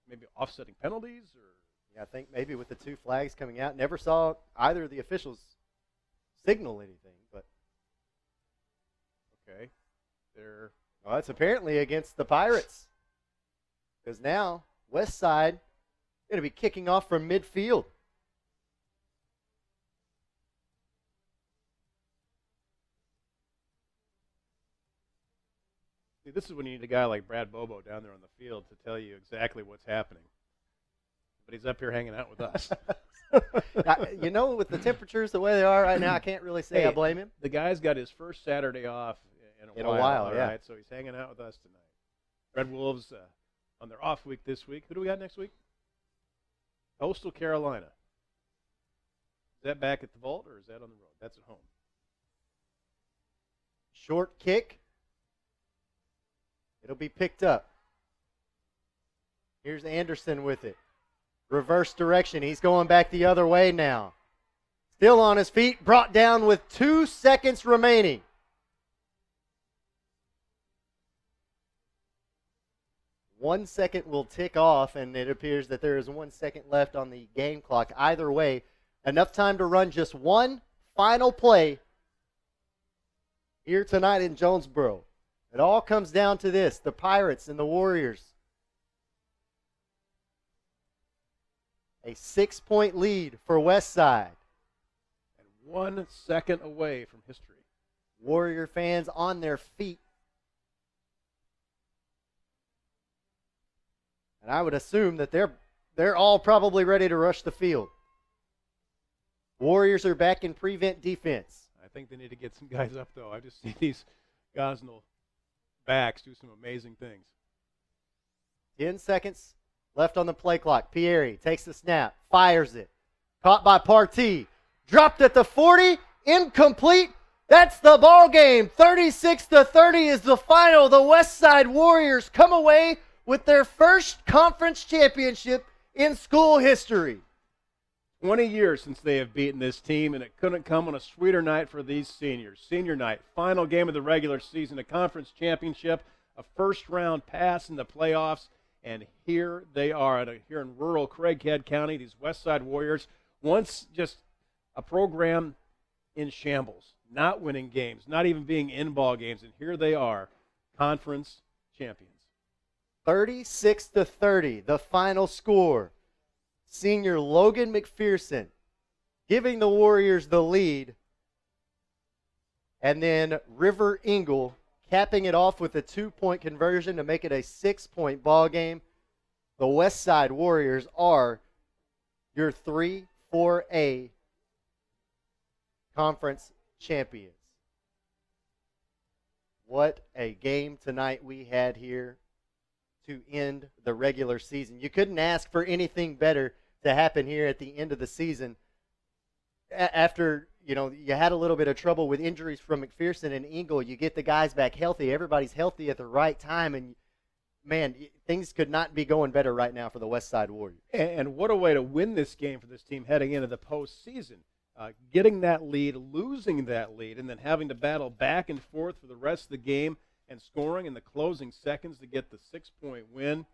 maybe offsetting penalties? Or yeah, I think maybe with the two flags coming out, never saw either of the officials signal anything. But okay, well, it's apparently against the Pirates, because now Westside going to be kicking off from midfield. See, this is when you need a guy like Brad Bobo down there on the field to tell you exactly what's happening. But he's up here hanging out with us. With the temperatures the way they are right now, I can't really say I blame him. The guy's got his first Saturday off in a while, yeah. right? So he's hanging out with us tonight. Red Wolves on their off week this week. Who do we got next week? Coastal Carolina. Is that back at the Vault or is that on the road? That's at home. Short kick. It'll be picked up. Here's Anderson with it. Reverse direction. He's going back the other way now. Still on his feet. Brought down with 2 seconds remaining. One second will tick off, and it appears that there is 1 second left on the game clock. Either way, enough time to run just one final play here tonight in Jonesboro. It all comes down to this, the Pirates and the Warriors. A 6-point lead for Westside. And 1 second away from history. Warrior fans on their feet. And I would assume that they're all probably ready to rush the field. Warriors are back in prevent defense. I think they need to get some guys up, though. I just see these Gosnell backs do some amazing things. 10 seconds left on the play clock. Pierre takes the snap, fires it. Caught by Partee. Dropped at the 40, incomplete. That's the ball game. 36-30 is the final. The Westside Warriors come away with their first conference championship in school history. 20 years since they have beaten this team, and it couldn't come on a sweeter night for these seniors. Senior night, final game of the regular season, a conference championship, a first-round pass in the playoffs, and here they are here in rural Craighead County, these Westside Warriors, once just a program in shambles, not winning games, not even being in ball games, and here they are, conference champions. 36-30, the final score. Senior Logan McPherson giving the Warriors the lead. And then River Engel capping it off with a 2-point conversion to make it a 6-point ball game. The Westside Warriors are your 3-4A conference champions. What a game tonight we had here to end the regular season. You couldn't ask for anything better to happen here at the end of the season. After, you had a little bit of trouble with injuries from McPherson and Engle, you get the guys back healthy. Everybody's healthy at the right time, and man, things could not be going better right now for the Westside Warriors. And what a way to win this game for this team heading into the postseason. Getting that lead, losing that lead, and then having to battle back and forth for the rest of the game and scoring in the closing seconds to get the 6-point win.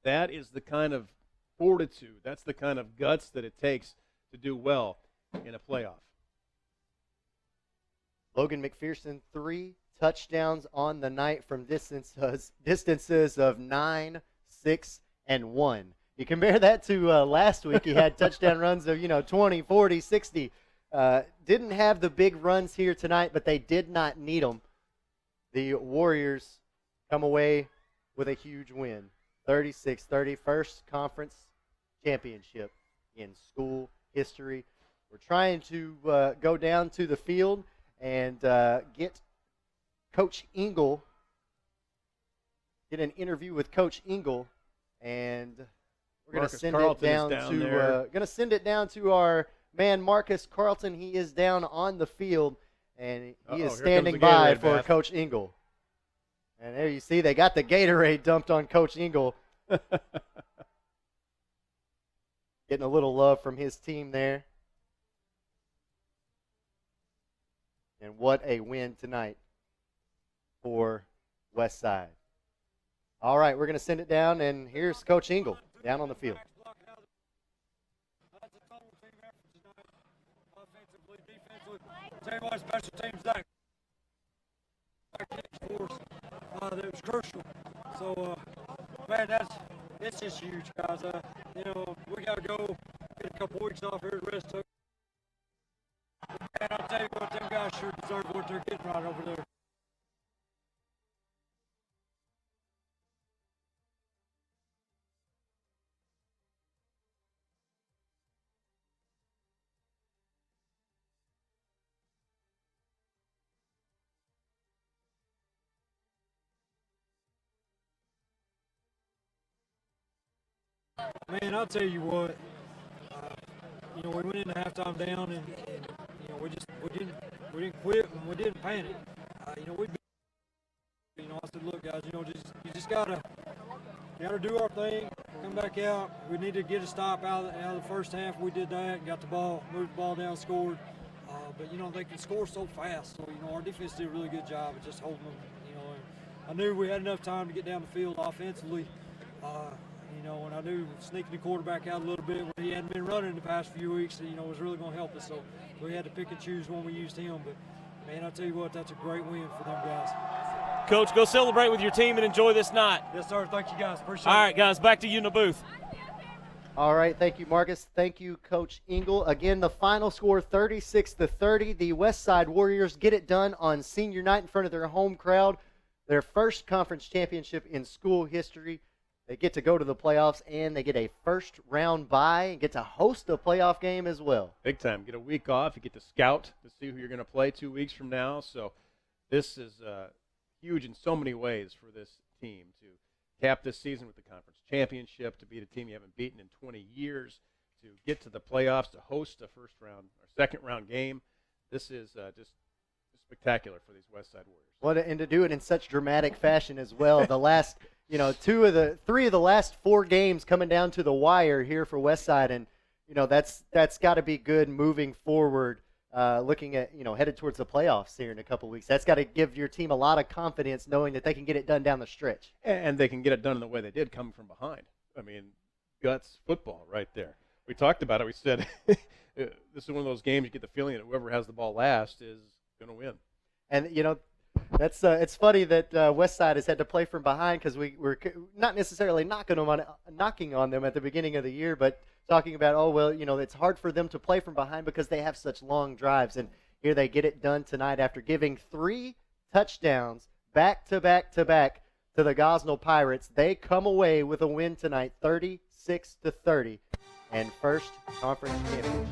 That is the kind of fortitude, that's the kind of guts that it takes to do well in a playoff. Logan McPherson, 3 touchdowns on the night from distances of 9, 6, and 1. You compare that to last week. He had touchdown runs of 20, 40, 60. Didn't have the big runs here tonight, but they did not need them. The Warriors come away with a huge win, 36-30, first conference championship in school history. We're trying to go down to the field and get Coach Engle, get an interview with Coach Engle, and we're going to send it down to our man Marcus Carlton. He is down on the field, and he is standing by for Coach Engle. And there you see they got the Gatorade dumped on Coach Engle. Getting a little love from his team there. And what a win tonight for Westside. All right, we're going to send it down, and here's Coach Engle down on the field. Tell you what, special teams that was crucial. So, man, it's just huge, guys. We got to go get a couple weeks off here, rest of it. And I'll tell you what, them guys sure deserve what they're getting right over there. Man, I'll tell you what. We went into halftime down, and we didn't quit and we didn't panic. I said, look, guys, you just gotta do our thing, come back out. We need to get a stop out of the first half. We did that, and got the ball, moved the ball down, scored. But they can score so fast. So our defense did a really good job of just holding them. And I knew we had enough time to get down the field offensively. And I knew sneaking the quarterback out a little bit when he hadn't been running the past few weeks, was really going to help us. So we had to pick and choose when we used him. But, man, I'll tell you what, that's a great win for them guys. Coach, go celebrate with your team and enjoy this night. Yes, sir. Thank you, guys. Appreciate it. All right, guys, back to you in the booth. All right, thank you, Marcus. Thank you, Coach Engle. Again, the final score, 36-30. The Westside Warriors get it done on senior night in front of their home crowd. Their first conference championship in school history. They get to go to the playoffs, and they get a first-round bye and get to host a playoff game as well. Big time. Get a week off. You get to scout to see who you're going to play 2 weeks from now. So this is huge in so many ways for this team to cap this season with the conference championship, to beat a team you haven't beaten in 20 years, to get to the playoffs, to host a first-round or second-round game. This is just spectacular for these Westside Warriors. And to do it in such dramatic fashion as well. The last – three of the last 4 games coming down to the wire here for Westside, and that's got to be good moving forward. Looking at headed towards the playoffs here in a couple weeks, that's got to give your team a lot of confidence, knowing that they can get it done down the stretch. And they can get it done in the way they did, coming from behind. I mean, guts football right there. We talked about it. We said this is one of those games you get the feeling that whoever has the ball last is going to win. And that's it's funny that Westside has had to play from behind, because we're not necessarily knocking on them at the beginning of the year, but talking about, it's hard for them to play from behind because they have such long drives. And here they get it done tonight after giving 3 touchdowns back-to-back-to-back to the Gosnell Pirates. They come away with a win tonight, 36-30, and first conference championship.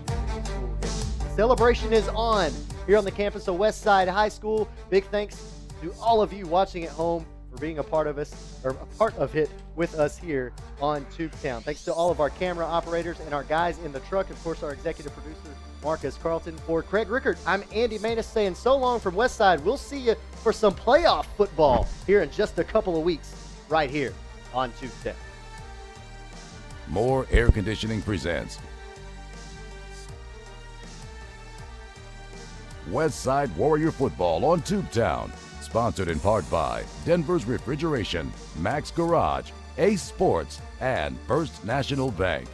Celebration is on here on the campus of Westside High School. Big thanks to all of you watching at home for being a part of it with us here on Tubetown. Thanks to all of our camera operators and our guys in the truck. Of course, our executive producer, Marcus Carlton. For Craig Rickard, I'm Andy Maness saying so long from Westside. We'll see you for some playoff football here in just a couple of weeks right here on Tubetown. More Air Conditioning presents Westside Warrior Football on Tubetown. Sponsored in part by Denver's Refrigeration, Max Garage, Ace Sports, and First National Bank.